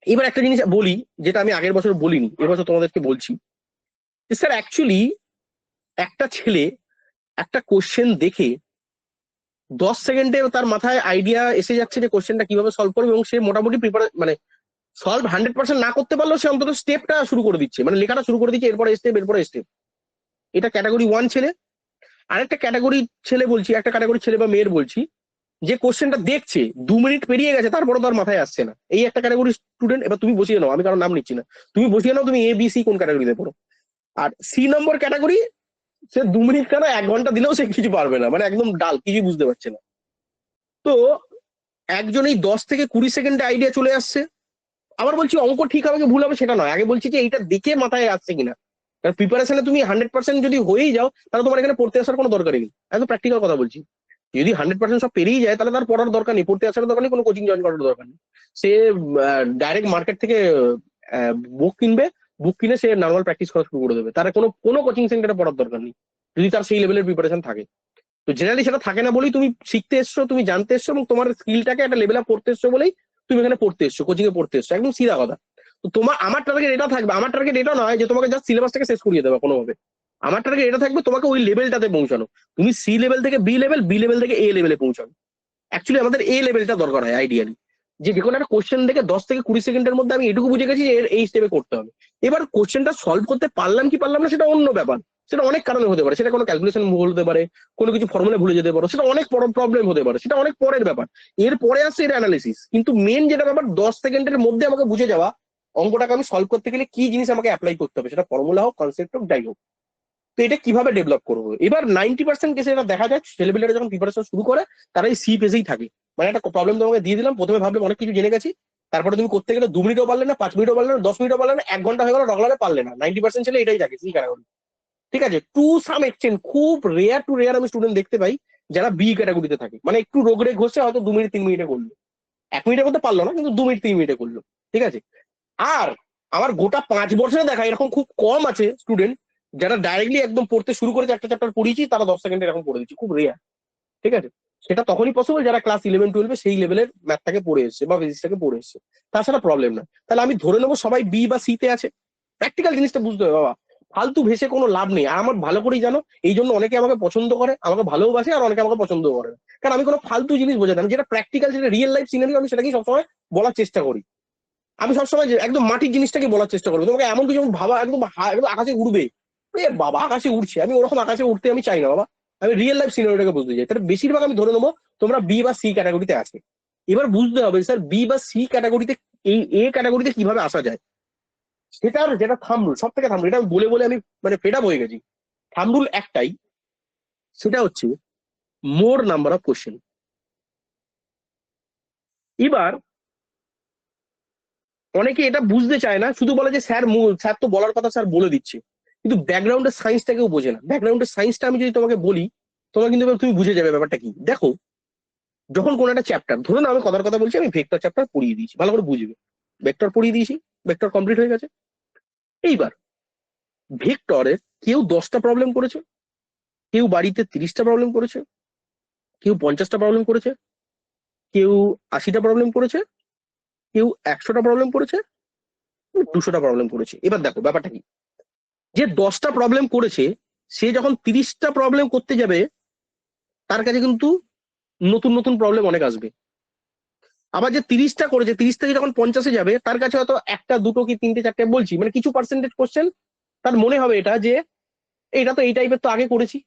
এবার একটা জিনিস বলি, যেটা আমি আগের বছর বলিনি, এবছর তোমাদেরকে বলছি, যে স্যার অ্যাকচুয়ালি একটা ছেলে একটা কোশ্চেন দেখে 10 সেকেন্ডে তার মাথায় আইডিয়া এসে যাচ্ছে যে কোশ্চেনটা কিভাবে সলভ করবে, এবং সে মোটামুটি মানে সলভ 100% না করতে পারলেও সে অন্তত স্টেপটা শুরু করে দিচ্ছে, মানে লেখাটা শুরু করে দিচ্ছে, এরপরে স্টেপ এরপরে স্টেপ। এটা ক্যাটাগরি 1 ছেলে। আরেকটা ক্যাটাগরি ছেলে বলছি, একটা ক্যাটাগরি ছেলে বা মেয়ের বলছি, যে কোশ্চেনটা দেখছে 2 মিনিট পেরিয়ে গেছে, তারপরে তার মাথায় আসছে না, এই একটা ক্যাটাগরি স্টুডেন্ট। এবার তুমি বসিয়ে নাও, আমি কারো নাম নিচ্ছি না, তুমি বসিয়ে নাও তুমি ABC কোন ক্যাটাগরিতে পড়ো। আর সি নম্বর ক্যাটাগরি, সে 2 মিনিট কেন 1 ঘন্টা দিলেও সে কিছু পারবে না, মানে একদম ডাল, কিছু বুঝতে পারছে না। তো একজন এই 10 থেকে 20 সেকেন্ডে আইডিয়া চলে আসছে। আবার বলছি অঙ্ক ঠিক হবে কি ভুল হবে সেটা নয়, আগে বলছি যে এইটা দেখে মাথায় আসছে কিনা। কারণ প্রিপারেশনে তুমি 100% যদি হয়েই যাও, তাহলে তোমার এখানে পড়তে আসার কোনো দরকারই নেই। একদম প্র্যাকটিক্যাল কথা বলছি। যদি 100% সব পেরিয়ে যায়, তাহলে তার পড়ার দরকার নেই, পড়তে আসার দরকার নেই, কোনো কোচিং জয়েন করার দরকার নেই। সে ডাইরেক্ট মার্কেট থেকে বুক কিনবে, বুক কিনে সে নর্মাল প্র্যাকটিস করা শুরু করে দেবে, তার কোনো কোনো কোচিং সেন্টারে পড়ার দরকার নেই, যদি তার সেই লেভেলের প্রিপারেশন থাকে। তো জেনারেলি সেটা থাকে না বলেই তুমি শিখতে এসছো, তুমি জানতে এসছো, এবং তোমার স্কিলটাকে একটা লেভেল আপ করতে এসছো বলেই তুমি এখানে পড়তে এসছো, কোচিং এ পড়তে এসছো, একদম সিধা কথা। তো তোমার, আমার টার্গেট এটা থাকবে, আমার টার্গেট এটা নয় যে তোমাকে জাস্ট সিলেবাসটাকে শেষ করিয়ে দেবে কোনোভাবে। আমার টার্গেট এটা থাকবে তোমাকে ওই লেভেলটাতে পৌঁছানো, তুমি সি লেভেল থেকে বি লেভেল, বি লেভেল থেকে এ লেভেলে পৌঁছানো। অ্যাকচুয়ালি আমাদের এ লেভেলটা দরকার হয় আইডিয়ালি, যে কোনো একটা কোশ্চেন দেখে 10 থেকে 20 সেকেন্ডের মধ্যে আমি এটুকু বুঝে গেছি যে এই স্টেপে করতে হবে। এবার কোশ্চেনটা সলভ করতে পারলাম কি পারলাম না সেটা অন্য ব্যাপার, সেটা অনেক কারণে হতে পারে, সেটা কোনো ক্যালকুলেশন ভুল হতে পারে, কোনো কিছু ফর্মুলা ভুলে যেতে পারো, সেটা অনেক বড় প্রবলেম হতে পারে, সেটা অনেক পরের ব্যাপার। এর পরে আসছে এর অ্যানালিসিস। কিন্তু মেন যেটা ব্যাপার, 10 সেকেন্ডের মধ্যে আমাকে বুঝে যাওয়া অঙ্কটাকে আমি সলভ করতে গেলে কি জিনিস আমাকে অ্যাপ্লাই করতে হবে, সেটা ফর্মুলা হোক, কনসেপ্ট হোক, যাই হোক। তো এটা কিভাবে ডেভেলপ করবো, এবার 90% কেসে এটা দেখা যায়, ছেলেপেলেরা যখন প্রিপারেশন শুরু করে তারা এই সি পেজেই থাকে। মানে একটা প্রবলেম তোমাকে দিয়ে দিলাম, প্রথমে ভাবলে অনেক কিছু জেনে গেছি, তারপরে তুমি করতে গেলে 2 মিনিটও পারলে না, 5 মিনিটও পারলে না, 10 মিনিটও পারলে না, 1 ঘন্টা হয়ে গেল, রগলারে পারলে না। 90% ছেলে এটাই থাকে সি ক্যাটাগরি, ঠিক আছে? টু সাম এক্সটেন্ট, খুব রেয়ার আমি স্টুডেন্ট দেখতে পাই যারা বি ক্যাটাগরিতে থাকে, মানে একটু রোগরে ঘষে হয়তো 2 মিনিট 3 মিনিটে করলো, 1 মিনিটে করতে পারলো না, কিন্তু 2 মিনিট 3 মিনিটে করলো, ঠিক আছে? আর আমার গোটা 5 বছরে দেখা এরকম খুব কম আছে স্টুডেন্ট যারা ডাইরেক্টলি একদম পড়তে শুরু করেছে, একটা চ্যাপ্টার পড়িয়েছি, তারা 10 সেকেন্ডে এরকম পড়ে দিচ্ছি, খুব রেয়ার, ঠিক আছে? সেটা তখনই পসিবল যারা ক্লাস 11-12 সেই লেভেলের ম্যাথটাকে পড়ে এসছে বা ফিজিক্সটাকে পড়ে এসছে, তাছাড়া প্রবলেম না। তাহলে আমি ধরে নেবো সবাই বি বা সি তে আছে। প্র্যাকটিক্যাল জিনিসটা বুঝতে হবে বাবা, ফালতু ভেসে কোনো লাভ নেই। আর আমার ভালো করেই জানো, এই জন্য অনেকে আমাকে পছন্দ করে, আমাকে ভালোবাসে, আর অনেকে আমাকে পছন্দ করে না। কারণ আমি কোনো ফালতু জিনিস বোঝাই না, যেটা প্র্যাকটিক্যাল, যেটা রিয়েল লাইফ সিনারিও, আমি সেটাকেই সবসময় বলার চেষ্টা করি। আমি সবসময় একদম মাটির জিনিসটাকে বলার চেষ্টা করবো, তোমাকে এমন কিছু ভাবা একদম একদম আকাশে উড়বে, এ বাবা আকাশে উঠছে, আমি ওরকম আকাশে উঠতে আমি চাই না বাবা, আমি রিয়েল লাইফ সিনারিওটাকে বুঝতে চাই। তাহলে বেশিরভাগ আমি ধরে নেবো তোমরা বি বা সি ক্যাটাগরিতে আছে। এবার বুঝতে হবে স্যার বি বা সি ক্যাটাগরিতে, এই এ ক্যাটাগরিতে কিভাবে আসা যায়, সেটার যেটা থাম্বরুল, সব থেকে থাম্বরুল, এটা আমি বলে বলে আমি মানে ফেড আপ হয়ে গেছি। থাম্বরুল একটাই, সেটা হচ্ছে মোর নাম্বার অফ কোশ্চেন। এবার অনেকে এটা বুঝতে চায় না, শুধু বলে যে স্যার স্যার তো বলার কথা, স্যার বলে দিচ্ছে, কিন্তু ব্যাকগ্রাউন্ডের সায়েন্সটাকেও বোঝে না। ব্যাকগ্রাউন্ডের সায়েন্সটা আমি যদি তোমাকে বলি, তোমার কিন্তু তুমি বুঝে যাবে ব্যাপারটা কি। দেখো, যখন কোন একটা চ্যাপ্টার, ধরুন আমি কথার কথা বলছি, আমি ভেক্টর চ্যাপ্টার পড়িয়ে দিয়েছি, ভালো করে বুঝবে। ভেক্টর পড়িয়ে দিয়েছি, ভেক্টর কমপ্লিট হয়ে গেছে। এইবার ভেক্টরে কেউ 10টা প্রবলেম করেছে, কেউ বাড়িতে 30টা প্রবলেম করেছে, কেউ 50টা প্রবলেম করেছে, কেউ 80টা প্রবলেম করেছে, কেউ 100টা প্রবলেম করেছে, 200টা প্রবলেম করেছে। এবার দেখো ব্যাপারটা কি, যে 10টা প্রবলেম করেছে সে যখন 30টা প্রবলেম করতে যাবে তার কাছে কিন্তু নতুন নতুন প্রবলেম অনেক আসবে। আবার যে 30টা করেছে 30 থেকে যখন 50-এ যাবে তার কাছে হয়তো একটা দুটো কি তিনটে চারটে, বলছি মানে কিছু পার্সেন্টেজ কোশ্চেন তার মনে হবে এটা যে এটা তো এই টাইপের তো আগে করেছি,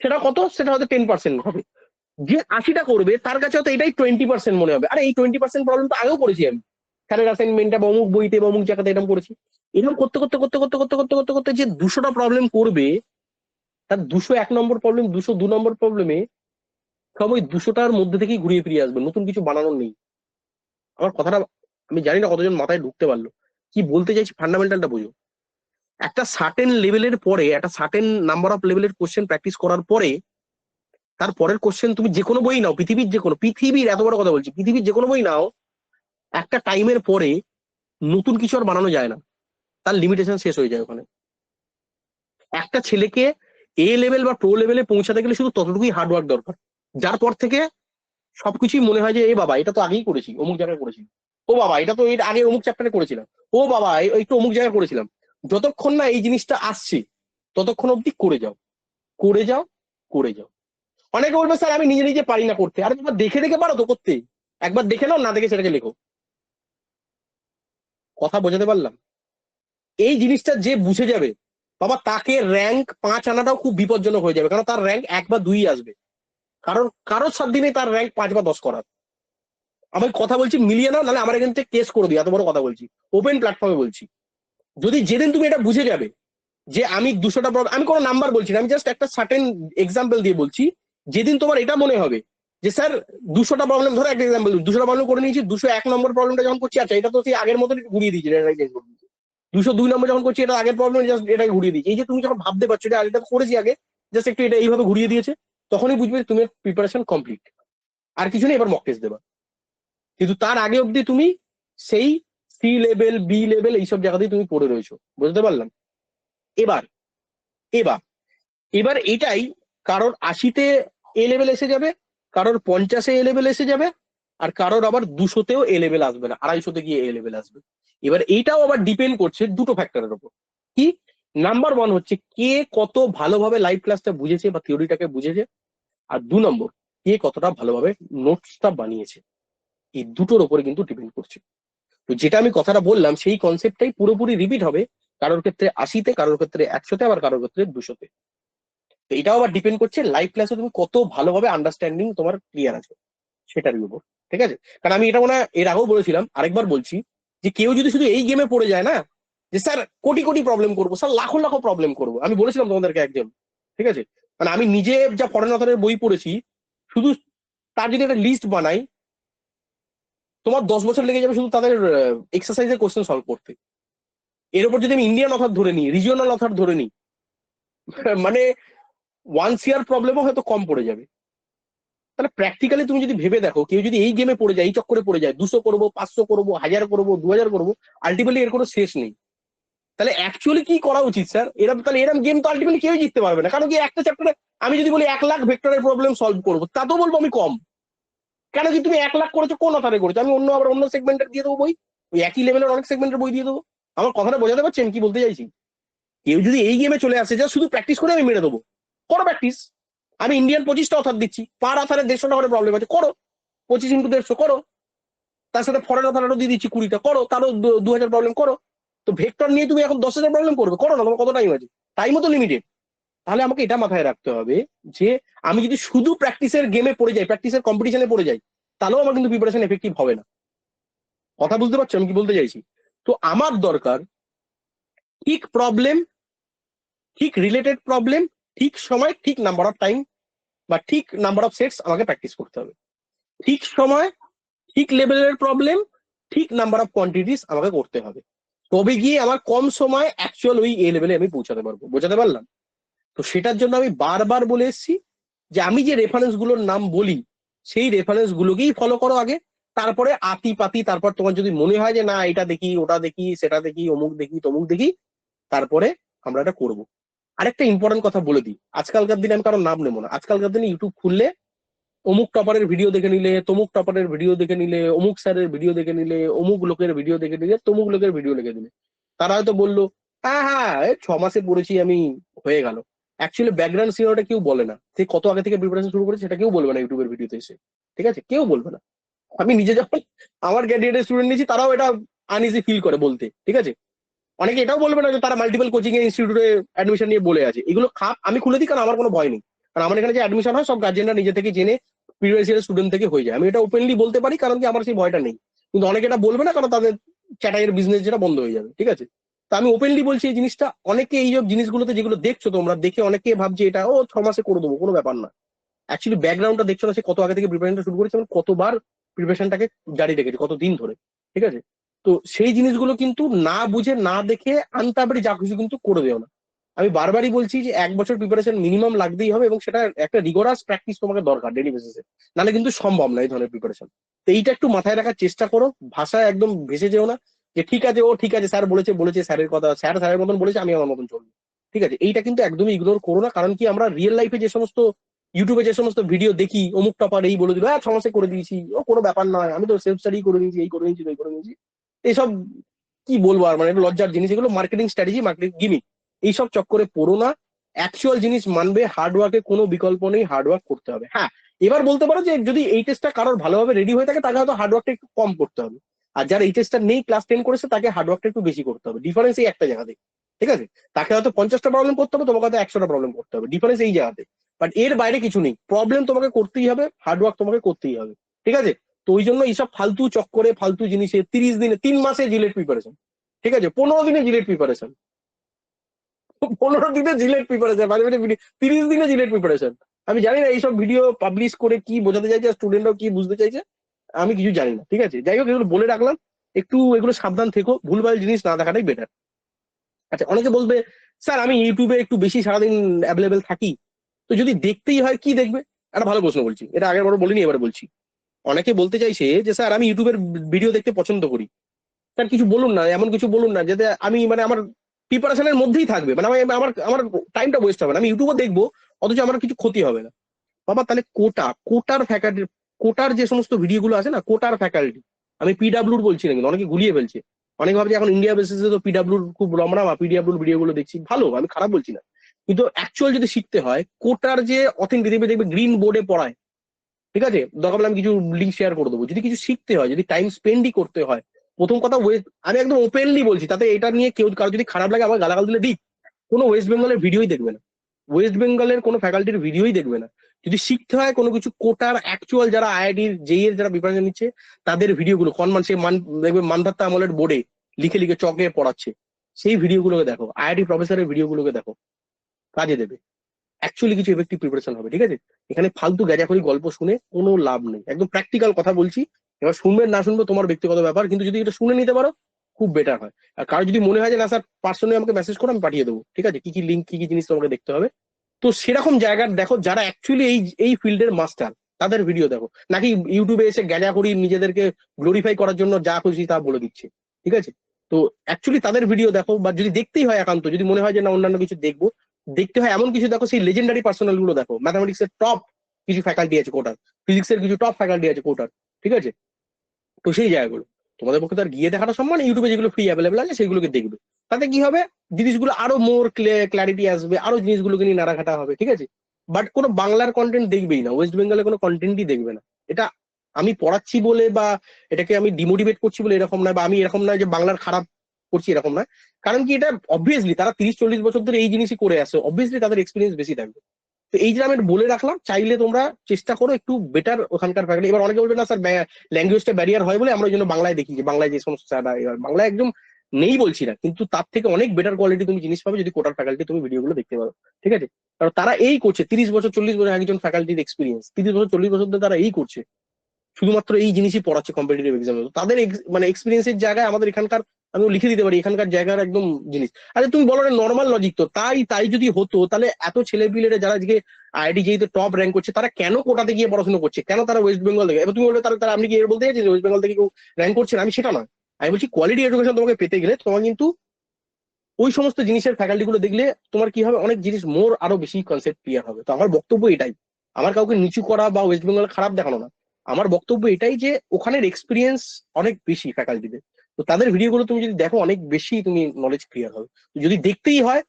সেটা কত, সেটা হয়তো 10% হবে। যে 80টা করবে তার কাছে হয়তো এটাই 20% মনে হবে, আরে এই 20% প্রবলেম তো আগেও করেছি আমি, স্যারের অ্যাসাইনমেন্টটা বা অমুক বইতে বা অমুক জায়গাতে এরকম করেছি। এরকম করতে করতে করতে করতে করতে করতে করতে করতে যে 200টা প্রবলেম করবে তার 201 নম্বর প্রবলেম 202 নম্বর প্রবলেমে সব ওই 200টার মধ্যে থেকেই ঘুরিয়ে ফিরিয়ে আসবে, নতুন কিছু বানানোর নেই। আমার কথাটা আমি জানি না কতজন মাথায় ঢুকতে পারলো, কি বলতে চাইছি ফান্ডামেন্টালটা বুঝো। একটা সার্টেন লেভেলের পরে, একটা সার্টেন নাম্বার অফ লেভেলের কোশ্চেন প্র্যাকটিস করার পরে তার পরের কোশ্চেন তুমি যে কোনো বই নাও, পৃথিবীর এত বড় কথা বলছি, পৃথিবীর যে কোনো বই নাও, একটা টাইমের পরে নতুন কিছু আর বানানো যায় না, তার লিমিটেশন শেষ হয়ে যায় ওখানে। একটা ছেলেকে এ লেভেল বা প্রো লেভেলে পৌঁছাতে গেলে শুধু ততটুকুই হার্ডওয়ার্ক দরকার, যার পর থেকে সবকিছুই মনে হয় যে এ বাবা এটা তো আগেই করেছি, অমুক জায়গায় করেছি, ও বাবা এটা তো এর আগে অমুক চ্যাপ্টারে করেছিলাম, ও বাবা একটু অমুক জায়গায় করেছিলাম। যতক্ষণ না এই জিনিসটা আসছে ততক্ষণ অব্দি করে যাও করে যাও করে যাও। অনেকে বলবে স্যার আমি নিজে নিজে পারি না করতে, আরে তোমার দেখে দেখে পারো তো করতে, একবার দেখে নাও, না দেখে সেটাকে লেখো। কথা বোঝাতে পারলাম? এই জিনিসটা যে বুঝে যাবে বাবা তাকে র্যাঙ্ক 5 আনাটাও খুব বিপজ্জনক হয়ে যাবে, কারণ তার র্যাঙ্ক 1 বা 2 আসবে, কারোর 7 দিনে তার র্যাঙ্ক 5 বা 10 করার। আমি কথা বলছি মিলিয়ে নাও, নাহলে আমার এখান থেকে কেস করে দিই, এত বড় কথা বলছি, ওপেন প্ল্যাটফর্মে বলছি। যদি যেদিন তুমি এটা বুঝে যাবে যে আমি 200টা প্রবলেম, আমি কোনো নাম্বার বলছি না, আমি জাস্ট একটা সার্টেন এক্সাম্পল দিয়ে বলছি, যেদিন তোমার এটা মনে হবে যে স্যার 200টা প্রবলেম, ধরো একটা এক্সাম্পল 200টা প্রবলেম করে নিয়েছি, 201 নম্বর প্রবলেমটা যখন করছি আচ্ছা এটা তো সেই আগের মতনই ঘুরিয়ে দিয়েছি, 202 নম্বর যখন করছি এটা আগের প্রবলেম, জাস্ট এটাকে ঘুরিয়ে দিয়েছি। এই যে তুমি যখন ভাবতে পারছো এটা আগেটা করেছি আগে, জাস্ট একটু এটা এইভাবে ঘুরিয়ে দিয়েছে, তখনই বুঝবে তুমি প্রিপারেশন কমপ্লিট, আর কিছু নেই, এবার মক টেস্ট দেবা। কিন্তু তার আগে অব্দি তুমি সেই সি লেভেল বি লেভেল এইসব জায়গাতেই তুমি পড়ে রয়েছো, বুঝতে পারলাম? এবার এবার এবার এটাই কারোর 80-তে এ লেভেল এসে যাবে, কারোর 50-এ এ লেভেল এসে যাবে, আর কারোর আবার 200-তেও এ লেভেল আসবে না, 250-তে গিয়ে এ লেভেল আসবে। এবার এইটাও আবার ডিপেন্ড করছে দুটো ফ্যাক্টরের উপর। কি? নাম্বার 1 হচ্ছে কে কত ভালোভাবে লাইভ ক্লাসটা বুঝেছে বা থিওরিটাকে বুঝেছে, আর 2 নম্বর কে কতটা ভালোভাবে নোটসটা বানিয়েছে। এই দুটোর উপরে কিন্তু ডিপেন্ড করছে। তো যেটা আমি কথাটা বললাম সেই কনসেপ্টটাই পুরোপুরি রিপিট হবে, কারোর ক্ষেত্রে 80-তে, কারোর ক্ষেত্রে 100-তে, আবার কারোর ক্ষেত্রে 200-তে। তো এটাও আবার ডিপেন্ড করছে লাইভ ক্লাসে তুমি কত ভালোভাবে আন্ডারস্ট্যান্ডিং তোমার ক্লিয়ার আছে সেটার উপর, ঠিক আছে? কারণ আমি এটা মনে হয় এর আগেও বলেছিলাম, আরেকবার বলছি, যে কেউ যদি শুধু এই গেমে পড়ে যায় না, যে স্যার কোটি কোটি প্রবলেম করবো, স্যার লাখো লাখো প্রবলেম করবো, আমি বলেছিলাম তোমাদেরকে একজন, ঠিক আছে, মানে আমি নিজে যা ফরেন অথরের বই পড়েছি, শুধু তার যদি একটা লিস্ট বানাই তোমার 10 বছর লেগে যাবে শুধু তাদের এক্সারসাইজের কোশ্চেন সলভ করতে। এর উপর যদি আমি ইন্ডিয়ান অথর ধরে নিই, রিজিওনাল অথর ধরে নিই, মানে 1 ইয়ার প্রবলেমও হয়তো কম পড়ে যাবে। তাহলে প্র্যাকটিক্যালি তুমি যদি ভেবে দেখো, কেউ যদি এই গেমে পড়ে যায়, এই চক্করে পড়ে যায়, 200 করবো, 500 করবো, 1000 করবো, 2000 করবো, আলটিমেটলি এর কোনো শেষ নেই। তাহলে অ্যাকচুয়ালি কি করা উচিত স্যার? এরকম গেম তো আলটিমেটলি কেউ জিততে পারবে না, কারণ কি একটা চ্যাপ্টারে আমি যদি বলি 1 লাখ ভেক্টরের প্রবলেম সলভ করবো, তা তো বলবো আমি কম। কেন কি তুমি 1 লাখ করেছো, কোন অথারে করেছো? আমি আবার অন্য সেগমেন্টের দিয়ে দেবো বই, ওই একই লেভেলের অনেক সেগমেন্টের বই দিয়ে দেবো। আমার কথাটা বোঝাতে পারছেন কি বলতে চাইছি? কেউ যদি এই গেমে চলে আসে যা শুধু প্র্যাকটিস করে আমি মেরে দেবো, করো প্র্যাকটিস। আমি ইন্ডিয়ান 25টা অথার দিচ্ছি, পার অথারে 150টা করে প্রবলেম আছে, করো 25 × 150 করো। তার সাথে ফরেন অথার আরো দিয়ে দিচ্ছি 20টা, করো, তারও 2000 প্রবলেম করো। তো ভেক্টর নিয়ে তুমি এখন 10,000 প্রবলেম করবে, করো না, তোমার কত টাইম আছে? টাইমও তো লিমিটেড। তাহলে আমাকে এটা মাথায় রাখতে হবে যে আমি যদি শুধু প্র্যাকটিসের গেমে পড়ে যাই, প্র্যাকটিসের কম্পিটিশনে পড়ে যাই, তাহলেও আমার কিন্তু প্রিপারেশন এফেক্টিভ হবে না। কথা বুঝতে পারছো আমি কি বলতে চাইছি? তো আমার দরকার ঠিক প্রবলেম, ঠিক রিলেটেড প্রবলেম, ঠিক সময়, ঠিক নাম্বার অফ টাইম বা ঠিক নাম্বার অফ সেটস আমাকে প্র্যাকটিস করতে হবে। ঠিক সময়, ঠিক লেভেলের প্রবলেম, ঠিক নাম্বার অফ কোয়ান্টিটিস আমাকে করতে হবে, তবে গিয়ে আমার কম সময় অ্যাকচুয়াল ওই এ লেভেলে আমি পৌঁছাতে পারবো। বোঝাতে পারলাম? তো সেটার জন্য আমি বারবার বলে এসেছি যে আমি যে রেফারেন্স গুলোর নাম বলি সেই রেফারেন্স গুলোকেই ফলো করো আগে, তারপরে আতি পাতি, তারপর তোমার যদি মনে হয় যে না এটা দেখি ওটা দেখি সেটা দেখি অমুক দেখি তমুক দেখি, তারপরে আমরা এটা করবো। আরেকটা ইম্পর্টেন্ট কথা বলে দিই, আজকালকার দিনে আমি কারোর নাম নেবো না, আজকালকার দিনে ইউটিউব খুললে অমুক টপারের ভিডিও দেখে নিলে, তমুক টপারের ভিডিও দেখে নিলে, অমুক স্যারের ভিডিও দেখে নিলে, অমুক লোকের ভিডিও দেখে নিলে, তমুক লোকের ভিডিও দেখে দিলে, তারা হয়তো বললো হ্যাঁ হ্যাঁ 6 মাসে পড়েছি আমি, হয়ে গেল। অ্যাকচুয়ালি ব্যাকগ্রাউন্ড সিনারিওটা কেউ বলে না, সে কত আগে থেকে প্রিপারেশন শুরু করেছে সেটা কেউ বলবে না ইউটিউবের ভিডিওতে এসে, ঠিক আছে, কেউ বলবে না। আমি নিজে যখন আমার ক্যান্ডিডেট স্টুডেন্ট নিয়েছি তারাও এটা আনইজি ফিল করে বলতে, ঠিক আছে। অনেকে এটাও বলবে না যে তারা মাল্টিপল কোচিং এর ইনস্টিটিউটে অ্যাডমিশন নিয়ে বলে আছে, এগুলো খাপ আমি খুলে দিই, কারণ আমার কোনো ভয় নেই। কারণ আমার এখানে যে অ্যাডমিশন হয় সব গার্জেনরা নিজে থেকে জেনে প্রিভিয়াস ইয়ার স্টুডেন্ট থেকে হয়ে যায়, আমি এটা ওপেনলি বলতে পারি, কারণ কি আমার সেই ভয়টা নেই। কিন্তু অনেকে এটা বলবে না, কারণ তাদের চ্যাটাইয়ের বিজনেস যেটা বন্ধ হয়ে যাবে, ঠিক আছে। তো আমি ওপেনলি বলছি এই জিনিসটা, অনেকে এই সব জিনিসগুলোতে যেগুলো দেখছো তোমরা, দেখে অনেকে ভাবছে এটা 6 মাসে করে দেবো, কোনো ব্যাপার না। অ্যাকচুয়ালি ব্যাকগ্রাউন্ডটা দেখছো না, সে কত আগে থেকে প্রিপারেশনটা শুরু করেছে এবং কতবার প্রিপারেশনটাকে জারি রেখেছে কতদিন ধরে, ঠিক আছে। তো সেই জিনিসগুলো কিন্তু না বুঝে না দেখে আনতাবড়ি যা খুশি কিন্তু করে দেও না। আমি বারবারই বলছি যে 1 বছর প্রিপারেশন মিনিমাম লাগতেই হবে, এবং সেটা একটা রিগোরাস প্র্যাকটিস তোমাকে দরকার ডেলি বেসিসে, নাহলে কিন্তু সম্ভব না এই ধরনের প্রিপারেশন। তো এইটা একটু মাথায় রাখার চেষ্টা করো, ভাষায় একদম ভেসে যেও না যে ঠিক আছে ঠিক আছে স্যার বলেছে বলেছে স্যারের কথা, স্যার স্যারের মতন বলেছে আমি আমার মতন চলবো, ঠিক আছে। এইটা কিন্তু একদমই ইগনোর করো না, কারণ কি আমরা রিয়েল লাইফে যে সমস্ত ইউটিউবে যে সমস্ত ভিডিও দেখি, অমুক টপার এই বলে দিল 6 মাসে করে দিয়েছি, কোনো ব্যাপার নয়, আমি তো সেলফ স্টাডি করে নিয়েছি, এই করে নিয়েছি ওই করে নিয়েছি, এইসব কি বলবো আর, মানে লজ্জার জিনিস এগুলো, মার্কেটিং স্ট্র্যাটেজি, মার্কেটিং গিমিক, এইসব চক্করে পড়ো না। অ্যাকচুয়াল জিনিস মানবে, হার্ডওয়ার্কে কোনো বিকল্প নেই, হার্ডওয়ার্ক করতে হবে। হ্যাঁ, এবার বলতে পারো যে যদি এই টেস্টটা কারোর ভালোভাবে রেডি হয়ে থাকে তাহলে হয়তো হার্ডওয়ার্কটা একটু কম করতে হবে, আর যারা এই টেস্টটা নেই ক্লাস 10 করেছে তাকে হার্ডওয়ার্কটা একটু বেশি করতে হবে। ডিফারেন্স এই একটা জায়গাতে, ঠিক আছে। তাকে হয়তো 50টা প্রবলেম করতে হবে, তোমাকে হয়তো 100টা প্রবলেম করতে হবে, ডিফারেন্স এই জায়গাতে। বাট এর বাইরে কিছু নেই, প্রবলেম তোমাকে করতেই হবে, হার্ডওয়ার্ক তোমাকে করতেই হবে, ঠিক আছে। তো ওই জন্য এইসব ফালতু চক্করে ফালতু জিনিসে 30 দিনে 3 মাসে জিলেট প্রিপারেশন, ঠিক আছে, 15 দিনে জিলেট প্রিপারেশন, 15 দিনে জিলেট প্রিপারেশন, মানে 30 দিনে জিলেট প্রিপারেশন। আমি জানি না এইসব ভিডিও পাবলিশ করে কি বোঝাতে চাইছে, স্টুডেন্টরাও কি বুঝতে চাইছে, আমি কিছু জানি না, ঠিক আছে। যাই হোক, এগুলো বলে রাখলাম, একটু এগুলো সাবধান থেকো, ভুলভাল জিনিস না দেখাটাই বেটার। আচ্ছা, অনেকে বলবে স্যার আমি ইউটিউবে একটু বেশি সারাদিন অ্যাভেলেবেল থাকি, তো যদি দেখতেই হয় কি দেখবে? একটা ভালো প্রশ্ন বলছি, এটা আগের বার বলিনি এবার বলছি। অনেকে বলতে চাইছে যে স্যার আমি ইউটিউবের ভিডিও দেখতে পছন্দ করি, স্যার কিছু বলুন না, এমন কিছু বলুন না যাতে আমি মানে আমার প্রিপারেশনের মধ্যেই থাকবে, মানে আমি আমার আমার টাইমটা ওয়েস্ট হবে না, আমি ইউটিউবে দেখবো অথচ আমার কিছু ক্ষতি হবে না। বাবা তাহলে কোটার ফ্যাকাল্টি, কোটার যে সমস্ত ভিডিও গুলো আছে না, কোটার ফ্যাকাল্টি, আমি পিডাব্লিউর বলছি না, কিন্তু অনেকে গুলিয়ে ফেলছে। অনেকে ভাবছে এখন ইন্ডিয়া বেসিসে তো পিডাব্লিউর খুব রমরামা, পিডাব্লিউর ভিডিও গুলো দেখছি, ভালো, আমি খারাপ বলছি না, কিন্তু অ্যাকচুয়াল যদি শিখতে হয় কোটার যে অথেন্টিক, দেখবে গ্রিন বোর্ডে পড়ায়, ঠিক আছে, দরকার হলে আমি কিছু লিঙ্ক শেয়ার করে দেবো। যদি কিছু শিখতে হয়, যদি টাইম স্পেন্ডই করতে হয়, প্রথম কথা ওয়েস্ট, আমি একদম ওপেনলি বলছি, তাতে এটা নিয়ে কেউ কারো যদি খারাপ লাগে আমার গালাগাল দিলে দিক, কোনো ওয়েস্ট বেঙ্গলের ভিডিওই দেখবে না, ওয়েস্ট বেঙ্গলের কোনো ফ্যাকাল্টির ভিডিওই দেখবে না। যদি শিখতে হয় কোনো কিছু, কোটার অ্যাকচুয়াল যারা আইআইটির জেই এর যারা প্রিপারেশন নিচ্ছে তাদের ভিডিওগুলো কনমান, সে দেখবে মানধাত্তা আমলের বোর্ডে লিখে লিখে চকে পড়াচ্ছে, সেই ভিডিওগুলোকে দেখো, আইআইটি প্রফেসরের ভিডিওগুলোকে দেখো, কাজে দেবে, অ্যাকচুয়ালি কিছু এফেক্টিভ প্রিপারেশন হবে, ঠিক আছে। এখানে ফালতু গ্যাজাখড়ি গল্প শুনে কোনো লাভ নেই, একদম প্র্যাকটিক্যাল কথা বলছি। এবার শুনবে না শুনবে তোমার ব্যক্তিগত ব্যাপার, কিন্তু যদি এটা শুনে নিতে পারো খুব বেটার হয়। আর কারো যদি মনে হয় যে না স্যার পার্সোনালি আমাকে মেসেজ করো, আমি পাঠিয়ে দেবো, ঠিক আছে, কি কি লিঙ্ক কি কি জিনিস তোমাকে দেখতে হবে। তো সেরকম জায়গার দেখো যারা অ্যাকচুয়ালি এই ফিল্ডের মাস্টার, তাদের ভিডিও দেখো, নাকি ইউটিউবে এসে গ্যাজাখড়ি নিজেদেরকে গ্লোরিফাই করার জন্য যা খুশি তা বলে দিচ্ছে, ঠিক আছে। তো অ্যাকচুয়ালি তাদের ভিডিও দেখো, বা যদি দেখতেই হয় একান্ত, যদি মনে হয় যে না অন্যান্য কিছু দেখবো, দেখতে হয় এমন কিছু দেখো, সেই লেজেন্ডারি পার্সোনাল গুলো দেখো, ম্যাথামেটিক্স এর টপ কিছু ফ্যাকাল্টি আছে কোটার, ফিজিক্স এর কিছু টপ ফ্যাকাল্টি আছে কোটার, ঠিক আছে। তো সেই জায়গাগুলো তোমাদের পক্ষে তো আর গিয়ে দেখাটা সম্ভব না, ইউটিউবে যেগুলো ফ্রি অ্যাভেলেবল আছে সেগুলোকে দেখবে, তাতে কি হবে, জিনিসগুলো আরো মোর ক্ল্যারিটি আসবে, আরো জিনিসগুলোকে নিয়ে নাড়াঘাটা হবে, ঠিক আছে। বাট কোনো বাংলার কন্টেন্ট দেখবেই না, ওয়েস্ট বেঙ্গলে কোনো কন্টেন্টই দেখবে না। এটা আমি পড়াচ্ছি বলে বা এটাকে আমি ডিমোটিভেট করছি বলে এরকম নয়, বা আমি এরকম নয় যে বাংলার খারাপ করছি এরকম নয়, কারণ কি এটা অবভিয়াসলি তারা 30-40 বছর ধরে এই জিনিসই করে আসে, অবভিয়াসলি তাদের এক্সপিরিয়েন্স বেশি থাকবে। তো এই যে আমি বলে রাখলাম, চাইলে তোমরা চেষ্টা করো একটু বেটার ওখানকার ফ্যাকাল্টি। এবার অনেকে বলবে না স্যার ল্যাঙ্গুয়েজটা ব্যারিয়ার হয় বলে আমরা ওই জন্য বাংলায় দেখি, যে বাংলায় যে সমস্ত এবার বাংলায় একদম নেই বলছি না, কিন্তু তার থেকে অনেক বেটার কোয়ালিটি তুমি জিনিস পাবে যদি কোটার ফ্যাকাল্টি তুমি ভিডিওগুলো দেখতে পারো, ঠিক আছে। কারণ তারা এই করছে 30 বছর 40 বছর, একজন ফ্যাকাল্টির এক্সপিরিয়েন্স 30 বছর 40 বছর ধরে তারা এই করছে, শুধুমাত্র এই জিনিসই পড়াচ্ছে কম্পিটিটিভ এক্সামে। তাদের মানে এক্সপিরিয়েন্সের জায়গায় আমাদের এখানকার আমি লিখে দিতে পারি এখানকার জায়গার একদম জিনিস। আচ্ছা তুমি বলো নর্মাল লজিক তো, তাই তাই যদি হতো তাহলে এত ছেলে পিলেরা যারা আজকে আইআইটি যেহেতু টপ র্যাঙ্ক করছে তারা কেন কোটাতে গিয়ে পড়াশোনা করছে, কেন তারা ওয়েস্ট বেঙ্গল থেকে? এবার তুমি বলবে তারা তারা আপনি কি এর বলতে চাইছেন ওয়েস্ট বেঙ্গল থেকে কেউ র্যাঙ্ক করছে না? আমি সেটা নয়, আমি বলছি কোয়ালিটি এডুকেশন তোমাকে পেতে গেলে তোমার কিন্তু ওই সমস্ত জিনিসের ফ্যাকাল্টি গুলো দেখলে তোমার কি হবে, অনেক জিনিস মোর আরো বেশি কনসেপ্ট ক্লিয়ার হবে। তো আমার বক্তব্য এটাই, আমার কাউকে নিচু করা বা ওয়েস্ট বেঙ্গল খারাপ দেখানো না, আমার বক্তব্য এটাই যে ওখানের এক্সপিরিয়েন্স অনেক বেশি ফ্যাকাল্টিতে। তো তাদের ভিডিওগুলো তুমি যদি দেখো অনেক বেশি তুমি নলেজ ক্লিয়ার হবে। যদি দেখতেই হয়,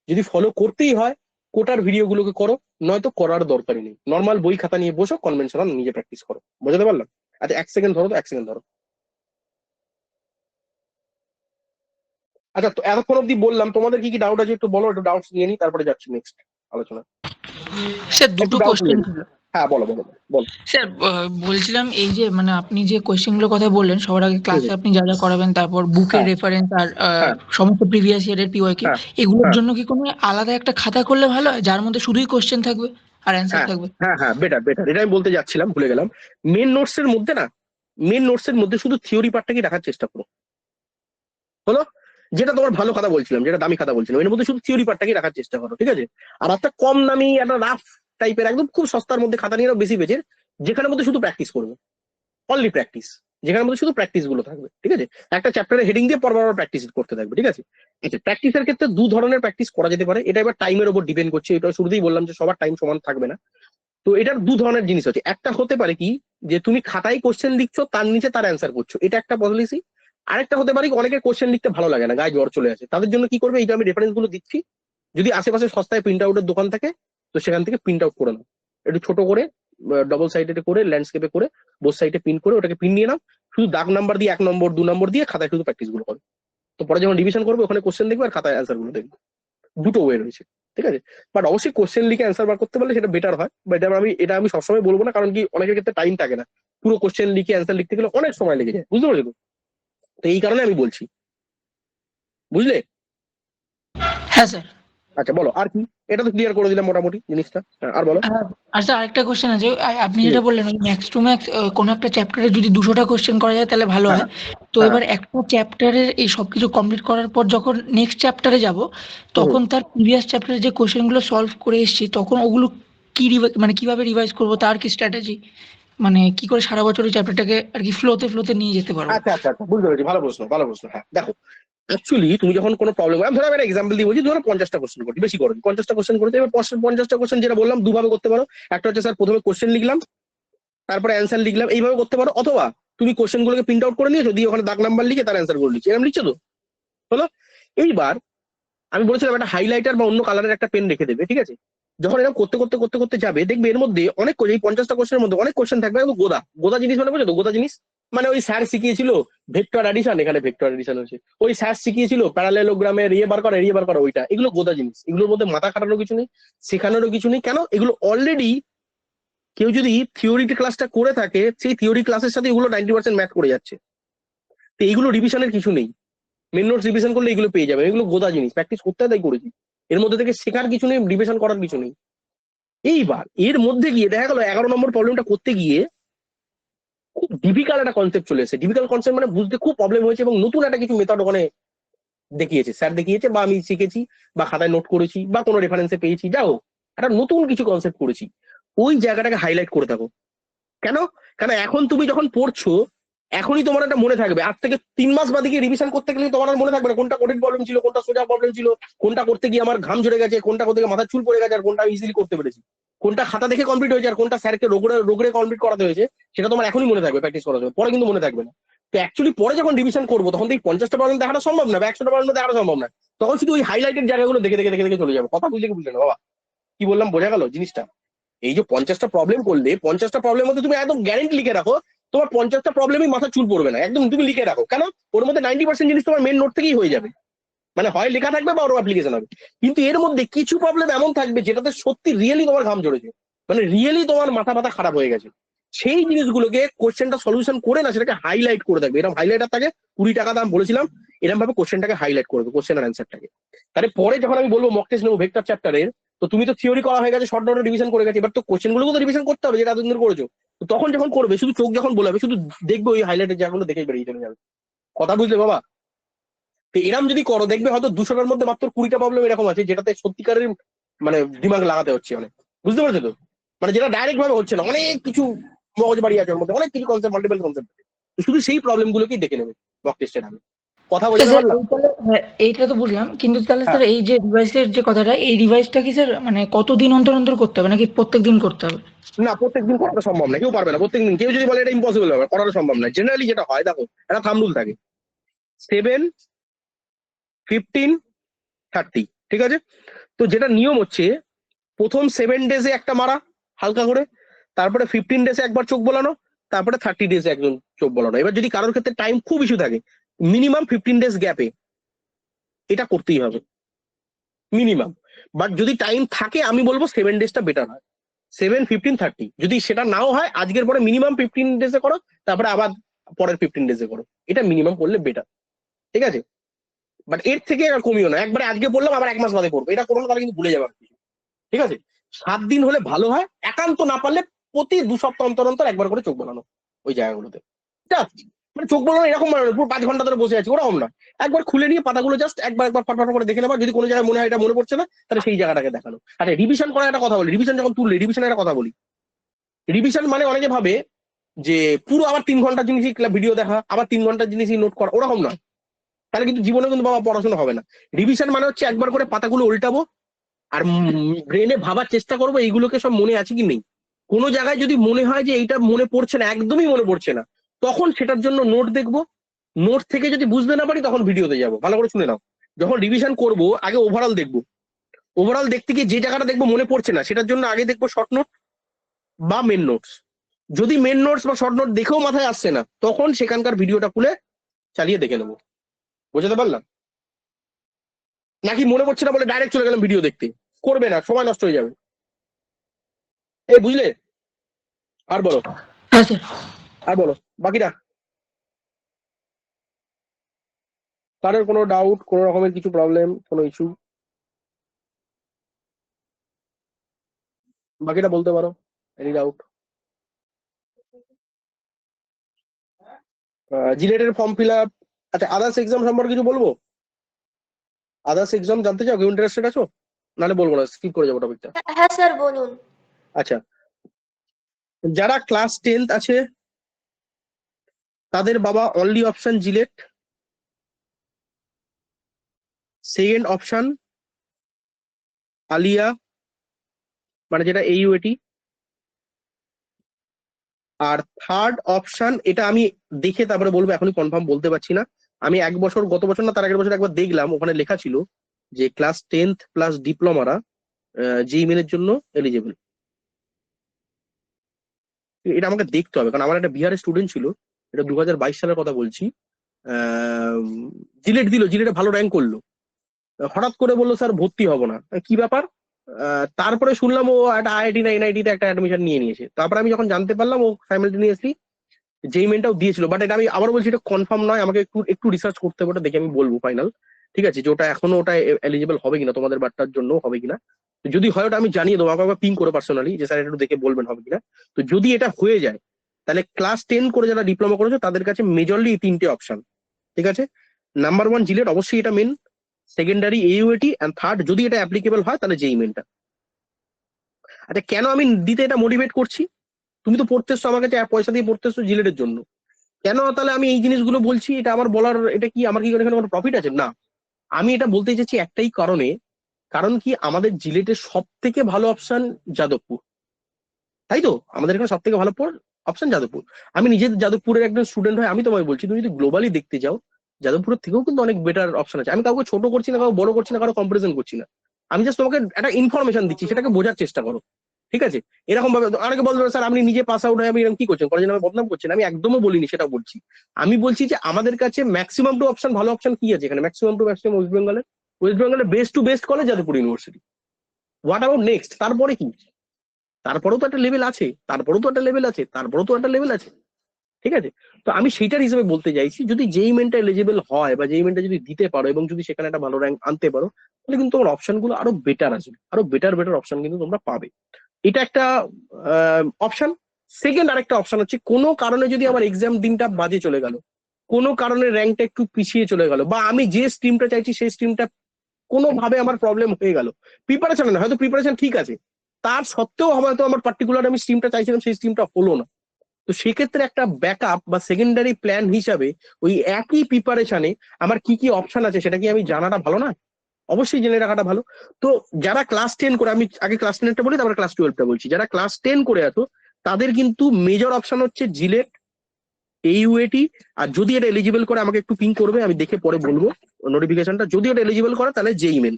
যদি ফলো করতেই হয়, কোটার ভিডিওগুলোকে করো, নয়তো করার দরকারই নেই। নর্মাল বই খাতা নিয়ে বসো, কনভেনশনাল নিজে প্র্যাকটিস করো। বুঝতে পারলাম? আচ্ছা 1 সেকেন্ড ধরো, তো 1 সেকেন্ড ধরো। আচ্ছা তো এতক্ষণ অব্দি বললাম, তোমাদের কি কি ডাউট আছে একটু বলো, একটু ডাউটস নিয়ে নিই, তারপরে যাচ্ছি নেক্সট আলোচনা। স্যার একটু দুটো ডাউট নিয়ে কোশ্চেন নিই। ছিল। হ্যাঁ বলো বলো বলো বলো। স্যার বলছিলাম এই যে মানে আপনি যে কোশ্চেনগুলোর কথা বললেন সবার আগে হুম, ক্লাসে আপনি যা যা করাবেন, তারপর বুকের হ্যাঁ রেফারেন্স আর হ্যাঁ সমস্ত প্রিভিয়াস ইয়ারের পিওয়াইকিউ, হ্যাঁ এগুলোর হ্যাঁ জন্য কি কোনো আলাদা একটা খাতা করলে ভালো হয় যার মধ্যে শুধুই কোশ্চেন থাকবে আর অ্যান্সার হ্যাঁ থাকবে? হ্যাঁ হ্যাঁ বেটার বেটার, এটা আমি বলতে যাচ্ছিলাম, ভুলে গেলাম। মেন নোটস এর মধ্যে না, মেন নোটস এর মধ্যে শুধু থিওরি পার্টটাকে রাখার চেষ্টা করো। হলো? যেটা তোমার ভালো কথা বলছিলাম, যেটা দামি কথা বলছিলাম, এর মধ্যে শুধু থিওরি পার্টটাকে রাখার চেষ্টা করো, ঠিক আছে? আর একটা কম দামি একটা রাফ টাইপের একদম খুব সস্তার মধ্যে খাতা নিয়ে নাও, বেশি পেজের, যেখানের মধ্যে শুধু প্র্যাকটিস করবে, অনলি প্র্যাকটিস, যেখানের মধ্যে শুধু প্র্যাকটিস গুলো থাকবে, ঠিক আছে? একটা চ্যাপ্টারের হেডিং দিয়ে পরপর প্র্যাকটিস করতে থাকবে, ঠিক আছে? আচ্ছা প্র্যাকটিসের ক্ষেত্রে দু ধরনের প্র্যাকটিস করা যেতে পারে, এটা এবার টাইমের উপর ডিপেন্ড করছে, এটা শুরুতেই বললাম যে সবার টাইম সমান থাকবে না। তো এটার দু ধরনের জিনিস আছে, একটা হতে পারে কি যে তুমি খাতায় কোশ্চেন লিখছো, তার নিচে তার অ্যান্সার করছো, এটা একটা পলিসি। আরেকটা হতে পারে কি অনেকের কোশ্চেন লিখতে ভালো লাগে না, গায়ে জ্বর চলে আসে, তাদের জন্য কি করবে, এই যে আমি রেফারেন্স গুলো দিচ্ছি, যদি আশেপাশে সস্তায় প্রিন্ট আউটের দোকান থাকে তো সেখান থেকে প্রিন্ট আউট করে নাও, একটু ছোট করে ডবল সাইডে করে ল্যান্ডস্কেপে করে বোথ সাইডে প্রিন্ট করে ওটাকে প্রিন্ট নিয়ে নাও, শুধু দাগ নাম্বার দিয়ে 1 নম্বর 2 নম্বর দিয়ে খাতায় শুধু প্র্যাকটিস গুলো করো। তো পরে যখন রিভিশন করবে ওখানে কোশ্চেন দেখবে আর খাতায় অ্যান্সার গুলো দেখবে, দুটো ওয়ে রয়েছে, ঠিক আছে? বাট অবশ্যই কোশ্চেন লিখে অ্যান্সার বার করতে পারলে সেটা বেটার হয়, বাট এটা আমি সবসময় বলবো না, কারণ কি অনেকের ক্ষেত্রে টাইম থাকে না, পুরো কোশ্চেন লিখে অ্যান্সার লিখতে গেলে অনেক সময় লেগে যায়, বুঝতে পারছো তো? তো এই কারণে আমি বলছি, বুঝলে? হ্যাঁ স্যার। আচ্ছা বলো আর কি, এটা তো ক্লিয়ার করে দিলাম মোটামুটি জিনিসটা, হ্যাঁ, আর বলো। আচ্ছা আরেকটা কোশ্চেন আছে, আপনি হুম, যেটা বললেন ওই ম্যাক্স টু ম্যাক্স কোনো একটা চ্যাপ্টারে যদি 200টা কোশ্চেন করা যায় তাহলে ভালো হ্যাঁ হয়। তো হ্যাঁ এবার একটা চ্যাপ্টারের এই সবকিছু কমপ্লিট করার পর যখন নেক্সট চ্যাপ্টারে যাব, হুম। তখন তার প্রিভিয়াস চ্যাপ্টারে যে কোশ্চেনগুলো সলভ করে এসেছি তখন ওগুলো কি মানে কিভাবে রিভাইজ করব, তার কি স্ট্র্যাটেজি, মানে কি করে সারা বছর ওই চ্যাপ্টারটাকে আর কি ফ্লোতে ফ্লোতে নিয়ে যেতে পারবো? আচ্ছা আচ্ছা আচ্ছা বুঝতে পেরেছি, ভালো প্রশ্ন ভালো প্রশ্ন। হ্যাঁ দেখো, অ্যাকচুয়ালি তুমি যখন কোনো প্রবলেম, আমি ধরো একটা এক্সাম্পল দিয়ে বলছি, ধরো 50টা কোশ্চেন করছি, বেশি করো 50টা কোশ্চেন করতে, এবার 50টা কোশ্চেন যেটা বললাম দুভাবে করতে পারো। একটা হচ্ছে স্যার প্রথমে কোশ্চেন লিখলাম, তারপরে অ্যান্সার লিখলাম, এইভাবে করতে পারো। অথবা তুমি কোশ্চেন গুলোকে প্রিন্ট আউট করে নিয়েছো, দিয়ে ওখানে দাগ নাম্বার লিখে তার অ্যান্সার করে লিখছো, এরকম লিখছো তো? হলো? এইবার আমি বলেছিলাম একটা হাইলাইটার বা অন্য কালারের একটা পেন রেখে দেবে, ঠিক আছে? যখন এরকম করতে করতে করতে করতে যাবে দেখবে এর মধ্যে অনেক এই 50টা কোশ্চেনের মধ্যে অনেক কোশ্চেন থাকবে একদম গোদা গোদা জিনিস, মানে বুঝছো তো গোদা জিনিস? মানে ওই স্যার শিখিয়েছিল ভেক্টর অ্যাডিশন, এখানে ভেক্টর অ্যাডিশন হচ্ছে, ওই স্যার শিখিয়েছিল প্যারালেলোগ্রামের ইয়ে বার করা ওইটা, এগুলো গোদা জিনিস, এগুলোর মধ্যে মাথা খাটানোর কিছু নেই, শেখানোরও কিছু নেই। কেন? এগুলো অলরেডি কেউ যদি থিওরি ক্লাসটা করে থাকে সেই থিওরি ক্লাসের সাথে এগুলো 90% ম্যাচ করে যাচ্ছে। তো এইগুলো রিভিশনের কিছু নেই, মেন নোটস রিভিশন করলে এগুলো পেয়ে যাবে, এগুলো গোদা জিনিস, প্র্যাকটিস করতে হয় তাই করেছি। এর মধ্যে থেকে শেখার কিছু নেই, রিভিশন করার কিছু নেই। এইবার এর মধ্যে গিয়ে দেখা গেল 11 নম্বর প্রবলেমটা করতে গিয়ে খুব ডিফিকাল্ট একটা কনসেপ্ট চলে এসেছে, ডিফিকাল্ট কনসেপ্ট মানে বুঝতে খুব প্রবলেম হয়েছে, এবং নতুন একটা কিছু মেথড ওখানে দেখিয়েছে, স্যার দেখিয়েছে বা আমি শিখেছি বা খাতায় নোট করেছি বা কোনো রেফারেন্সে পেয়েছি, যাও একটা নতুন কিছু কনসেপ্ট করেছি, ওই জায়গাটাকে হাইলাইট করে থাকো। কেন? কেন এখন তুমি যখন পড়ছো এখনই তোমার একটা মনে থাকবে, আজ থেকে 3 মাস বাদে গিয়ে রিভিশন করতে গেলে তোমার আর মনে থাকবে না কোনটা কঠিন প্রবলেম ছিল, কোনটা সোজা প্রবলেম ছিল, কোনটা করতে গিয়ে আমার ঘাম ঝরে গেছে, কোনটা করতে গিয়ে মাথার চুল পড়ে গেছে, আর কোনটা ইজিলি করতে পেরেছি, কোনটা খাতা দেখে কমপ্লিট হয়েছে আর কোনটা স্যারকে রোগড়ে কমপ্লিট করাতে হয়েছে, সেটা তোমার এখনই মনে থাকবে প্র্যাকটিস করার সময়, পরে কিন্তু মনে থাকবে না। তো অ্যাকচুয়ালি পরে যখন রিভিশন করবো তখন তো এই 50টা প্রবলেম দেখাটা সম্ভব না বা 100টা প্রবলেম দেখাটা সম্ভব না, তখন শুধু ওই হাইলাইটেড জায়গাগুলো দেখে দেখে দেখে দেখে চলে যাবে। কথা বুঝলে কি বুঝলে না বাবা? কি বললাম বোঝা গেল জিনিসটা? এই যে 50টা প্রবলেম করলে 50টা প্রবলেম মধ্যে তুমি একদম গ্যারেন্টি লিখে রাখো তোমার 50টা প্রবলেমই মাথা চুল পড়বে না, একদম তুমি লিখে রাখো। কেন? ওর মধ্যে 90% জিনিস তোমার মেন নোট থেকেই হয়ে যাবে, মানে হয় লেখা থাকবে বা ওর অ্যাপ্লিকেশন হবে। কিন্তু এর মধ্যে কিছু প্রবলেম এমন থাকবে যেটাতে সত্যি রিয়েলি তোমার ঘাম ঝরেছে, মানে রিয়েলি তোমার মাথা মাথা খারাপ হয়ে গেছে, সেই জিনিসগুলোকে কোশ্চেনটা সলিউশন করে না সেটাকে হাইলাইট করে থাকবে, এরকম হাইলাইটার থাকে 20 টাকা দাম বলেছিলাম, এরকম ভাবে কোশ্চেনটাকে হাইলাইট করবে, কোশ্চেন আর অ্যান্সারটাকে। তাহলে পরে যখন আমি বলবো মক টেস্ট নেবো ভেক্টর চ্যাপ্টারের, তো তুমি তো থিওরি করা হয়ে গেছে, শর্ট নোটে রিভিশন করে গেছে, এবার তো কোশ্চেন গুলো তো রিভিশন করতে হবে যেটা এতদিন ধরে করেছো। তো তখন যখন করবে শুধু চোখ যখন বলাবে শুধু দেখবে ওই হাইলাইটের জায়গাগুলো দেখে বেরিয়ে চলে যাবে। কথা বুঝলে বাবা? তো এরকম যদি করো দেখবে হয়তো 200টার মধ্যে মাত্র 20টা প্রবলেম এরকম আছে যেটাতে সত্যিকারের মানে দিমাগ লাগাতে হচ্ছে অনেক, বুঝতে পারছো তো? মানে যেটা ডাইরেক্ট ভাবে হচ্ছে না, অনেক কিছু মগজ বাড়ি আছে ওর মধ্যে, অনেক কিছু কনসেপ্ট, মাল্টিপল কনসেপ্ট। শুধু সেই প্রবলেম গুলোকেই দেখে নেবে মক টেস্টের আগে। কথা বোঝাতে স্যার পারলাম? এইটা তো বুঝলাম, কিন্তু তাহলে হ্যাঁ, স্যার এই যে রিভাইসের যে কথাটা, এই রিভাইসটা কি স্যার মানে কতদিন অন্তর অন্তর করতে হবে নাকি প্রত্যেক দিন করতে হবে? না প্রত্যেকদিন করাটা সম্ভব না, কেউ পারবে না প্রত্যেকদিন। কেউ যদি বলে এটা ইম্পসিবল হবে, করাটা সম্ভব না। জেনারেলি যেটা হয় দেখো, একটা থাম্ব রুল থাকে 7, 15, 30, ঠিক আছে? তো যেটা নিয়ম হচ্ছে প্রথম 7 ডেজে একটা মারা হালকা করে, তারপরে 15 ডেজে একবার চোখ বোলানো, তারপরে 30 ডেজে একজন চোখ বোলানো। এবার যদি কারোর ক্ষেত্রে টাইম খুব ইস্যু থাকে, মিনিমাম 15 ডেজ গ্যাপে এটা করতেই হবে, মিনিমাম। বাট যদি টাইম থাকে আমি বলবো 7 ডেজটা বেটার হয়, 7, 15, 30। যদি সেটা নাও হয় আজকের পরে মিনিমাম 15 ডেজে করো, তারপরে আবার পরের 15 ডেজে করো, এটা মিনিমাম করলে বেটার, ঠিক আছে? বাট এর থেকে আর কমিও না, একবারে আজকে পড়লাম আবার 1 মাস বাদে পড়বো, এটা করো না, তাহলে কিন্তু ভুলে যাবে কিছু, ঠিক আছে? 7 দিন হলে ভালো হয়, একান্ত না পারলে প্রতি 2 সপ্তাহ অন্তর অন্তর একবার করে চোখ বানানো ওই জায়গাগুলোতে। এটা মানে চোখ বানানো এরকম মানে পুরো 5 ঘন্টা ধরে বসে আছি ওরকম না, একবার খুলে নিয়ে পাতাগুলো জাস্ট একবার একবার ফটফট করে দেখে নেবা। যদি কোনো জায়গায় মনে হয় এটা মনে পড়ছে না, তাহলে সেই জায়গাটাকে দেখানো। আরে রিভিশন করার একটা কথা বলি, রিভিশন যখন তুললে রিভিশনের একটা কথা বলি। রিভিশন মানে অনেকে ভাবে যে পুরো আবার 3 ঘন্টার জিনিসই ভিডিও দেখা, আবার 3 ঘন্টার জিনিসই নোট করা, ওরকম না। তাহলে কিন্তু জীবনে কিন্তু বাবা পড়াশোনা হবে না। রিভিশন মানে হচ্ছে একবার করে পাতাগুলো উল্টাবো আর ব্রেনে ভাবার চেষ্টা করবো এইগুলোকে সব মনে আছে কি নেই। কোনো জায়গায় যদি মনে হয় যে এইটা মনে পড়ছে না, একদমই মনে পড়ছে না, তখন সেটার জন্য নোট দেখবো। নোট থেকে যদি বুঝতে না পারি তখন ভিডিওতে যাবো। ভালো করে শুনে নাও, যখন রিভিশন করব আগে ওভারঅল দেখবো। ওভারঅল দেখতে গিয়ে যে জায়গাটা দেখবো মনে পড়ছে না, সেটার জন্য আগে দেখবো শর্ট নোট বা মেন নোটস। যদি মেন নোটস বা শর্ট নোট দেখেও মাথায় আসছে না, তখন সেখানকার ভিডিওটা খুলে চালিয়ে দেখে নেবো। বুঝতে পারলাম? নাকি মনে পড়ছে না বলে ডাইরেক্ট চলে গেলাম ভিডিও দেখতে, করবে না, সময় নষ্ট হয়ে যাবে। এই বুঝলে? আর বলো, হ্যাঁ স্যার। আর বলো বাকিটা। কারোর কোনো ডাউট, কোনো রকমের কিছু প্রবলেম, কোনো ইস্যু, বাকিটা বলতে পারো। Any doubt? জিলেটের ফর্ম ফিল আপ, আচ্ছা আদার্স এক্সাম সম্পর্কে কিছু বলবো? আদার্স এক্সাম জানতে চাও? কেউ ইন্টারেস্টেড আছো? নাহলে বলবো না, স্কিপ করে যাবো টপিকটা। হ্যাঁ স্যার বলুন। আচ্ছা, যারা ক্লাস 10th আছে তাদের বাবা only option JELET, second option Aliah মানে যেটা এইউএটি, আর থার্ড অপশন এটা আমি দেখে তারপরে বলবো, এখনই কনফার্ম বলতে পারছি না। আমি গত বছর না তার আগের বছর একবার দেখলাম, ওখানে লেখা ছিল যে ক্লাস 10th প্লাস ডিপ্লোমারা জিমেলের জন্য এলিজেবল। এটা আমাকে দেখতে হবে, কারণ আমার একটা বিহারের স্টুডেন্ট ছিল, এটা 2022 সালের কথা বলছি। জিলেট দিল, জিলেটে ভালো র্যাঙ্ক করলো, হঠাৎ করে বললো স্যার ভর্তি হবো না। কি ব্যাপার? তারপরে শুনলাম ও একটা আইআইটি না এনআইটি তে একটা অ্যাডমিশন নিয়ে নিয়েছে। তারপরে আমি যখন জানতে পারলাম ও সাইমালটেনিয়াসলি যেই মেনটাও দিয়েছিল, বাট এটা আমি আবার বলছি এটা কনফার্ম নয়, আমাকে একটু একটু রিসার্চ করতে হবে, ওটা দেখে আমি বলবো ফাইনাল, ঠিক আছে? যে ওটা এখনো ওটা এলিজিবল হবে কিনা, তোমাদের বাচ্চার জন্য হবে কিনা। তো যদি হয় ওটা আমি জানিয়ে দেবো, আমাকে পিং করে পার্সোনালি যে স্যার একটু দেখে বলবেন হবে কিনা। তো যদি এটা হয়ে যায় তাহলে ক্লাস 10 করে যারা ডিপ্লোমা করেছে তাদের কাছে মেজরলি এই 3টে অপশন, ঠিক আছে? নাম্বার 1 জিলেট, অবশ্যই এটা মেন, সেকেন্ডারি এইউএটি, এন্ড থার্ড যদি এটা অ্যাপ্লিকেবল হয় তাহলে যেই মেনটা। আচ্ছা কেন আমি দিতে এটা মোটিভেট করছি? তুমি তো পড়তেছো আমার কাছে পয়সা দিয়ে পড়তেছো জিলেটের জন্য, কেন তাহলে আমি এই জিনিসগুলো বলছি? এটা আমার বলার, এটা কি আমার কি এখানে কোনো প্রফিট আছে? না। আমি এটা বলতে চাইছি একটাই কারণে, কারণ কি আমাদের জিলেটের সব থেকে ভালো অপশন যাদবপুর, তাই তো? আমাদের এখানে সব থেকে ভালো অপশন যাদবপুর। আমি নিজে যাদবপুরের একজন স্টুডেন্ট হয়ে আমি তোমায় বলছি, তুমি যদি গ্লোবালি দেখতে যাও যাদবপুরের থেকেও কিন্তু অনেক বেটার অপশন আছে। আমি কাউকে ছোট করছি না, কাউকে বড় করছি না, কারো কম্পারিজন করছি না। আমি জাস্ট তোমাকে একটা ইনফরমেশন দিচ্ছি, সেটাকে বোঝার চেষ্টা করো, ঠিক আছে? এরকম ভাবে অনেকে বলতে পারে স্যার আপনি নিজে পাস আউট হয়ে আমি এরকম কি করছেন, কলেজের নামে বদনাম করছেন। আমি একদমও বলিনি, সেটা বলছি। আমি বলছি যে আমাদের কাছে ম্যাক্সিমাম টু অপশন, ভালো অপশন কি আছে এখানে? ম্যাক্সিমাম টু ম্যাক্সিমাম ওয়েস্ট বেঙ্গলের best to best college Jadavpur university. What about next? তারপরে কি? তারপরেও তো একটা লেভেল আছে, তারপরেও তো একটা লেভেল আছে, তারপরেও তো একটা লেভেল আছে, ঠিক আছে? তো আমি সেইটার হিসেবে বলতে চাইছি, যদি যেই মেনটা এলিজিবল হয় বা যেই মেনটা যদি দিতে পারো এবং যদি সেখানে একটা ভালো র্যাঙ্ক আনতে পারো, তাহলে কিন্তু তোমার অপশন গুলো আরো বেটার আসবে, আরো বেটার অপশন কিন্তু তোমরা পাবে। এটা একটা অপশন। সেকেন্ড আরেকটা অপশন হচ্ছে, কোনো কারণে যদি আমার এক্সাম দিনটা বাজে চলে গেল, কোনো কারণে র্যাঙ্কটা একটু পিছিয়ে চলে গেল, বা আমি যে স্ট্রিমটা চাইছি সেই স্ট্রিমটা কোনোভাবে আমার প্রবলেম হয়ে গেল, প্রিপারেশন না, হয়তো প্রিপারেশন ঠিক আছে, তার সত্ত্বেও হয়তো আমার পার্টিকুলার আমি স্ট্রিমটা চাইছিলাম সেই স্ট্রিমটা হলো না। তো সেক্ষেত্রে একটা ব্যাকআপ বা সেকেন্ডারি প্ল্যান হিসাবে ওই একই প্রিপারেশনে আমার কি কি অপশন আছে সেটা কি আমি জানাটা ভালো না? অবশ্যই জেনে রাখাটা ভালো। তো যারা ক্লাস 10 করে, আমি আগে ক্লাস 10টা বলি তারপরে ক্লাস 12টা বলছি, যারা ক্লাস 10 করে আছো তাদের কিন্তু মেজর অপশন হচ্ছে জিলেট, এইউএটি, আর যদি এটা এলিজিবল করে আমাকে একটু পিং করবে, আমি দেখে পরে বলবো নোটিফিকেশনটা, যদি এটা এলিজিবল করে তাহলে জেই মেন।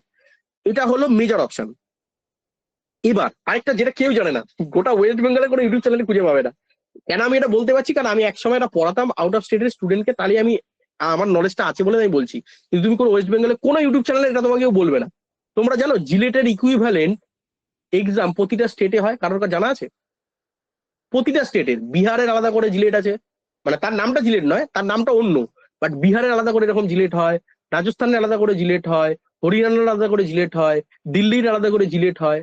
এটা হলো মেজর অপশন। এবার আরেকটা যেটা কেউ জানে না, গোটা ওয়েস্ট বেঙ্গলে কোনো ইউটিউব চ্যানেলে খুঁজে পাবে না। কেন আমি এটা বলতে পারছি, কারণ আমি একসময় এটা পড়াতাম আউট অফ স্টেটের স্টুডেন্টকে, তাহলে আমি আমার নলেজটা আছে বলে আমি বলছি। কিন্তু তুমি কোনো ওয়েস্ট বেঙ্গলে কোনো ইউটিউব চ্যানেলে এটা তোমাকে কেউ বলবে না। তোমরা জানো জিলেটের ইকুইভ্যালেন্ট এক্সাম প্রতিটা স্টেটে হয়? কারোর কাছে জানা আছে? প্রতিটা স্টেটের, বিহারের আলাদা করে জিলেট আছে, মানে তার নামটা জিলেট নয়, তার নামটা অন্য, বাট বিহারের আলাদা করে এরকম জিলেট হয়, রাজস্থানের আলাদা করে জিলেট হয়, হরিয়ানার আলাদা করে জিলেট হয়, দিল্লির আলাদা করে জিলেট হয়।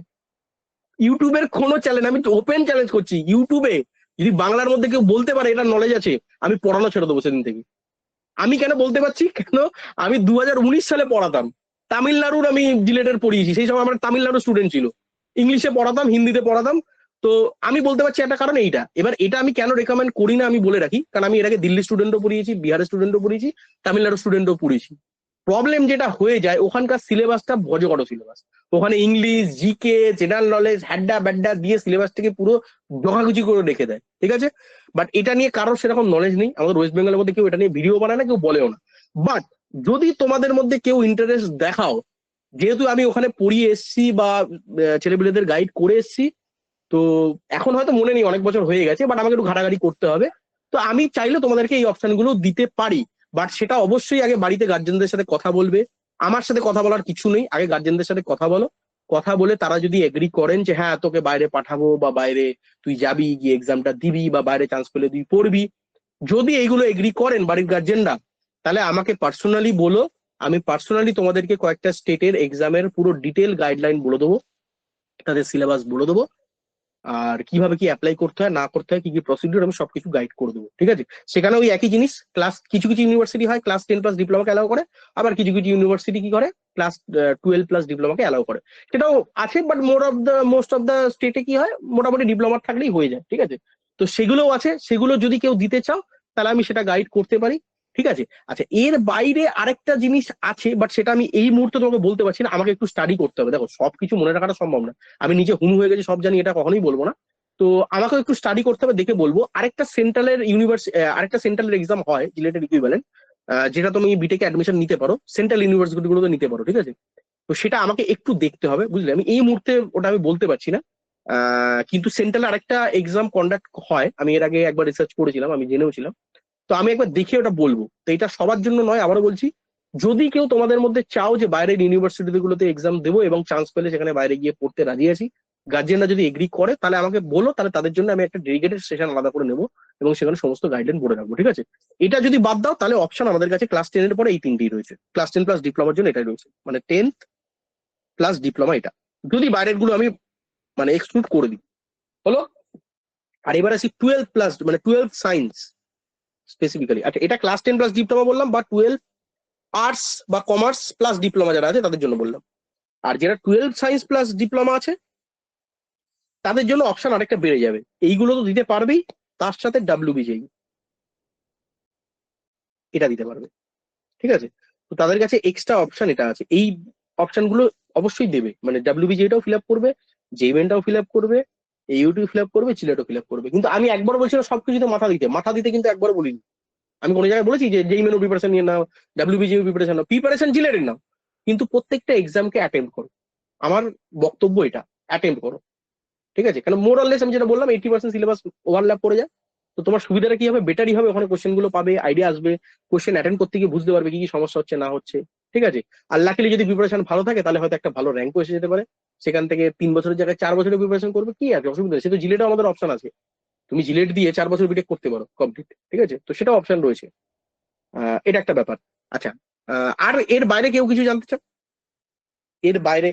ইউটিউবের কোনো চ্যানেল, আমি ওপেন চ্যালেঞ্জ করছি, ইউটিউবে যদি বাংলার মধ্যে কেউ বলতে পারে এটা নলেজ আছে, আমি পড়ানো ছেড়ে দেবো সেদিন থেকে। আমি কেন বলতে পারছি, কেন আমি 2019 সালে পড়াতাম, তামিলনাড়ুর আমি জিলেটের পড়িয়েছি, সেই সময় আমার তামিলনাড়ুর স্টুডেন্ট ছিল, ইংলিশে পড়াতাম, হিন্দিতে পড়াতাম। তো আমি বলতে পারছি একটা কারণ এইটা। এবার এটা আমি কেন রেকমেন্ড করি না আমি বলে রাখি, কারণ আমি এর আগে দিল্লি স্টুডেন্টও পড়িয়েছি, বিহারের স্টুডেন্টও পড়িয়েছি, তামিলনাড়ুর স্টুডেন্টও পড়িয়েছি। প্রবলেম যেটা হয়ে যায়, ওখানকার সিলেবাসটা বজগড় সিলেবাস, ওখানে ইংলিশ, জিকে, জেনারেল নলেজ, হ্যাড্ডা ব্যাড্ডা দিয়ে সিলেবাসটাকে পুরো জগাগুজি করে রেখে দেয়, ঠিক আছে? বাট এটা নিয়ে কারোর সেরকম নলেজ নেই, আমাদের ওয়েস্ট বেঙ্গলের মধ্যে কেউ এটা নিয়ে ভিডিও বানায় না, কেউ বলেও না। বাট যদি তোমাদের মধ্যে কেউ ইন্টারেস্ট দেখাও, যেহেতু আমি ওখানে পড়িয়ে এসছি বা ছেলেপিলেদের গাইড করে এসছি, তো এখন হয়তো মনে নেই, অনেক বছর হয়ে গেছে, বাট আমাকে একটু ঘাটাঘাটি করতে হবে। তো আমি চাইলে তোমাদেরকে এই অপশন গুলো দিতে পারি, বাট সেটা অবশ্যই আগে বাড়িতে গার্জেনদের সাথে কথা বলবে। আমার সাথে কথা বলার কিছু নেই, আগে গার্জেনদের সাথে কথা বলো, কথা বলে তারা যদি এগ্রি করেন যে হ্যাঁ তোকে বাইরে পাঠাবো, বা বাইরে তুই যাবি, গিয়ে এক্সামটা দিবি, বা বাইরে চান্স পেলে তুই পড়বি, যদি এইগুলো এগ্রি করেন বাড়ির গার্জেনরা, তাহলে আমাকে পার্সোনালি বলো, আমি পার্সোনালি তোমাদেরকে কয়েকটা স্টেটের এক্সামের পুরো ডিটেল গাইডলাইন বলে দেবো, তাদের সিলেবাস বলে দেবো, আর কিভাবে কি অ্যাপ্লাই করতে হয় না করতে হয়, কি কি প্রসিডিউর, আমি সবকিছু গাইড করে দেবো, ঠিক আছে? সেখানে ওই একই জিনিস, ক্লাস কিছু কিছু ইউনিভার্সিটি হয় ক্লাস 10 প্লাস ডিপ্লোমাকে অ্যালাউ করে, আবার কিছু কিছু ইউনিভার্সিটি কি করে ক্লাস 12 প্লাস ডিপ্লোমাকে অ্যালাউ করে, সেটাও আছে। বাট মোস্ট অফ দ্য স্টেটে কি হয়, মোটামুটি ডিপ্লোমা থাকলেই হয়ে যায়, ঠিক আছে? তো সেগুলোও আছে, সেগুলো যদি কেউ দিতে চাও তাহলে আমি সেটা গাইড করতে পারি, ঠিক আছে? আচ্ছা, এর বাইরে আরেকটা জিনিস আছে, বাট সেটা আমি এই মুহূর্তে তোমাকে বলতে পারছি না, আমাকে একটু স্টাডি করতে হবে। দেখো, সবকিছু মনে রাখাটা সম্ভব না, আমি নিজে হুম হয়ে গেছি সব জানি এটা কখনোই বলবো না। তো আমাকে একটু স্টাডি করতে হবে, দেখে বলবো। আরেকটা সেন্ট্রালের আরেকটা সেন্ট্রালের এক্সাম হয় রিলেটেড ইকুইভ্যালেন্ট, যেটা তুমি বিটেকে অ্যাডমিশন নিতে পারো, সেন্ট্রাল ইউনিভার্সিটি গুলোতে নিতে পারো, ঠিক আছে? তো সেটা আমাকে একটু দেখতে হবে, বুঝলে? আমি এই মুহূর্তে ওটা আমি বলতে পারছি না। কিন্তু সেন্ট্রালে আরেকটা এক্সাম কন্ডাক্ট হয়, আমি এর আগে একবার রিসার্চ করেছিলাম, আমি জেনেও ছিলাম। তো আমি একবার দেখে ওটা বলবো। তো এটা সবার জন্য নয়, আবারও বলছি, যদি কেউ তোমাদের মধ্যে চাও যে বাইরের ইউনিভার্সিটি গুলোতে এক্সাম দেবো এবং চান্স পেলে সেখানে বাইরে গিয়ে পড়তে রাজি আছি, গার্জিয়ানরা যদি এগ্রি করে তাহলে আমাকে বলো, তাহলে তাদের জন্য আমি একটা ডেডিকেটেড সেশন আলাদা করে নেবো এবং সেখানে সমস্ত গাইডলাইন বলে রাখবো, ঠিক আছে? এটা যদি বাদ দাও তাহলে অপশন আমাদের কাছে ক্লাস 10 এর পরে এই তিনটেই রয়েছে, ক্লাস 10 প্লাস ডিপ্লোমার জন্য এটাই রয়েছে, মানে 10th প্লাস ডিপ্লোমা, এটা যদি বাইরের গুলো আমি মানে এক্সক্লুড করে দিই, হলো। আর এবার আসি 12 প্লাস, মানে 12 সায়েন্স স্পেসিফিক্যালি। আচ্ছা, এটা ক্লাস 10 প্লাস ডিপ্লোমা বললাম, বা 12 আর্টস বা কমার্স প্লাস ডিপ্লোমা যারা আছে তাদের জন্য বললাম। আর যারা 12 সায়েন্স প্লাস ডিপ্লোমা আছে তাদের জন্য অপশন আরেকটা বেড়ে যাবে, এইগুলো তো দিতে পারবেই, তার সাথে ডাব্লিউবিজেই এটা দিতে পারবে, ঠিক আছে? তো তাদের কাছে এক্সট্রা অপশন এটা আছে, এই অপশনগুলো অবশ্যই দেবে, মানে ডাব্লিউবিজেটাও ফিল আপ করবে, জেইমেনটাও ফিল আপ করবে, এইউটিও ফিল আপ করবে, চিলেটও ফিল আপ করবে। কিন্তু আমি একবার বলছিলাম সবকিছুতে মাথা দিতে কিন্তু একবার বলিনি। আমি কোনো জায়গায় বলেছি যে জেইমেনও প্রিপারেশন নিয়ে নাও, ডাব্লিউবিজিও প্রিপারেশন নাও, প্রিপারেশন জিলেটের নাও, কিন্তু প্রত্যেকটা এক্সামকে অ্যাটেম্প করো। আমার বক্তব্য এটা, অ্যাটেম্প করো, ঠিক আছে? কারণ মোরাললেস আমি যেটা বললাম 80% সিলেবাস ওভারল্যাপ করে যায়। তো তোমার সুবিধাটা কি হবে, বেটারই হবে, ওখানে কোশ্চেন গুলো পাবে, আইডিয়া আসবে, কোশ্চেন অ্যাটেন্ড করতে গিয়ে বুঝতে পারবে কি কি সমস্যা হচ্ছে না হচ্ছে, ঠিক আছে? আর লাকিলি যদি প্রিপারেশন ভালো থাকে তাহলে হয়তো একটা ভালো র্যাঙ্কও এসে যেতে পারে, সেখান থেকে 3 বছরের জায়গায় 4 বছরের প্রিপারেশন করবে, কি আছে অসুবিধা? সে তো জিলেটও আমাদের অপশন আছে, তুমি জিলেট দিয়ে 4 বছর বিটেক করতে পারো কমপ্লিট, ঠিক আছে? তো সেটাও অপশন রয়েছে। এটা একটা ব্যাপার। আচ্ছা, আর এর বাইরে কেউ কিছু জানতে চাও? এর বাইরে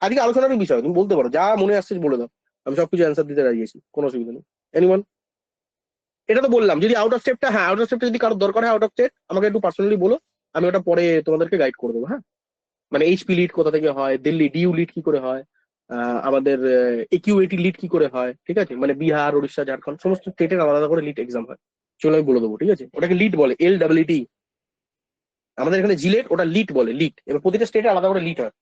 আজকে আলোচনার বিষয় তুমি বলতে পারো, যা মনে আসছে বলে দাও, আমি সবকিছু অ্যান্সার দিতে রাজি আছি, কোনো অসুবিধা নেই। এনিওয়ান? এটা তো বললাম, যদি আউট অফ স্টেটটা, হ্যাঁ আউট অফ স্টেটটা যদি কারোর দরকার হয় আউট অফ স্টেট, আমাকে একটু পার্সোনালি বলো, আমি ওটা পরে তোমাদেরকে গাইড করে দেবো। হ্যাঁ, মানে এইচপি লিড কোথা থেকে হয়, দিল্লি ডিউ লিড কি করে হয়, আমাদের একিউএটি লিড কি করে হয়, ঠিক আছে, মানে বিহার, উড়িষ্যা, ঝাড়খণ্ড সমস্ত স্টেটের আলাদা করে লিড এক্সাম হয়। চলো আমি বলে দেবো, ঠিক আছে, ওটাকে লিড বলে, LEED। আমাদের এখানে জিলেট, ওটা লিড বলে, লিড। এবার প্রতিটা স্টেটে আলাদা করে লিড হয়।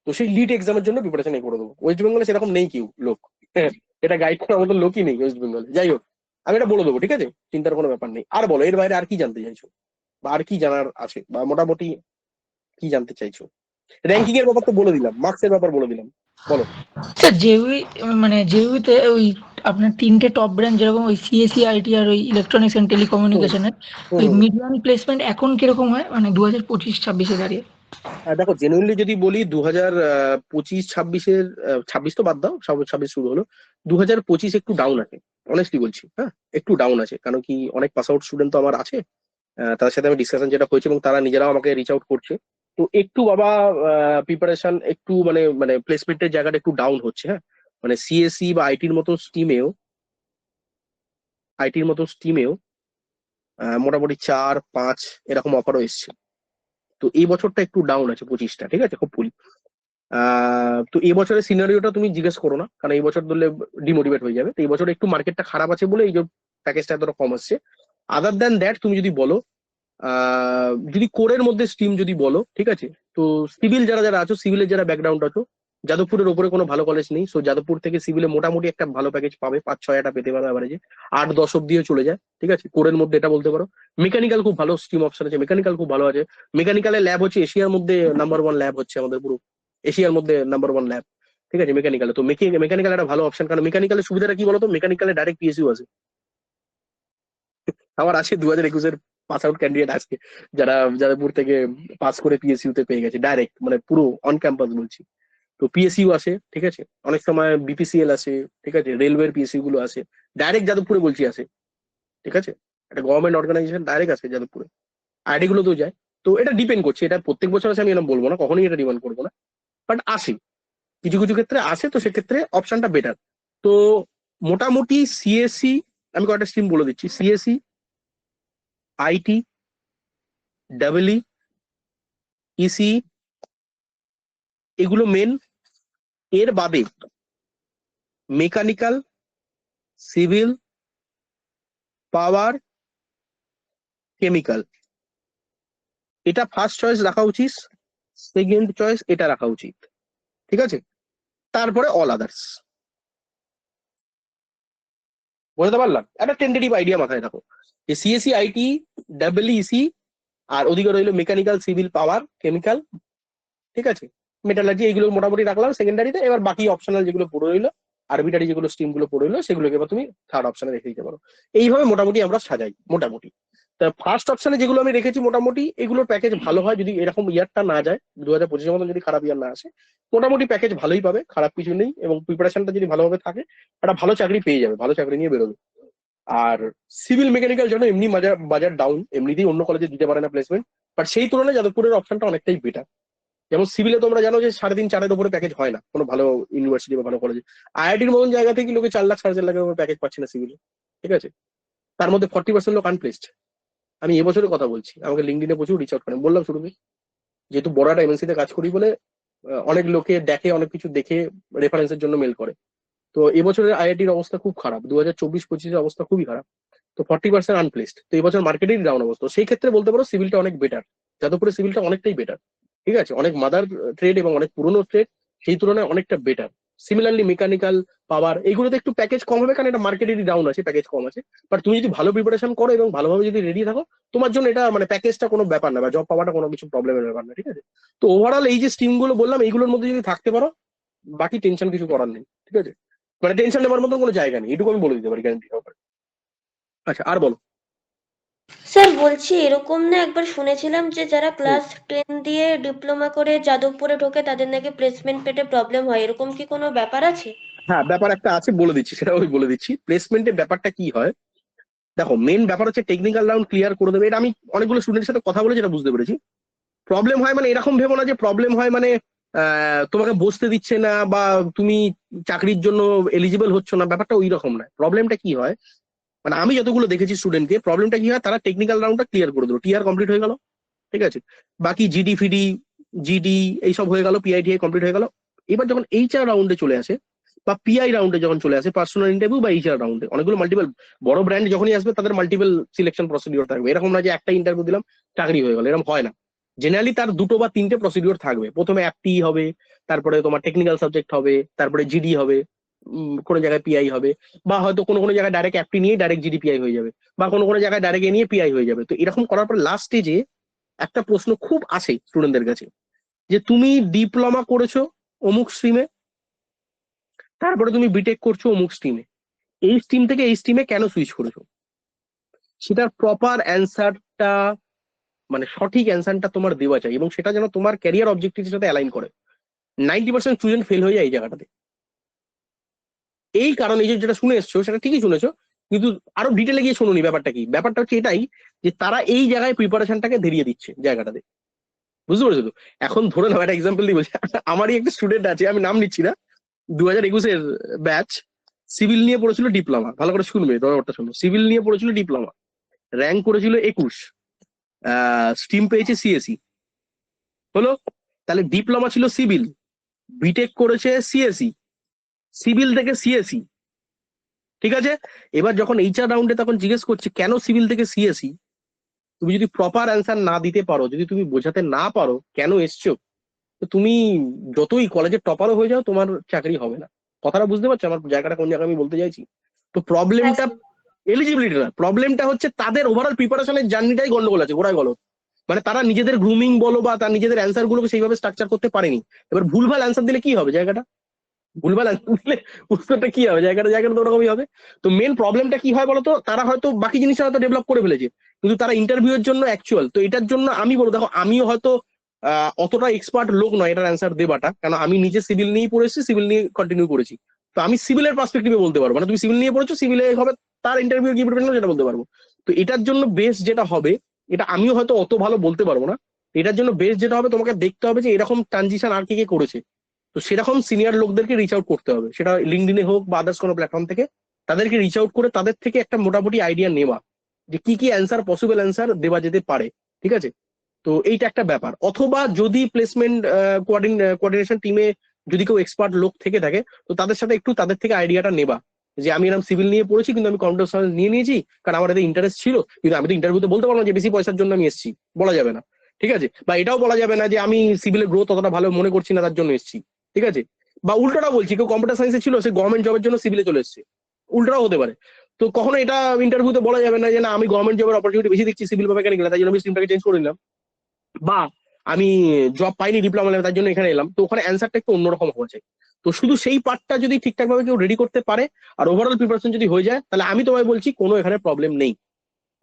তো সেই লিড এক্সামের জন্য প্রিপারেশন করে দেবো। ওয়েস্ট বেঙ্গলে সেরকম নেই কেউ লোক, এটা গাইড করার মতো লোকই নেই ওয়েস্ট বেঙ্গলে। যাই হোক, আমি এটা বলে দেবো, ঠিক আছে, চিন্তার কোনো ব্যাপার নেই। আর বলো, এর বাইরে আর কি জানতে চাইছো, বা আর কি জানার আছে, বা মোটামুটি কি জানতে চাইছো? র্যাঙ্কিং এর ব্যাপার তো বলে দিলাম, মার্কসের ব্যাপার বলে দিলাম, বলো। স্যার জেইই, মানে জেইইতে ওই আপনার 3টে টপ ব্রাঞ্চ যেরকম ওই সিএসসি, আইটি আর ওই ইলেকট্রনিক্স এন্ড হুম টেলিকমিউনিকেশনের হুম ওই হুম। মিডিয়ান প্লেসমেন্ট এখন কিরকম হয়, মানে 2025-26-এ দাঁড়িয়ে? দেখো জেনুইনলি যদি বলি, 2025-26-এর, 26 তো বাদ দাও, 26 শুরু হলো, 2025 একটু ডাউন আছে, অনেস্টলি বলছি। হ্যাঁ, একটু ডাউন আছে, কারণ কি অনেক পাস আউট স্টুডেন্ট তো আমার আছে, তাদের সাথে আমি ডিসকাশন যেটা হয়েছে, এবং তারা নিজেরাও আমাকে রিচ আউট করছে। তো একটু বাবা প্রিপারেশন একটু মানে মানে প্লেসমেন্টের জায়গাটা একটু ডাউন হচ্ছে। হ্যাঁ, মানে সিএসসি বা আইটির মতো স্ট্রিমেও মোটামুটি 4-5 এরকম অফারও এসছে। তো এই বছরটা একটু ডাউন আছে 25টা, ঠিক আছে, খুব ফুল। তো এই বছরের সিনারিওটা তুমি জিজ্ঞেস করো না, কারণ এই বছর ধরলে ডিমোটিভেট হয়ে যাবে। তো এই বছর একটু মার্কেটটা খারাপ আছে বলে এই যে প্যাকেজটা এতটা কম আসছে। আদার দ্যান দ্যাট তুমি যদি বলো, যদি কোরের মধ্যে স্ট্রিম যদি বলো, ঠিক আছে, তো সিভিল যারা যারা আছো, সিভিলের যারা ব্যাকগ্রাউন্ড আছো, যাদবপুরের ওপরে কোনো ভালো কলেজ নেই, সো যাদবপুর থেকে সিভিলে মোটামুটি একটা ভালো প্যাকেজ পাবে, 5-6 পেতে পারো অ্যাভারেজে, 8-10 অব্দিও চলে যায়, ঠিক আছে, কোরের মধ্যে এটা বলতে পারো। মেকানিক্যাল খুব ভালো স্ট্রিম অপশন আছে, মেকানিক্যাল খুব ভালো আছে। মেকানিক্যালের ল্যাব হচ্ছে এশিয়ার মধ্যে নাম্বার 1 ল্যাব, হচ্ছে আমাদের পুরো এশিয়ার মধ্যে নাম্বার 1 ল্যাব, ঠিক আছে, মেকানিক্যালে। তো মেকানিক্যাল একটা ভালো অপশন, কারণ মেকানিক্যালের সুবিধাটা কি বলতো, মেকানিক্যালে ডাইরেক্ট পিএসইউ আছে। আমার আছে 2021-এর পাস আউট ক্যান্ডিডেট আছে, যারা যাদবপুর থেকে পাস করে পিএসইউ তে পেয়ে গেছে ডাইরেক্ট, মানে পুরো অন ক্যাম্পাস বলছি। তো পিএসইউ আসে, ঠিক আছে, অনেক সময় বিপিসিএল আসে, ঠিক আছে, রেলওয়ের পিএসইউ গুলো আসে, ডাইরেক্ট যাদবপুরে বলছি আসে, ঠিক আছে, একটা গভর্নমেন্ট অর্গানাইজেশন ডাইরেক্ট আসে যাদবপুরে, আইডি গুলো তো যায়। তো এটা ডিপেন্ড করছে, এটা প্রত্যেক বছর আসে আমি এরকম বলবো না, কখনোই এটা ডিমান্ড করবো না, বাট আসে, কিছু কিছু ক্ষেত্রে আসে, তো সেক্ষেত্রে অপশনটা বেটার। তো মোটামুটি সিএসসি, আমি কয়েকটা স্ট্রিম বলে দিচ্ছি, সিএসসি, আইটি, ডাবলই, ইসি, এগুলো মেন। এর বাদে মেকানিক্যাল, সিভিল, পাওয়ার, কেমিক্যাল, এটা ফার্স্ট চয়েস রাখা উচিত, সেকেন্ড চয়েস এটা রাখা উচিত, ঠিক আছে, তারপরে অল আদার্স। বুঝতে পারলাম, একটা টেন্টেটিভ আইডিয়া মাথায় রাখো, যে সিএসসি, আইটি, ডাব্লিউইসি, আর ওদিকে রইলো মেকানিক্যাল, সিভিল, পাওয়ার, কেমিক্যাল, ঠিক আছে, মেটালার্জি, এইগুলো মোটামুটি রাখলাম সেকেন্ডারিতে। এবার বাকি অপশনাল যেগুলো পড়ে রইলো, আরবিটারি যেগুলো স্ট্রিম গুলো পড়ে রইলো, সেগুলোকে এবার তুমি থার্ড অপশনে রেখে দিতে পারো। এইভাবে মোটামুটি আমরা সাজাই মোটামুটি। তা ফার্স্ট অপশনে যেগুলো আমি রেখেছি মোটামুটি, এগুলোর প্যাকেজ ভালো হয়, যদি এরকম ইয়ারটা না যায়, 2025-এর মতন যদি খারাপ ইয়ার না আসে, মোটামুটি প্যাকেজ ভালোই পাবে, খারাপ কিছু নেই, এবং প্রিপারেশনটা যদি ভালোভাবে থাকে, একটা ভালো চাকরি পেয়ে যাবে, ভালো চাকরি নিয়ে বেরোবে। আর সিভিল মেকানিক্যাল জন্য এমনি বাজার বাজার ডাউন, এমনিতেই অন্য কলেজে দিতে পারে না প্লেসমেন্ট, বাট সেই তুলনায় যাদবপুরের অপশনটা অনেকটাই বেটার। যেমন সিভিলে তোমরা জানো যে 3.5-4-এর উপরে প্যাকেজ হয় না কোনো ভালো ইউনিভার্সিটি বা ভালো কলেজে। আইআইটির মতন জায়গা থেকে লোকে 4 লাখ 4.5 লাখের উপর প্যাকেজ পাচ্ছে না সিভিলে, ঠিক আছে, তার মধ্যে 40% লোক আনপ্লেসড। আমি এবছরের কথা বলছি, আমাকে লিঙ্কডিনে প্রচুর রিচ আউট করেন, বললাম শুরুতে, যেহেতু বড় একটা এমএনসি তে কাজ করি বলে অনেক লোকে দেখে, অনেক কিছু দেখে রেফারেন্সের জন্য মেল করে। তো এবছরের আইআইটির অবস্থা খুব খারাপ, 2024-25-এর অবস্থা খুবই খারাপ। তো 40% আনপ্লেসড, তো এবছর মার্কেটেই ডাউন অবস্থা। তো সেই ক্ষেত্রে বলতে পারো সিভিলটা অনেক বেটার, যাদবপুরে সিভিলটা অনেকটাই বেটার, ঠিক আছে, অনেক মাদার ট্রেড এবং অনেক পুরনো ট্রেড, সেই তুলনায় অনেকটা বেটার। সিমিলারলি মেকানিক্যাল, পাওয়ার, এইগুলোতে একটু প্যাকেজ কম হবে, কারণ এটা মার্কেটেরই ডাউন আছে, প্যাকেজ কম আছে। বাট তুমি যদি ভালো প্রিপারেশন করো এবং ভালোভাবে যদি রেডি থাকো, তোমার জন্য এটা মানে প্যাকেজটা কোনো ব্যাপার না, বা জব পাওয়াটা কোনো কিছু প্রবলেমের ব্যাপার না, ঠিক আছে। তো ওভারঅল এই যে স্ট্রিম গুলো বললাম, এইগুলোর মধ্যে যদি থাকতে পারো, বাকি টেনশন কিছু করার নেই, ঠিক আছে, মানে টেনশন নেওয়ার মতো কোনো জায়গা নেই, এটুকু আমি বলে দিতে পারি গ্যারান্টি সহকারে। আচ্ছা, আর বলো। স্যার বলছি, এরকম না একবার শুনেছিলাম যে যারা হুম। ক্লাস 10 দিয়ে ডিপ্লোমা করে যাদবপুরে ঢোকে তাদের নাকি প্লেসমেন্ট পেতে প্রবলেম হয়, এরকম কি কোনো ব্যাপার আছে? হ্যাঁ, ব্যাপার একটা আছে, বলে দিচ্ছি, সেটা আমি বলে দিচ্ছি। প্লেসমেন্টের ব্যাপারটা কি হয়, দেখো মেন ব্যাপার হচ্ছে টেকনিক্যাল রাউন্ড ক্লিয়ার করে দেবে, এটা আমি অনেকগুলো স্টুডেন্টের সাথে কথা বলে যেটা বুঝতে পেরেছি। প্রবলেম হয় মানে এরকম ভেবো না যে প্রবলেম হয় মানে তোমাকে বসতে দিচ্ছে না, বা তুমি চাকরির জন্য এলিজিবল হচ্ছ না, ব্যাপারটা ওই রকম না। প্রবলেমটা কি হয়, মানে আমি যতগুলো দেখেছি স্টুডেন্টকে, প্রবলেমটা কি হয়, তারা টেকনিক্যাল রাউন্ডটা ক্লিয়ার করে দিল, টিআর কমপ্লিট হয়ে গেল, ঠিক আছে, বাকি জিডি ফিডি জিডি এইসব হয়ে গেল, পিআইটিআই কমপ্লিট হয়ে গেল। এবার যখন এইচআর রাউন্ডে চলে আসে বা পিআই রাউন্ডে যখন চলে আসে, পার্সোনাল ইন্টারভিউ বা এইচআর রাউন্ডে, অনেকগুলো মাল্টিপল বড় ব্র্যান্ড যখনই আসবে তাদের মাল্টিপল সিলেকশন প্রসিডিওর থাকবে। এরকম না যে একটা ইন্টারভিউ দিলাম চাকরি হয়ে গেল, এরকম হয় না। জেনারেলি তার 2 বা 3টে প্রসিডিওর থাকবে। প্রথমে অ্যাপটি হবে, তারপরে তোমার টেকনিক্যাল সাবজেক্ট হবে, তারপরে জিডি হবে, কোনো জায়গায় পিআই হবে, বা হয়তো কোনো কোনো জায়গায় ডাইরেক্ট অ্যাপটি নিয়ে ডাইরেক্ট জিডি পিআই হয়ে যাবে, বা কোনো কোনো জায়গায় ডাইরেক্ট নিয়ে পিআই হয়ে যাবে। তো এরকম করার পর লাস্ট স্টেজে একটা প্রশ্ন খুব আসে স্টুডেন্টদের কাছে, যে তুমি ডিপ্লোমা করেছো অমুক স্ট্রিমে, তারপরে তুমি বিটেক করছো অমুক স্ট্রিমে, এই স্ট্রিম থেকে এই স্ট্রিমে কেন সুইচ করেছো? সেটার প্রপার অ্যান্সারটা, মানে সঠিক অ্যান্সারটা তোমার দেওয়া চাই, এবং সেটা যেন তোমার ক্যারিয়ার অবজেক্টিভের সাথে অ্যালাইন করে। 90% স্টুডেন্ট ফেল হয়ে যায় এই জায়গাটাতে। এই কারণে এই যে যেটা শুনে এসছো সেটা ঠিকই শুনেছো, কিন্তু আরো ডিটেলে গিয়ে শুনুনি ব্যাপারটা কি। ব্যাপারটা হচ্ছে এটাই, যে তারা এই জায়গায় প্রিপারেশনটাকে ধরিয়ে দিচ্ছে জায়গাটাতে, বুঝতে পেরেছো তো? এখন ধরে নাও, একটা এক্সাম্পল দিই বলছি, আমারই একটা স্টুডেন্ট আছে, আমি নাম নিচ্ছি না, 2021-এর ব্যাচ, সিভিল নিয়ে পড়েছিল ডিপ্লোমা, ভালো করে শুনবে, ব্যাপারটা শুনো, সিভিল নিয়ে পড়েছিল ডিপ্লোমা, র্যাঙ্ক করেছিল 21, স্ট্রিম পেয়েছে সিএসি, হলো, তাহলে ডিপ্লোমা ছিল সিভিল, বিটেক করেছে সিএসি, সিভিল থেকে সিএসি, ঠিক আছে। এবার যখন এইচআর রাউন্ডে তখন জিজ্ঞেস করছে কেন সিভিল থেকে সিএসি, তুমি যদি প্রপার অ্যান্সার না দিতে পারো, যদি তুমি বোঝাতে না পারো কেন এসছো, তো তুমি যতই কলেজের টপারও হয়ে যাও, তোমার চাকরি হবে না। কথাটা বুঝতে পারছো আমার জায়গাটা কোন জায়গায় আমি বলতে চাইছি? তো প্রবলেমটা এলিজিবিলিটি না, প্রবলেমটা হচ্ছে তাদের ওভারঅল প্রিপারেশনের জার্নিটাই গন্ডগোল আছে, গোড়ায় গলদ। মানে তারা নিজেদের গ্রুমিং বলো বা তার নিজেদের অ্যান্সার গুলোকে সেইভাবে স্ট্রাকচার করতে পারেনি। এবার ভুলভাল অ্যান্সার দিলে কি হবে, জায়গাটা ভুলভাল অ্যান্সার দিলে উত্তরটা কি হবে, জায়গাটা তো ওরকমই হবে। তো মেন প্রবলেমটা কি হয় বলতো, তারা হয়তো বাকি জিনিসটা হয়তো ডেভেলপ করে ফেলেছে, কিন্তু তারা ইন্টারভিউ এর জন্য অ্যাকচুয়াল, তো এটার জন্য আমি বলবো, দেখো আমিও হয়তো অতটা এক্সপার্ট লোক নয় এটার অ্যান্সার দেবাটা, কারণ আমি নিজে সিভিল নিয়েই পড়েছি, সিভিল নিয়ে কন্টিনিউ করেছি। তো আমি সিভিলের পার্সপেক্টিভে বলতে পারবো, মানে তুমি সিভিল নিয়ে পড়েছো, সিভিলে হবে তার ইন্টারভিউ কি প্রিপারেশন সেটা বলতে পারবো। তো এটার জন্য বেস্ট যেটা হবে, এটা আমিও হয়তো অত ভালো বলতে পারবো না, এটার জন্য বেস্ট যেটা হবে, তোমাকে দেখতে হবে যে এরকম ট্রানজিশন আর কে কে করেছে। তো সেরকম সিনিয়র লোকদেরকে রিচ আউট করতে হবে, সেটা লিঙ্কডিনে হোক বা আদার্স কোনো প্ল্যাটফর্ম থেকে, তাদেরকে রিচ আউট করে তাদের থেকে একটা মোটামুটি আইডিয়া নেওয়া যে কি কি অ্যান্সার, পসিবল অ্যান্সার দেওয়া যেতে পারে, ঠিক আছে। তো এইটা একটা ব্যাপার। অথবা যদি প্লেসমেন্ট কোঅর্ডিনেশন টিমে যদি কেউ এক্সপার্ট লোক থেকে থাকে, তো তাদের সাথে একটু তাদের থেকে আইডিয়াটা নেবা, যে আমি এরকম সিভিল নিয়ে পড়েছি, কিন্তু আমি কম্পিউটার সায়েন্স নিয়ে নিয়েছি, কারণ আমার এতে ইন্টারেস্ট ছিল, কিন্তু আমি তো ইন্টারভিউতে বলতে পারবো না যে বেশি পয়সার জন্য আমি এসেছি, বলা যাবে না, ঠিক আছে। বা এটাও বলা যাবে না যে আমি সিভিলের গ্রোথ অতটা ভালো মনে করছি না তার জন্য এসেছি, ঠিক আছে। বা উল্টোটা বলছি, কেউ কম্পিউটার সায়েন্সে ছিল, সে গভর্নমেন্ট জবের জন্য সিভিলে চলে এসেছে, উল্টোটাও হতে পারে। তো কখনো এটা ইন্টারভিউতে বলা যাবে না যে না আমি গভর্নমেন্ট জবের অপরচুনিটি বেশি দেখছি সিভিল বা মেকানিক্যাল, তাই জন্য আমি স্ট্রিমটাকে চেঞ্জ করে নিলাম, বা আমি জব পাইনি ডিপ্লোমা লেভেল তার জন্য এখানে এলাম। তো ওখানে অ্যান্সারটা একটু অন্যরকম হওয়া চাই। তো শুধু সেই পার্টটা যদি ঠিকঠাক ভাবে কেউ রেডি করতে পারে আর ওভারঅল প্রিপারেশন যদি হয়ে যায়, তাহলে আমি তোমায় বলছি কোনো এখানে প্রবলেম নেই,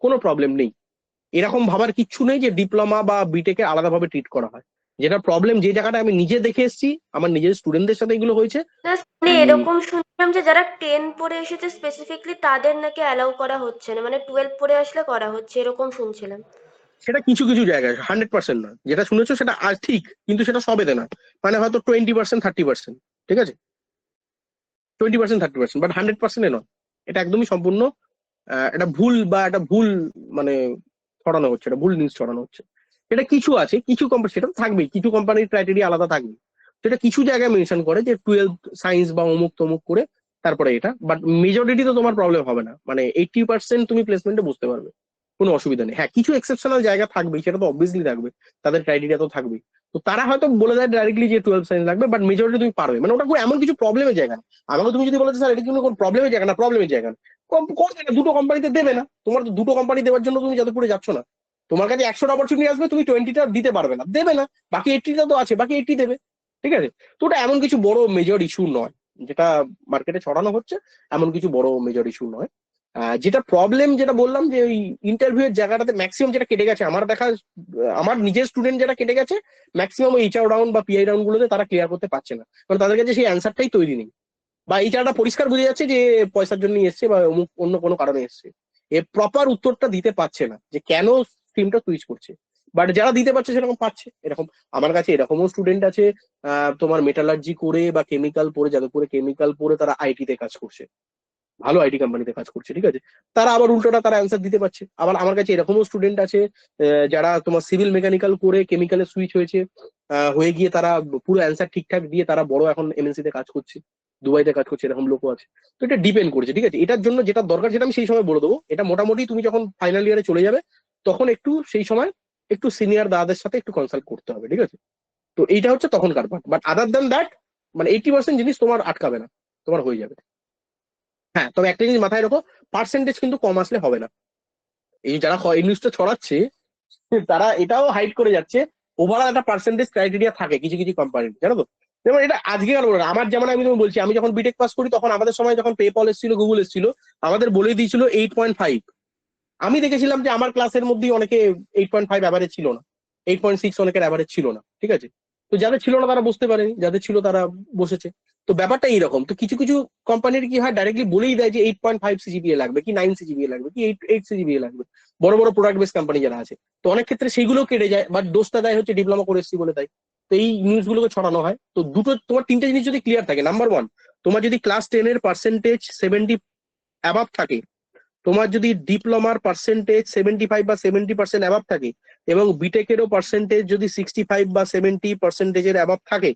কোনো প্রবলেম নেই। এরকম ভাবার কিচ্ছু নেই যে ডিপ্লোমা বা বিটেকে আলাদাভাবে ট্রিট করা হয়। যেটা প্রবলেম, যে জায়গাটা আমি নিজে দেখে এসেছি, আমার নিজের স্টুডেন্টদের সাথে এগুলো হয়েছে। মানে এরকম শুনলাম যে যারা 10 পড়ে এসেছে স্পেসিফিকলি তাদের নাকি অ্যালাউ করা হচ্ছে না, মানে 12 পড়ে আসলে করা হচ্ছে, এরকম শুনছিলাম। সেটা কিছু কিছু জায়গায়, 100% না, যেটা শুনেছো সেটা আর ঠিক, কিন্তু সেটা সবেতে না। মানে হয়তো 20%, 30%, ঠিক আছে, 20%, 30%, বাট 100% নয়। এটা একদমই সম্পূর্ণ এটা ভুল, বা একটা ভুল মানে ছড়ানো হচ্ছে, এটা ভুল নিউজ ছড়ানো হচ্ছে। এটা কিছু আছে, কিছু কোম্পানি সেটা থাকবেই, কিছু কোম্পানির ক্রাইটেরিয়া আলাদা থাকবে, সেটা কিছু জায়গায় মেনশন করে যে 12 সায়েন্স বা অমুক তমুক করে তারপরে এটা, বাট মেজরিটি তো তোমার প্রবলেম হবে না, মানে 80% তুমি প্লেসমেন্টে বুঝতে পারবে, কোনো অসুবিধা নেই। হ্যাঁ, কিছু এক্সেপশনাল জায়গা থাকবে, সেটা তো অবভিয়াসলি থাকবে, তাদের ক্রাইটেরিয়া তো থাকবেই। তো তারা হয়তো বলে দেয় ডাইরেক্টলি যে 12 সায়েন্স লাগবে, বাট মেজরিটি তুমি পারবে, মানে ওটা এমন কিছু প্রবলেমের জায়গা না। আমাকে তুমি যদি বলো স্যার এটা কিন্তু কোনো প্রবলেমের জায়গা না, প্রবলেমের জায়গা না, করবে না, দুটো কোম্পানিতে দেবে না, তোমার তো দুটো কোম্পানি দেওয়ার জন্য তুমি যাদবপুরে যাচ্ছ না। তোমার কাছে 100টা অপরচুনিটি আসবে, তুমি 20টা দিতে পারবে না, দেবে না, বাকি 80টা তো আছে, বাকি 80 দেবে, ঠিক আছে। তো ওটা এমন কিছু বড় মেজর ইস্যু নয়, যেটা মার্কেটে ছড়ানো হচ্ছে এমন কিছু বড় মেজর ইস্যু নয়। যেটা প্রবলেম, যেটা বললাম যে ওই ইন্টারভিউ এর জায়গাটাতে ম্যাক্সিমাম যেটা কেটে গেছে আমার দেখা, আমার নিজের স্টুডেন্ট যেটা কেটে গেছে, ম্যাক্সিমাম ওই এইচআর রাউন্ড বা পিআই রাউন্ড গুলোতে তারা ক্লিয়ার করতে পারছে না, কারণ তাদের কাছে সেই অ্যান্সারটাই তৈরি নেই, বা এই জায়গাটা পরিষ্কার বুঝে যাচ্ছে যে পয়সার জন্য এসছে বা অন্য কোনো কারণে এসছে, এর প্রপার উত্তরটা দিতে পারছে না যে কেন স্ট্রিমটা সুইচ করছে। বাট যারা দিতে পারছে সেরকম পাচ্ছে, এরকম আমার কাছে এরকমও স্টুডেন্ট আছে, তোমার মেটালার্জি করে বা কেমিক্যাল পড়ে, যাদবপুরে কেমিক্যাল পড়ে তারা আইটি তে কাজ করছে, ভালো আইটি কোম্পানিতে কাজ করছে, ঠিক আছে, তারা আবার উল্টোটা তারা অ্যান্সার দিতে পারছে। আবার আমার কাছে এরকমও স্টুডেন্ট আছে যারা তোমার সিভিল মেকানিক্যাল করে কেমিক্যালে সুইচ হয়েছে, হয়ে গিয়ে তারা পুরো অ্যান্সার ঠিকঠাক দিয়ে তারা বড় এখন এমএনসি তে কাজ করছে, দুবাইতে কাজ করছে, এরকম লোকও আছে। তো এটা ডিপেন্ড করছে, ঠিক আছে। এটার জন্য যেটা দরকার সেটা আমি সেই সময় বলে দেবো। এটা মোটামুটি তুমি যখন ফাইনাল ইয়ারে চলে যাবে তখন একটু সেই সময় একটু সিনিয়র দাদাদের সাথে একটু কনসাল্ট করতে হবে, ঠিক আছে। তো এইটা হচ্ছে তখনকার part, but other than that মানে 80% জিনিস তোমার আটকাবে না, তোমার হয়ে যাবে। হ্যাঁ, তবে একটা জিনিস মাথায় রাখো, পার্সেন্টেজ কিন্তু কম আসলে হবে না। এই যারা এই নিউজটা ছড়াচ্ছে তারা এটাও হাইড করে যাচ্ছে, ওভারঅল একটা পার্সেন্টেজ ক্রাইটেরিয়া থাকে কিছু কিছু কোম্পানির, জানো তো। যেমন এটা আজকে আর বলো না, আমার যেমন আমি তোমাকে বলছি, আমি যখন বিটেক পাস করি তখন আমাদের সময় যখন পেপল এসেছিল, গুগল এসেছিল, আমাদের বলে দিয়েছিল 8.5। আমি দেখেছিলাম যে আমার ক্লাসের মধ্যেই অনেকে 8.5 অ্যাভারেজ ছিল না, 8.6 অনেকের অ্যাভারেজ ছিল না, ঠিক আছে। তো যাদের ছিল না তারা বুঝতে পারেনি, যাদের ছিল তারা বসেছে। তো ব্যাপারটা এইরকম। তো কিছু কিছু কোম্পানির কি হয়, ডাইরেক্টলি বলেই দেয় যে 8.5 সিজিপিএ লাগবে, কি 9 সিজিপিএ লাগবে, কি 8 সিজিপিএ লাগবে, বড় বড় প্রোডাক্ট বেস কোম্পানি যারা আছে। তো অনেক ক্ষেত্রে সেইগুলো কেটে যায়, বাট দোষটা দেয় হচ্ছে ডিপ্লোমা করে এসেছি বলে দেয়। তো এই নিউজ গুলোকে ছড়ানো হয়। তো দুটো তোমার তিনটে জিনিস যদি ক্লিয়ার থাকে, নাম্বার ওয়ান, তোমার যদি ক্লাস 10 এর পার্সেন্টেজ 70 অ্যাবাভ থাকে, তোমার যদি ডিপ্লোমার পার্সেন্টেজ 75 বা 70% অ্যাবাভ থাকে, এবং বিটেকেরও পার্সেন্টেজ যদি 65 বা 70%-এর অ্যাবাভ থাকে,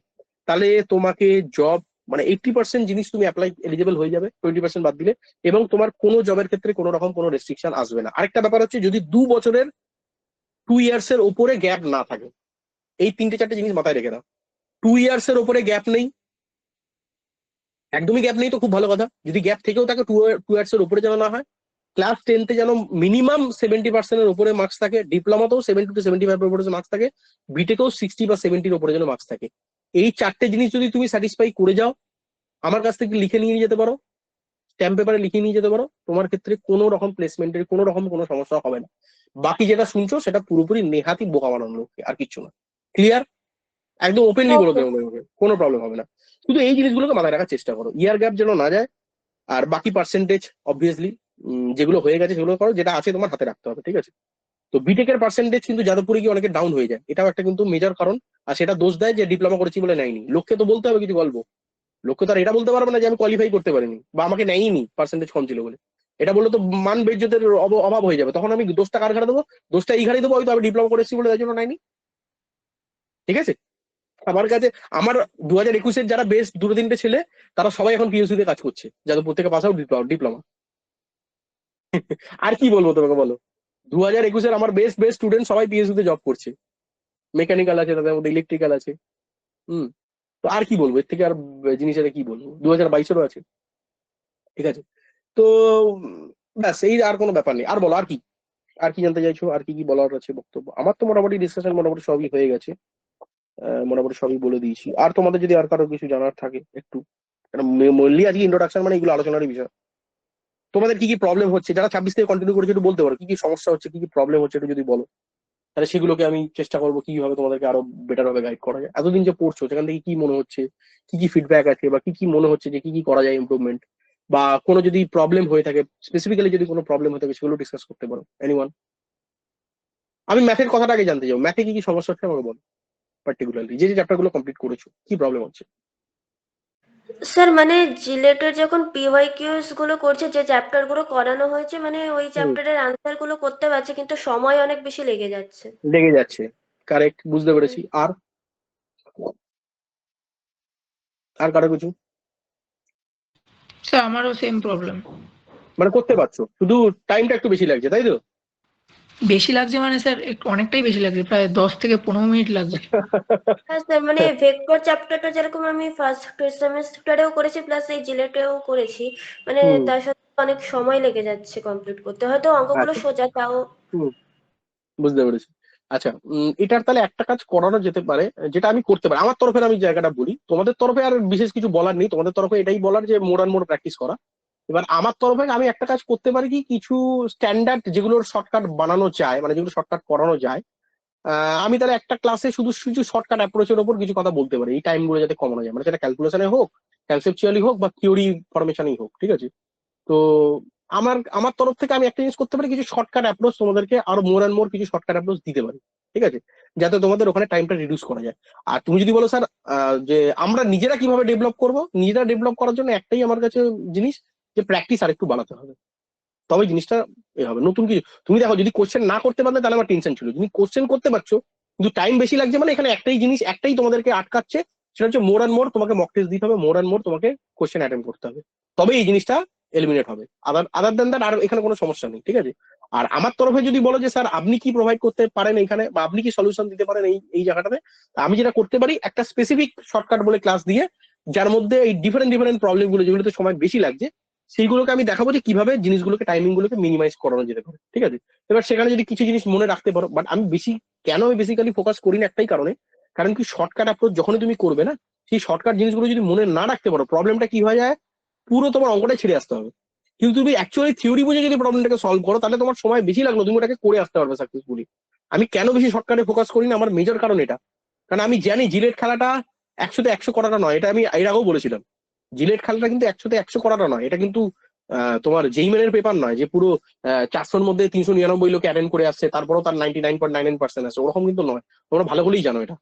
তাহলে তোমাকে জব মানে 80% জিনিস তুমি অ্যাপ্লাই এলিজিবল হয়ে যাবে, 20% বাদ দিলে। এবং তোমার কোনো জবের ক্ষেত্রে কোনো রকম কোনো রেস্ট্রিকশন আসবে না। আরেকটা ব্যাপার হচ্ছে, যদি 2 বছরের 2 ইয়ার্স এর উপরে গ্যাপ না থাকে, এই তিনটে চারটে জিনিস মাথায় রেখে দাও। 2 ইয়ার্স এর উপরে গ্যাপ নেই, একদমই গ্যাপ নেই তো খুব ভালো কথা। যদি গ্যাপ থেকেও থাকে 2 ইয়ার্স এর উপরে যেন না হয়। ক্লাস 10-তে যেন মিনিমাম 70%-এর উপরে মার্কস থাকে, ডিপ্লোমাতেও 70-75 উপরে মার্কস থাকে, বিটেকেও 60 বা 70-র উপরে যেন মার্কস থাকে। এই চারটে জিনিস যদি তুমি স্যাটিসফাই করে যাও, আমার কাছ থেকে লিখে নিয়ে যেতে পারো, স্ট্যাম্প পেপারে লিখে নিয়ে যেতে পারো, তোমার ক্ষেত্রে কোনো রকম প্লেসমেন্টের কোনো রকম কোনো সমস্যা হবে না। বাকি যেটা শুনছো সেটা পুরোপুরি নেহাতি বোকা বানানো লোককে, আর কিচ্ছু না। ক্লিয়ার? একদম ওপেনলি বলে ওকে। দেবো তোমাকে, কোনো প্রবলেম হবে না। শুধু এই জিনিসগুলোকে মাথায় রাখার চেষ্টা করো, ইয়ার গ্যাপ যেন না যায়। আর বাকি পার্সেন্টেজ অবভিয়াসলি যেগুলো হয়ে গেছে সেগুলো করো, যেটা আছে তোমার হাতে রাখতে হবে, ঠিক আছে। তো বিটেকের পার্সেন্টেজ কিন্তু যাদবপুরে গিয়ে অনেকে ডাউন হয়ে যায়, এটাও একটা কিন্তু মেজর কারণ। আর সেটা দোষ দেয় যে ডিপ্লোমা করেছি বলে নেয়নি। লোককে তো বলতে হবে কিছু গল্প, লোককে তো আর এটা বলতে পারবে না যে আমি কোয়ালিফাই করতে পারিনি বা আমাকে নেয়নি পার্সেন্টেজ কম ছিল বলে। এটা বললে তো মান বেজ্জতের অভাব হয়ে যাবে, তখন আমি দোষটা কার ঘাড়ে দেবো? দোষটা এই ঘাড়ে দেবো, হয়তো আমি ডিপ্লোমা করেছি বলে তাই জন্য নেয়নি, ঠিক আছে। আমার কাছে আমার 2021-এর যারা বেস্ট দুটো তিনটে ছেলে, তারা সবাই এখন পিএসসি তে কাজ করছে, যাদের প্রত্যেকে পাস আউট ডিপ্লোমা। আর কি বলবো তোমাকে বলো, 2021-এর আমার বেস্ট বেস্ট স্টুডেন্ট সবাই পিএসসি তে জব করছে, মেকানিক্যাল আছে, তাদের মধ্যে ইলেকট্রিক্যাল আছে। হুম। তো আর কি বলবো, এর থেকে আর জিনিসের কি বলবো, 2022-এরও আছে, ঠিক আছে। তো ব্যাস, এই আর কোনো ব্যাপার নেই। আর বলো, আর কি আর কি জানতে চাইছো, আর কি কি বলার আছে বক্তব্য? আমার তো মোটামুটি ডিসকাশন মোটামুটি সবই হয়ে গেছে, মোটামুটি সবই বলে দিয়েছি। আর তোমাদের যদি আর কারো কিছু জানার থাকে একটু, মেনলি আজকে ইন্ট্রোডাকশন মানে এগুলো আলোচনার বিষয়। তোমাদের কি কি প্রবলেম হচ্ছে, যারা 26 থেকে কন্টিনিউ করেছে একটু বলতে পারো, কি কি সমস্যা হচ্ছে, কি কি প্রবলেম হচ্ছে একটু যদি বলো, তাহলে সেগুলোকে আমি চেষ্টা করবো কিভাবে তোমাদেরকে আরো বেটার ভাবে গাইড করা যায়। এতদিন যে পড়ছো সেখান থেকে কি মনে হচ্ছে, কি কি ফিডব্যাক আছে, বা কি কি মনে হচ্ছে যে কি কি করা যায় ইমপ্রুভমেন্ট, বা কোনো যদি প্রবলেম হয়ে থাকে, স্পেসিফিক্যালি যদি কোনো প্রবলেম হয়ে থাকে সেগুলো ডিসকাস করতে পারো। এনিওয়ান? আমি ম্যাথের কথাটা আগে জানতে চাও, ম্যাথে কি কি সমস্যা হচ্ছে আমাকে বলো, পার্টিকুলারলি যে যে চ্যাপ্টার গুলো কমপ্লিট করেছো কি প্রবলেম হচ্ছে। স্যার মানে জিলেটের যখন পিওয়াইকিউস গুলো করছে, যে চ্যাপ্টার গুলো করানো হয়েছে, মানে ওই হুম, চ্যাপ্টারের আনসার গুলো করতে পারছে, কিন্তু সময় অনেক বেশি লেগে যাচ্ছে। লেগে যাচ্ছে, কারেক্ট, বুঝতে পেরেছি। আর আর কারো কিছু? স্যার আমারও সেম প্রবলেম। মানে করতে পারছো, শুধু টাইমটা একটু বেশি লাগছে, তাই তো? বেশি লাগছে মানে স্যার একটু অনেকটাই বেশি লাগছে, প্রায় 10 থেকে 15 মিনিট লাগছে। হ্যাঁ স্যার, মানে ভেক্টর চ্যাপ্টারটা যেরকম আমি ফার্স্ট সেমিস্টারেও করেছি, প্লাস এই জিলেটেও করেছি, মানে হুম। তার সাথে অনেক সময় লেগে যাচ্ছে কমপ্লিট করতে। হয়তো অঙ্কগুলো আচ্ছা। সোজা, তাও। হুম, বুঝতে পেরেছি। আচ্ছা, এটার তাহলে একটা কাজ করানো যেতে পারে, যেটা আমি করতে পারি আমার তরফে। আমি জায়গাটা বলি, তোমাদের তরফে আর বিশেষ কিছু বলার নেই, তোমাদের তরফে এটাই বলার যে মোর অ্যান্ড মোর প্র্যাকটিস করা। এবার আমার তরফে আমি একটা কাজ করতে পারি, কি কিছু স্ট্যান্ডার্ড যেগুলোর শর্টকাট বানানো যায়, মানে যেগুলো শর্টকাট করানো যায়, আমি তাহলে একটা ক্লাসে শুধু কিছু শর্টকাট অ্যাপ্রোচের উপর কিছু কথা বলতে পারি, এই টাইমগুলো যাতে কমানো যায়, মানে সেটা ক্যালকুলেশনে হোক, কনসেপচুয়ালি হোক, বা থিওরি ফরমেশনই হোক, ঠিক আছে। তো আমার আমার তরফ থেকে আমি একটা জিনিস করতে পারি, কিছু শর্টকাট অ্যাপ্রোচ তোমাদেরকে আরো মোর অ্যান্ড মোর কিছু শর্টকাট অ্যাপ্রোচ দিতে পারি, ঠিক আছে, যাতে তোমাদের ওখানে টাইমটা রিডিউস করা যায়। আর তুমি যদি বলো স্যার যে আমরা নিজেরা কিভাবে ডেভেলপ করব, নিজেরা ডেভেলপ করার জন্য একটাই আমার কাছে জিনিস, যে প্র্যাকটিস আর একটু বাড়াতে হবে, তবে জিনিসটা এ হবে। নতুন কিছু তুমি দেখো, যদি কোশ্চেন না করতে পারলে তাহলে আমার টেনশন ছিল, তুমি কোশ্চেন করতে পারছো কিন্তু টাইম বেশি লাগছে, মানে এখানে একটাই জিনিস, একটাই তোমাদেরকে আটকাচ্ছে, সেটা হচ্ছে মোর অ্যান্ড মোর তোমাকে মক টেস্ট দিতে হবে, মোর অ্যান্ড মোর তোমাকে কোশ্চেন অ্যাটেন্ড করতে হবে, তবে এই জিনিসটা এলিমিনেট হবে। আদার দেন দ্যাট আর এখানে কোনো সমস্যা নেই, ঠিক আছে। আর আমার তরফে যদি বলো যে স্যার আপনি কি প্রোভাইড করতে পারেন এখানে, বা আপনি কি সলিউশন দিতে পারেন এই জায়গাটাতে, আমি যেটা করতে পারি একটা স্পেসিফিক শর্টকাট বলে ক্লাস দিয়ে, যার মধ্যে এই ডিফারেন্ট প্রবলেম গুলো যেগুলোতে সময় বেশি লাগছে সেইগুলোকে আমি দেখাবো যে কিভাবে জিনিসগুলোকে টাইমিং গুলোকে মিনিমাইজ করানো যেতে পারে, ঠিক আছে। এবার সেখানে যদি কিছু জিনিস মনে রাখতে পারো, বাট আমি কেন আমি বেসিক্যালি ফোকাস করি না একটাই কারণে, কারণ কি শর্টকাট অ্যাপ্রোচ যখনই তুমি করবে না, সেই শর্টকাট জিনিসগুলো যদি মনে না রাখতে পারো, প্রবলেমটা কি হয়ে যায়, পুরো তোমার অঙ্কটাই ছেড়ে আসতে হবে। কিন্তু তুমি অ্যাকচুয়ালি থিওরি বুঝে যদি প্রবলেমটাকে সলভ করো, তাহলে তোমার সময় বেশি লাগলো, তুমি ওটাকে করে আসতে পারবে সাকসেসফুলি। আমি কেন বেশি শর্টকাটে ফোকাস করি না, আমার মেজর কারণ এটা, কারণ আমি জানি জিলেট খেলাটা 100-তে 100 করাটা নয়, এটা আমি এর আগেও বলেছিলাম। জিলেট খেলাটা কিন্তু 100-তে 100 করাটা নয়, এটা কিন্তু তোমার জেইমেনের পেপার নয় যে পুরো 400-র মধ্যে 399 লোক অ্যাটেন্ড করে আসছে, তারপরেও তার 99.99% আসছে, ওরকম কিন্তু নয়। তোমরা ভালো করেই জানো এটা,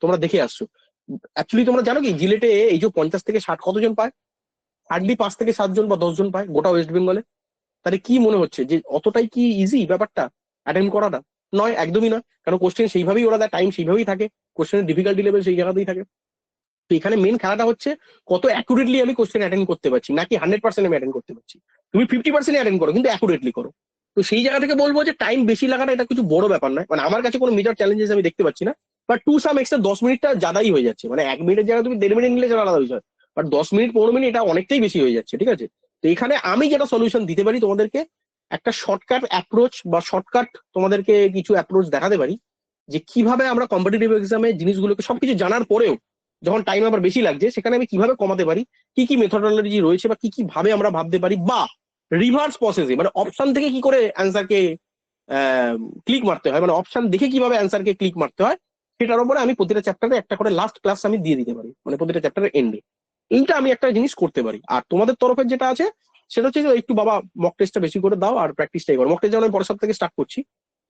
তোমরা দেখে আসছো। অ্যাকচুয়ালি তোমরা জানো কি জিলেটে এই যে 50 থেকে 60 কতজন পায়, হার্ডলি 5 থেকে 7 জন বা 10 জন পায় গোটা ওয়েস্ট বেঙ্গলে। তাহলে কি মনে হচ্ছে যে অতটাই কি ইজি ব্যাপারটা অ্যাটেন্ড করাটা? নয়, একদমই নয়, কারণ কোশ্চেন সেইভাবেই ওরা দেয়, টাইম সেইভাবেই থাকে, কোশ্চেনের ডিফিকাল্টি লেভেল সেই জায়গাতেই থাকে। তো এখানে মেন খেলাটা হচ্ছে কত অ্যাকুরেটলি আমি কোশ্চেন অ্যাটেন্ড করতে পারছি, নাকি 100% আমি অ্যাটেন্ড করতে পারছি। তুমি 50% অ্যাটেন্ড করো কিন্তু অ্যাকুরেটলি করো। তো সেই জায়গা থেকে বলবো যে টাইম বেশি লাগাটা এটা কিছু বড় ব্যাপার নয়, মানে আমার কাছে কোনো মেজর চ্যালেঞ্জেস আমি দেখতে পাচ্ছি না। বাট টু সাম এক্সটেন্ট 10 মিনিটটা জাদাই হয়ে যাচ্ছে, মানে 1 মিনিটের জায়গায় তুমি 1.5 মিনিট নিলে সেটা আলাদা বিষয়, বাট 10 মিনিট 15 মিনিট এটা অনেকটাই বেশি হয়ে যাচ্ছে, ঠিক আছে। তো এখানে আমি যেটা সলিউশন দিতে পারি তোমাদেরকে, একটা শর্টকাট অ্যাপ্রোচ বা শর্টকাট তোমাদেরকে কিছু অ্যাপ্রোচ দেখাতে পারি, যে কিভাবে আমরা কম্পিটিটিভ এক্সামে জিনিসগুলোকে সবকিছু জানার পরেও যখন টাইম আবার বেশি লাগছে, সেখানে আমি কিভাবে কমাতে পারি, কি কি মেথডোলজি রয়েছে, বা কি কি ভাবে আমরা ভাবতে পারি, বা রিভার্স প্রসেসে মানে অপশন থেকে কি করে অ্যান্সারকে ক্লিক মারতে হয়, মানে অপশন দেখে কিভাবে অ্যান্সারকে ক্লিক মারতে হয়, সেটার উপরে আমি প্রতিটা চ্যাপ্টারে একটা করে লাস্ট ক্লাস আমি দিয়ে দিতে পারি, মানে প্রতিটা চ্যাপ্টারের এন্ডে। এইটা আমি একটা জিনিস করতে পারি। আর তোমাদের তরফের যেটা আছে সেটা হচ্ছে যে একটু বাবা মক টেস্টটা বেশি করে দাও আর প্র্যাকটিসটাই করো। মক টেস্ট যেমন আমি পরের সপ্তাহ থেকে স্টার্ট করছি,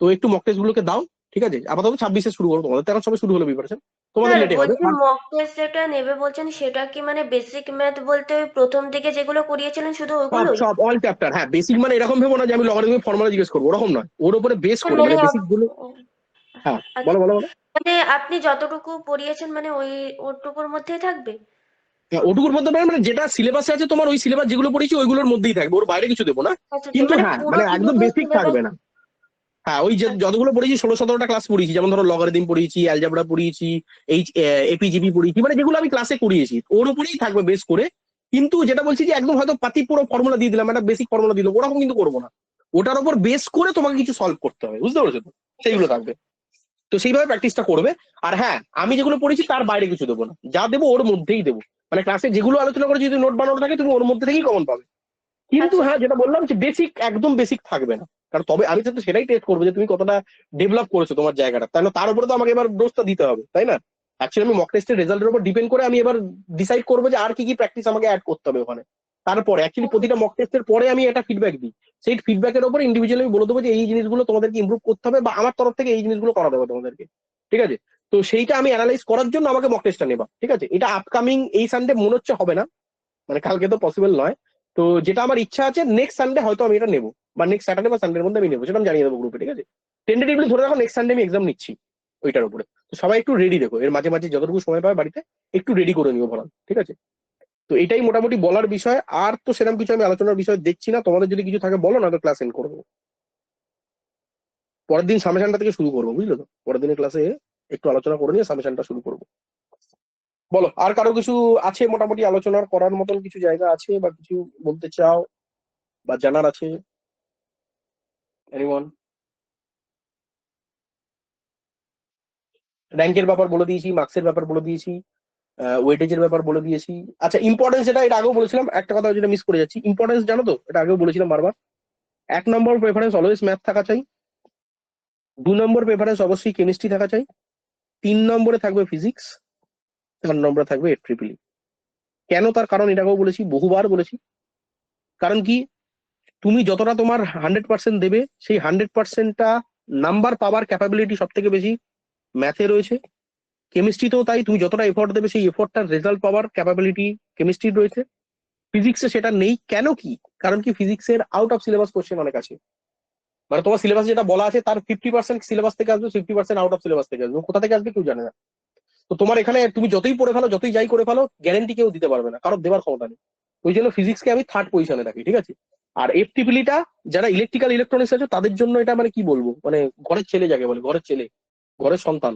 তো একটু মক টেস্ট গুলোকে দাও, ঠিক আছে। আপাতত 26-এ শুরু করো, তোমাদের তো এখন সবে শুরু হলো প্রিপারেশন, তোমাদের স্যার লেটে হবে। বলছি মক টেস্ট যেটা নেবে বলছেন সেটা কি মানে বেসিক ম্যাথ বলতে ওই প্রথম দিকে যেগুলো করিয়েছিলেন শুধু সব ওগুলোই? সব অল চ্যাপ্টার, হ্যাঁ। বেসিক মানে এরকম ভেবো না যে আমি লগারিদমিক ফর্মুলা জিজ্ঞেস করবো, ওরকম নয়, ওর উপরে বেস করে মানে মানে বেসিক গুলো। হ্যাঁ, আচ্ছা, বলো বলো বলো। মানে আপনি যতটুকু পড়িয়েছেন মানে ওই ওটুকুর মধ্যেই থাকবে? হ্যাঁ, ওটুকুর মধ্যে মানে যেটা সিলেবাসে আছে তোমার, ওই সিলেবাস যেগুলো পড়েছি ওইগুলোর মধ্যেই থাকবে, ওর বাইরে কিছু দেবো না। আচ্ছা আচ্ছা, কিন্তু মানে হ্যাঁ, পুরো মানে একদম কিভাবে বেসিক সিলেবাস? থাকবে না। হ্যাঁ, ওই যে যতগুলো পড়েছি 16-17টা ক্লাস পড়িয়েছি, যেমন ধরো লগারিদম পড়িয়েছি, অ্যালজেব্রা পড়িয়েছি, এপিজিবি পড়িয়েছি, মানে যেগুলো আমি ক্লাসে করিয়েছি ওর উপরেই থাকবে বেস করে। কিন্তু যেটা বলছি যে একদম হয়তো পাতি পুরো ফর্মুলা দিয়ে দিলাম, একটা বেসিক ফর্মুলা দিলাম, ওরকম কিন্তু করবো না। ওটার উপর বেস করে তোমাকে কিছু সলভ করতে হবে, বুঝতে পেরেছো তো? সেইগুলো থাকবে। তো সেইভাবে প্র্যাকটিসটা করবে। আর হ্যাঁ, আমি যেগুলো পড়েছি তার বাইরে কিছু দেবো না, যা দেবো ওর মধ্যেই দেবো। মানে ক্লাসে যেগুলো আলোচনা করেছি যদি নোট বানানো থাকে তুমি ওর মধ্যে থেকেই কমন পাবে। কিন্তু আচ্ছা হ্যাঁ, যেটা বললাম যে বেসিক একদম বেসিক থাকবে না, কারণ তবে আমি তো সেটাই টেস্ট করবো যে তুমি কতটা ডেভেলপ করেছো তোমার জায়গাটা, তাই না? তার উপরে তো আমাকে এবার দোষটা দিতে হবে, তাই না? অ্যাকচুয়ালি আমি মক টেস্টের রেজাল্টের উপর ডিপেন্ড করে আমি এবার ডিসাইড করবো যে আর কি কি প্র্যাকটিস আমাকে অ্যাড করতে হবে ওখানে। তারপরে অ্যাকচুয়ালি প্রতিটা মক টেস্টের পরে আমি একটা ফিডব্যাক দিই, সেই ফিডব্যাকের উপর ইন্ডিভিজুয়ালি আমি বলে দেবো যে এই জিনিসগুলো তোমাদেরকে ইমপ্রুভ করতে হবে, বা আমার তরফ থেকে এই জিনিসগুলো করা দেবো তোমাদেরকে, ঠিক আছে। তো সেইটা আমি অ্যানালাইজ করার জন্য আমাকে মক টেস্টটা নেবা, ঠিক আছে। এটা আপকামিং এই সানডে মনে হচ্ছে হবে না, মানে কালকে তো পসিবল নয়। তো যেটা আমার ইচ্ছা আছে নেক্সট সানডে হয়তো আমি এটা নেবো, বা নেক্সট স্যাটারডে বা সানডের মধ্যে আমি নেবো, সেটা আমি জানিয়ে দেবো গ্রুপে, ঠিক আছে। টেন্টেটিভলি ধরে রাখো নেক্সট সানডে আমি এক্সাম নিচ্ছি ওইটার উপরে। তো সবাই একটু রেডি দেখো, এর মাঝে মাঝে যতটুকু সময় পাবে বাড়িতে একটু রেডি করে নিও ভরান, ঠিক আছে। তো এটাই মোটামুটি বলার বিষয়, আর তো সেরকম কিছু আমি আলোচনার বিষয় দেখছি না। তোমাদের যদি কিছু থাকে বলো, না তো ক্লাস এন্ড করবো। পরের দিন সামেশনটা থেকে শুরু করবো, বুঝলো তো? পরের দিনের ক্লাসে একটু আলোচনা করে নিয়ে সামেশনটা শুরু করবো। বলো, আর কারো কিছু আছে মোটামুটি আলোচনার করার মতন কিছু জায়গা আছে, বা কিছু বলতে চাও বা জানার আছে? এনিওয়ান? র্যাঙ্কের ব্যাপার বলে দিয়েছি, মার্কসের ব্যাপার বলে দিয়েছি, ওয়েটেজের ব্যাপার বলে দিয়েছি। আচ্ছা, ইম্পর্টেন্স, এটা আগেও বলেছিলাম, একটা কথা যেটা মিস করে যাচ্ছি, ইম্পর্টেন্স জানো তো? এটা আগেও বলেছিলাম বারবার। 1 নম্বর প্রেফারেন্স অলওয়েজ ম্যাথ থাকা চাই, 2 নম্বর প্রেফারেন্স অবশ্যই কেমিস্ট্রি থাকা চাই, 3 নম্বরে থাকবে ফিজিক্স, 4 নম্বরে থাকবে ট্রিপলি। কেন? তার কারণ এটা আগেও বলেছি, বহুবার বলেছি। কারণ কি, তুমি যতটা তোমার 100% দেবে, সেই 100%টা নাম্বার পাওয়ার ক্যাপাবিলিটি সব থেকে বেশি ম্যাথে রয়েছে। কেমিস্ট্রিতেও তাই, তুমি যতটা এফোর্ট দেবে সেই এফোর্টটার রেজাল্ট পাওয়ার ক্যাপাবিলিটি কেমিস্ট্রি রয়েছে। ফিজিক্সে সেটা নেই। কেন কি? কারণ কি, ফিজিক্সের আউট অফ সিলেবাস কোশ্চেন অনেক আছে। মানে তোমার সিলেবাস যেটা বলা আছে তার 50% সিলেবাস থেকে আসবে, 50% আউট অফ সিলেবাস থেকে আসবে, কোথা থেকে আসবে কেউ জানে না। তো তোমার এখানে তুমি যতই পড়ে ফেলো, যতই যাই করে ফেলো, গ্যারেন্টি কেউ দিতে পারবে না, কারণ দেওয়ার ক্ষমতা নেই। ওই জন্য ফিজিক্সকে আমি থার্ড পজিশনে রাখি, ঠিক আছে। আর এফটিপিলিটা যারা ইলেকট্রিক্যাল ইলেকট্রনিক্স আছে তাদের জন্য এটা মানে কি বলবো, মানে ঘরের ছেলে যাকে বলে, ঘরের ছেলে, ঘরের সন্তান,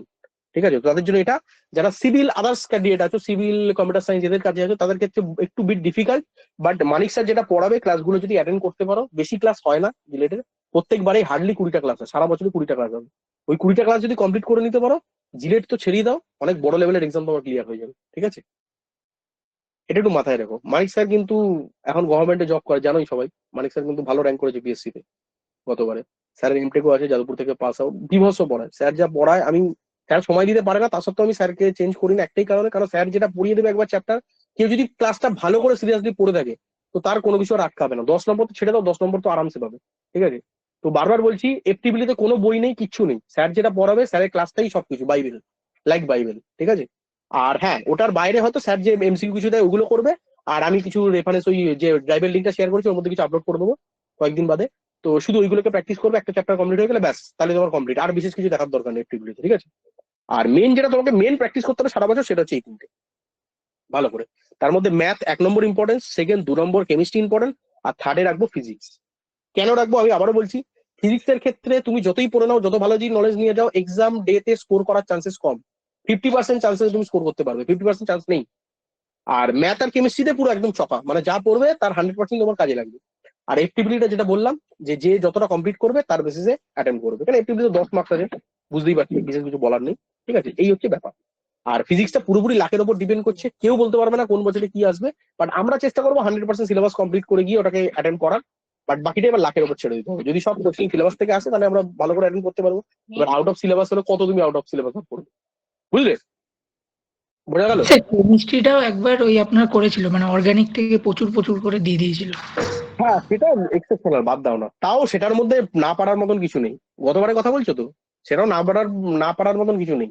ঠিক আছে। তো তাদের জন্য এটা, যারা সিভিল আদার্স ক্যান্ডিডেট আছে, সিভিল কম্পিউটার সায়েন্স এদের কাছে আছে, তাদের ক্ষেত্রে একটু bit difficult. But Manik sir যেটা পড়াবে ক্লাসগুলো যদি অ্যাটেন্ড করতে পারো, বেশি ক্লাস হয় না রিলেটেড, প্রত্যেকবারে হার্ডলি 20টা ক্লাস হয়, সারা বছরে 20টা ক্লাস হবে। ওই 20টা ক্লাস যদি কমপ্লিট করে নিতে পারো, জিলেট তো ছেড়েই দাও, অনেক বড় লেভেলের এক্সাম তোমার ক্লিয়ার হয়ে যাবে, ঠিক আছে। এটা একটু মাথায় রাখো। মানিক স্যার কিন্তু এখন গভর্নমেন্টে জব করে, জানোই সবাই। মানিক স্যার কিন্তু ভালো র্যাঙ্ক করেছে পিএসসি তে গতবারে। স্যারের এমটেকও আছে, যাদবপুর থেকে পাস আউট, বিভৎস পড়ায় স্যার। যা পড়ায়, আমি, স্যার সময় দিতে পারে না, তা সত্ত্বেও আমি স্যারকে চেঞ্জ করি না একটাই কারণে, কারণ স্যার যেটা পড়িয়ে দেবে একবার চ্যাপ্টার, কেউ যদি ক্লাসটা ভালো করে সিরিয়াসলি পড়ে থাকে, তো তার কোনো কিছু আর আটকাবে না। 10 নম্বর তো ছেড়ে দাও, 10 নম্বর তো আরামসে পাবে, ঠিক আছে। তো বারবার বলছি, এফটিবিলিতে কোনো বই নেই, কিচ্ছু নেই। স্যার যেটা পড়াবে, স্যারের ক্লাসটাই সবকিছু, বাইবেল, লাইক বাইবেল, ঠিক আছে। আর হ্যাঁ, ওটার বাইরে হয়তো স্যার যে এমসিকিউ কিছু দেয় ওগুলো করবে, আর আমি কিছু রেফারেন্স, ওই যে ড্রাইভের লিঙ্কটা শেয়ার করেছি ওর মধ্যে কিছু আপলোড করে দেবো কয়েকদিন বাদে। তো শুধু ওইগুলোকে প্র্যাকটিস করবে, একটা চ্যাপ্টার কমপ্লিট হয়ে গেলে ব্যাস, তাহলে তোমার কমপ্লিট, আর বিশেষ কিছু দেখার দরকার নেই এফটিবিলিতে, ঠিক আছে। আর মেন যেটা তোমাকে মেন প্র্যাকটিস করতে হবে সারা বছর, সেটা হচ্ছে এই তিনটে ভালো করে। তার মধ্যে ম্যাথ 1 নম্বর ইম্পর্টেন্স, সেকেন্ড 2 নম্বর কেমিস্ট্রি ইম্পর্টেন্ট, আর থার্ডে রাখবো ফিজিক্স। কেন রাখবো আমি আবারও বলছি, ফিজিক্সের ক্ষেত্রে তুমি যতই পড়ে নাও, যত ভালো যদি নলেজ নিয়ে যাও, এক্সাম ডেতে স্কোর করার চান্সেস কম। 50% চান্সেস তুমি স্কোর করতে পারবে, 50% চান্স নেই। আর ম্যাথ আর কেমিস্ট্রিতে পুরো একদম চপা, মানে যা পড়বে তার 100% তোমার কাজে লাগবে। আর এফটিবিলিটা যেটা বললাম, যে যে যতটা কমপ্লিট করবে তার বেসিসে অ্যাটেম্প করবে, কারণ এফটিবিলিতে 10 মার্কস আছে, বুঝতেই পারছি, বিশেষ কিছু বলার নেই, ঠিক আছে। এই হচ্ছে ব্যাপার। আর ফিজিক্সটা পুরোপুরি লাখের উপর ডিপেন্ড করছে, কেউ বলতে পারবে না কোন বছরে কি আসবে। বাট আমরা চেষ্টা করবো 100% সিলেবাস কমপ্লিট করে গিয়ে ওটাকে অ্যাটেন্ড করার। বাট বাকিটা এবার লাখের উপর ছেড়ে দিতে হবে। যদি সব কোচিং সিলেবাস থেকে আসে, তাহলে আমরা ভালো করে অ্যাটেন্ড করতে পারবো। এবার আউট অফ সিলেবাস হলে কত তুমি আউট অফ সিলেবাস পড়বে, বুঝলে, বোঝা গেল? স্যার কেমিস্ট্রিটাও একবার ওই আপনার করেছিল, মানে অর্গানিক থেকে প্রচুর প্রচুর করে দিয়ে দিয়েছিল। হ্যাঁ, সেটা এক্সেপশনাল, বাদ দাও না, তাও সেটার মধ্যে না পারার মতন কিছু নেই। গতবারে কথা বলছো তো, সেটাও না পারার মতন কিছু নেই,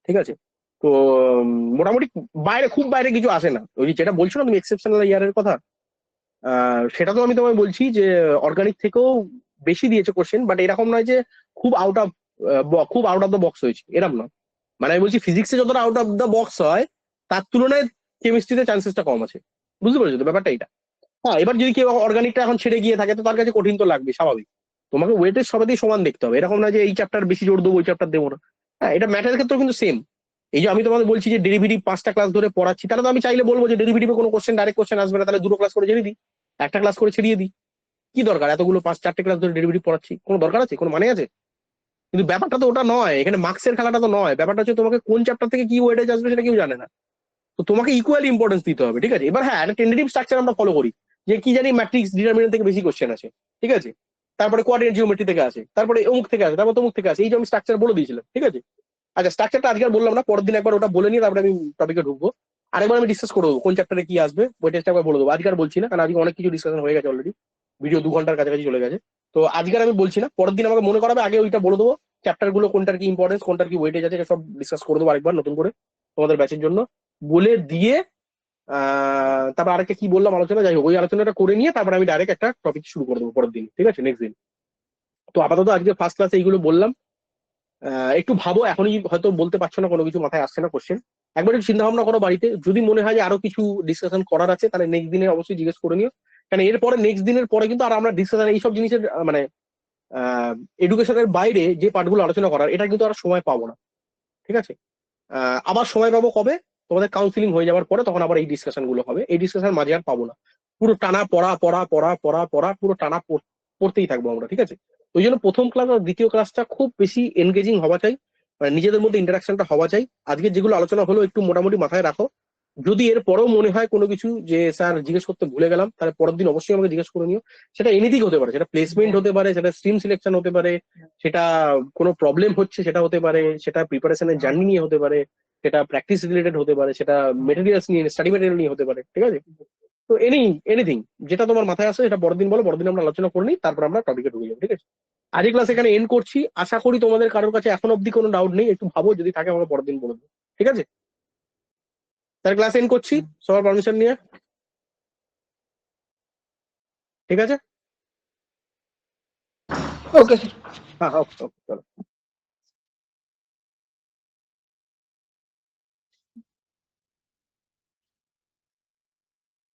ঠিক আছে। তো মোটামুটি বাইরে, খুব বাইরে কিছু আসে না। ওই যে যেটা বলছো না তুমি এক্সেপশনাল ইয়ারের কথা, সেটা তো আমি তোমায় বলছি যে অর্গানিক থেকেও বেশি দিয়েছে কোশ্চেন, বাট এরকম নয় যে খুব আউট অফ দ্য বক্স হয়েছে, এরকম না। মানে আমি বলছি ফিজিক্সে যতটা আউট অফ দ্য বক্স হয়, তার তুলনায় কেমিস্ট্রিতে চান্সেসটা কম আছে। বুঝতে পেরেছো তো ব্যাপারটা? এটা, হ্যাঁ। এবার যদি কেউ অর্গানিকটা এখন ছেড়ে গিয়ে থাকে, তো তার কাছে কঠিন তো লাগবে, স্বাভাবিক। তোমাকে ওয়েটেজ সবাই সমান দেখতে হবে, এরকম না যে এই চ্যাপ্টার বেশি জোর দেবো, ওই চ্যাপ্টার দেবো না। হ্যাঁ, এটা ম্যাথের ক্ষেত্রেও কিন্তু সেম। এই যে আমি তোমাদের বলছি যে ডেরিভেটিভ 5টা ক্লাস ধরে পড়াচ্ছি, তাহলে তো আমি চাইলে বলবো যে ডেরিভেটিভে কোনো কোশ্চেন, ডাইরেক্ট কোশ্চেন আসবে না, তাহলে 2টো ক্লাস করে ছেড়ে দিই, একটা ক্লাস করে ছেড়িয়ে দিই। কি দরকার এতগুলো 5-4টে ক্লাস ধরে ডেরিভেটিভ পড়াচ্ছি? কোনো দরকার আছে? কোনো মানে আছে? কিন্তু ব্যাপারটা তো ওটা নয়, এখানে মার্কসের খেলাটা তো নয়। ব্যাপারটা হচ্ছে তোমাকে কোন চ্যাপ্টার থেকে কি ওয়েটেজ আসবে সেটা কেউ জানে না। তো তোমাকে ইকুয়ালি ইম্পর্টেন্স দিতে হবে, ঠিক আছে। এবার হ্যাঁ, একটা টেন্টেটিভ স্ট্রাকচার আমরা ফলো করি, যে কি জানি ম্যাট্রিক্স ডিটারমিনেন্ট থেকে বেশি কোশ্চেন আছে, ঠিক আছে। তারপরে কোয়াড্রেন্ট জিওমেট্রি থেকে আসে, তারপরে অমুক থেকে আসে, তারপর তমুক থেকে আসে। এই যে আমি স্ট্রাকচার বলে দিয়েছিলাম, ঠিক আছে। আচ্ছা, স্ট্রাকচারটা আজকে আর বললাম না, পরের দিন একবার ওটা বলে নিয়ে তারপরে আমি টপিকে ঢুকবো। আরেকবার আমি ডিসকাস করে দেবো কোন চ্যাপ্টারে কি আসবে, ওই টেস্টটা একবার বলে দেবো। আজকে আর বলছি না, কারণ আজকে অনেক কিছু ডিসকাশন হয়ে গেছে অলরেডি, ভিডিও 2 ঘন্টার কাছাকাছি চলে গেছে। তো আজকে আর আমি বলছি না, পরের দিন আমাকে মনে করাবে, আগে ওইটা বলে দেবো। চ্যাপ্টার গুলো কোনটার কি ইম্পর্টেন্স, কোনটার কি ওয়েটেজ আছে, সব ডিসকাস করে দেবো আরেকবার নতুন করে তোমাদের ব্যাচের জন্য বলে দিয়ে। তারপর আরেকটা কি বললাম আলোচনা, যাই হোক, ওই আলোচনাটা করে নিয়ে তারপর আমি ডাইরেক্ট একটা টপিক শুরু করে দেবো পরের দিন, ঠিক আছে, নেক্সট দিন। তো আপাতত আজকে ফার্স্ট ক্লাসে এইগুলো বললাম। একটু ভাবো, এখনই হয়তো বলতে পারছো না, কোনো কিছু মাথায় আসছে না কোশ্চেন, একবার একটু চিন্তা ভাবনা করো বাড়িতে। যদি মনে হয় যে আরো কিছু ডিসকাশন করার আছে, তাহলে নেক্সট দিনে অবশ্যই জিজ্ঞেস করে নিও। কারণ এরপরে নেক্সট দিনের পরে কিন্তু আর আমরা ডিসকাশন এইসব জিনিসের মানে এডুকেশনের বাইরে যে পার্টগুলো আলোচনা করার, এটা কিন্তু আর সময় পাবো না, ঠিক আছে। আবার সময় পাবো কবে? তোমাদের কাউন্সিলিং হয়ে যাওয়ার পরে, তখন আবার এই ডিসকাশন গুলো হবে। এই ডিসকাশন মাঝে আর পাবো না। পুরো টানা পড়া পড়া পড়া পড়া পড়া, পুরো টানা পড়তেই থাকবো আমরা, ঠিক আছে। ওই জন্য প্রথম ক্লাস আর দ্বিতীয় ক্লাসটা খুব বেশি এনগেজিং হওয়া চাই, মানে নিজেদের মধ্যে ইন্টারাকশনটা হওয়া চাই। আজকে যেগুলো আলোচনা হলো একটু মোটামুটি মাথায় রাখো। যদি এর পরেও মনে হয় কোনো কিছু যে স্যার জিজ্ঞেস করতে ভুলে গেলাম, তাহলে পরের দিন অবশ্যই আমাকে জিজ্ঞেস করে নিও। সেটা এনিথিং হতে পারে, সেটা প্লেসমেন্ট হতে পারে, সেটা স্ট্রিম সিলেকশন হতে পারে, সেটা কোনো প্রবলেম হচ্ছে সেটা হতে পারে, সেটা প্রিপারেশনের জার্নি নিয়ে হতে পারে, সেটা প্র্যাকটিস রিলেটেড হতে পারে, সেটা মেটেরিয়ালস নিয়ে, স্টাডি মেটেরিয়াল নিয়ে হতে পারে, ঠিক আছে। তো এনিথিং যেটা তোমার মাথায় আসে, সেটা পরের দিন বলো, পরের দিন আমরা আলোচনা করে নিই, তারপর আমরা টপিকে ঢুকে যাবো, ঠিক আছে। আজকে ক্লাস এখানে এন্ড করছি। আশা করি তোমাদের কারোর কাছে এখন অব্দি কোনো ডাউট নেই। একটু ভাবো, যদি থাকে আমরা পরের দিন বলে দেবো, ঠিক আছে। তাহলে ক্লাস এন্ড করছি সবার পারমিশন নিয়ে। ঠিক আছে? Okay sir. হ্যাঁ, ওকে, চলো।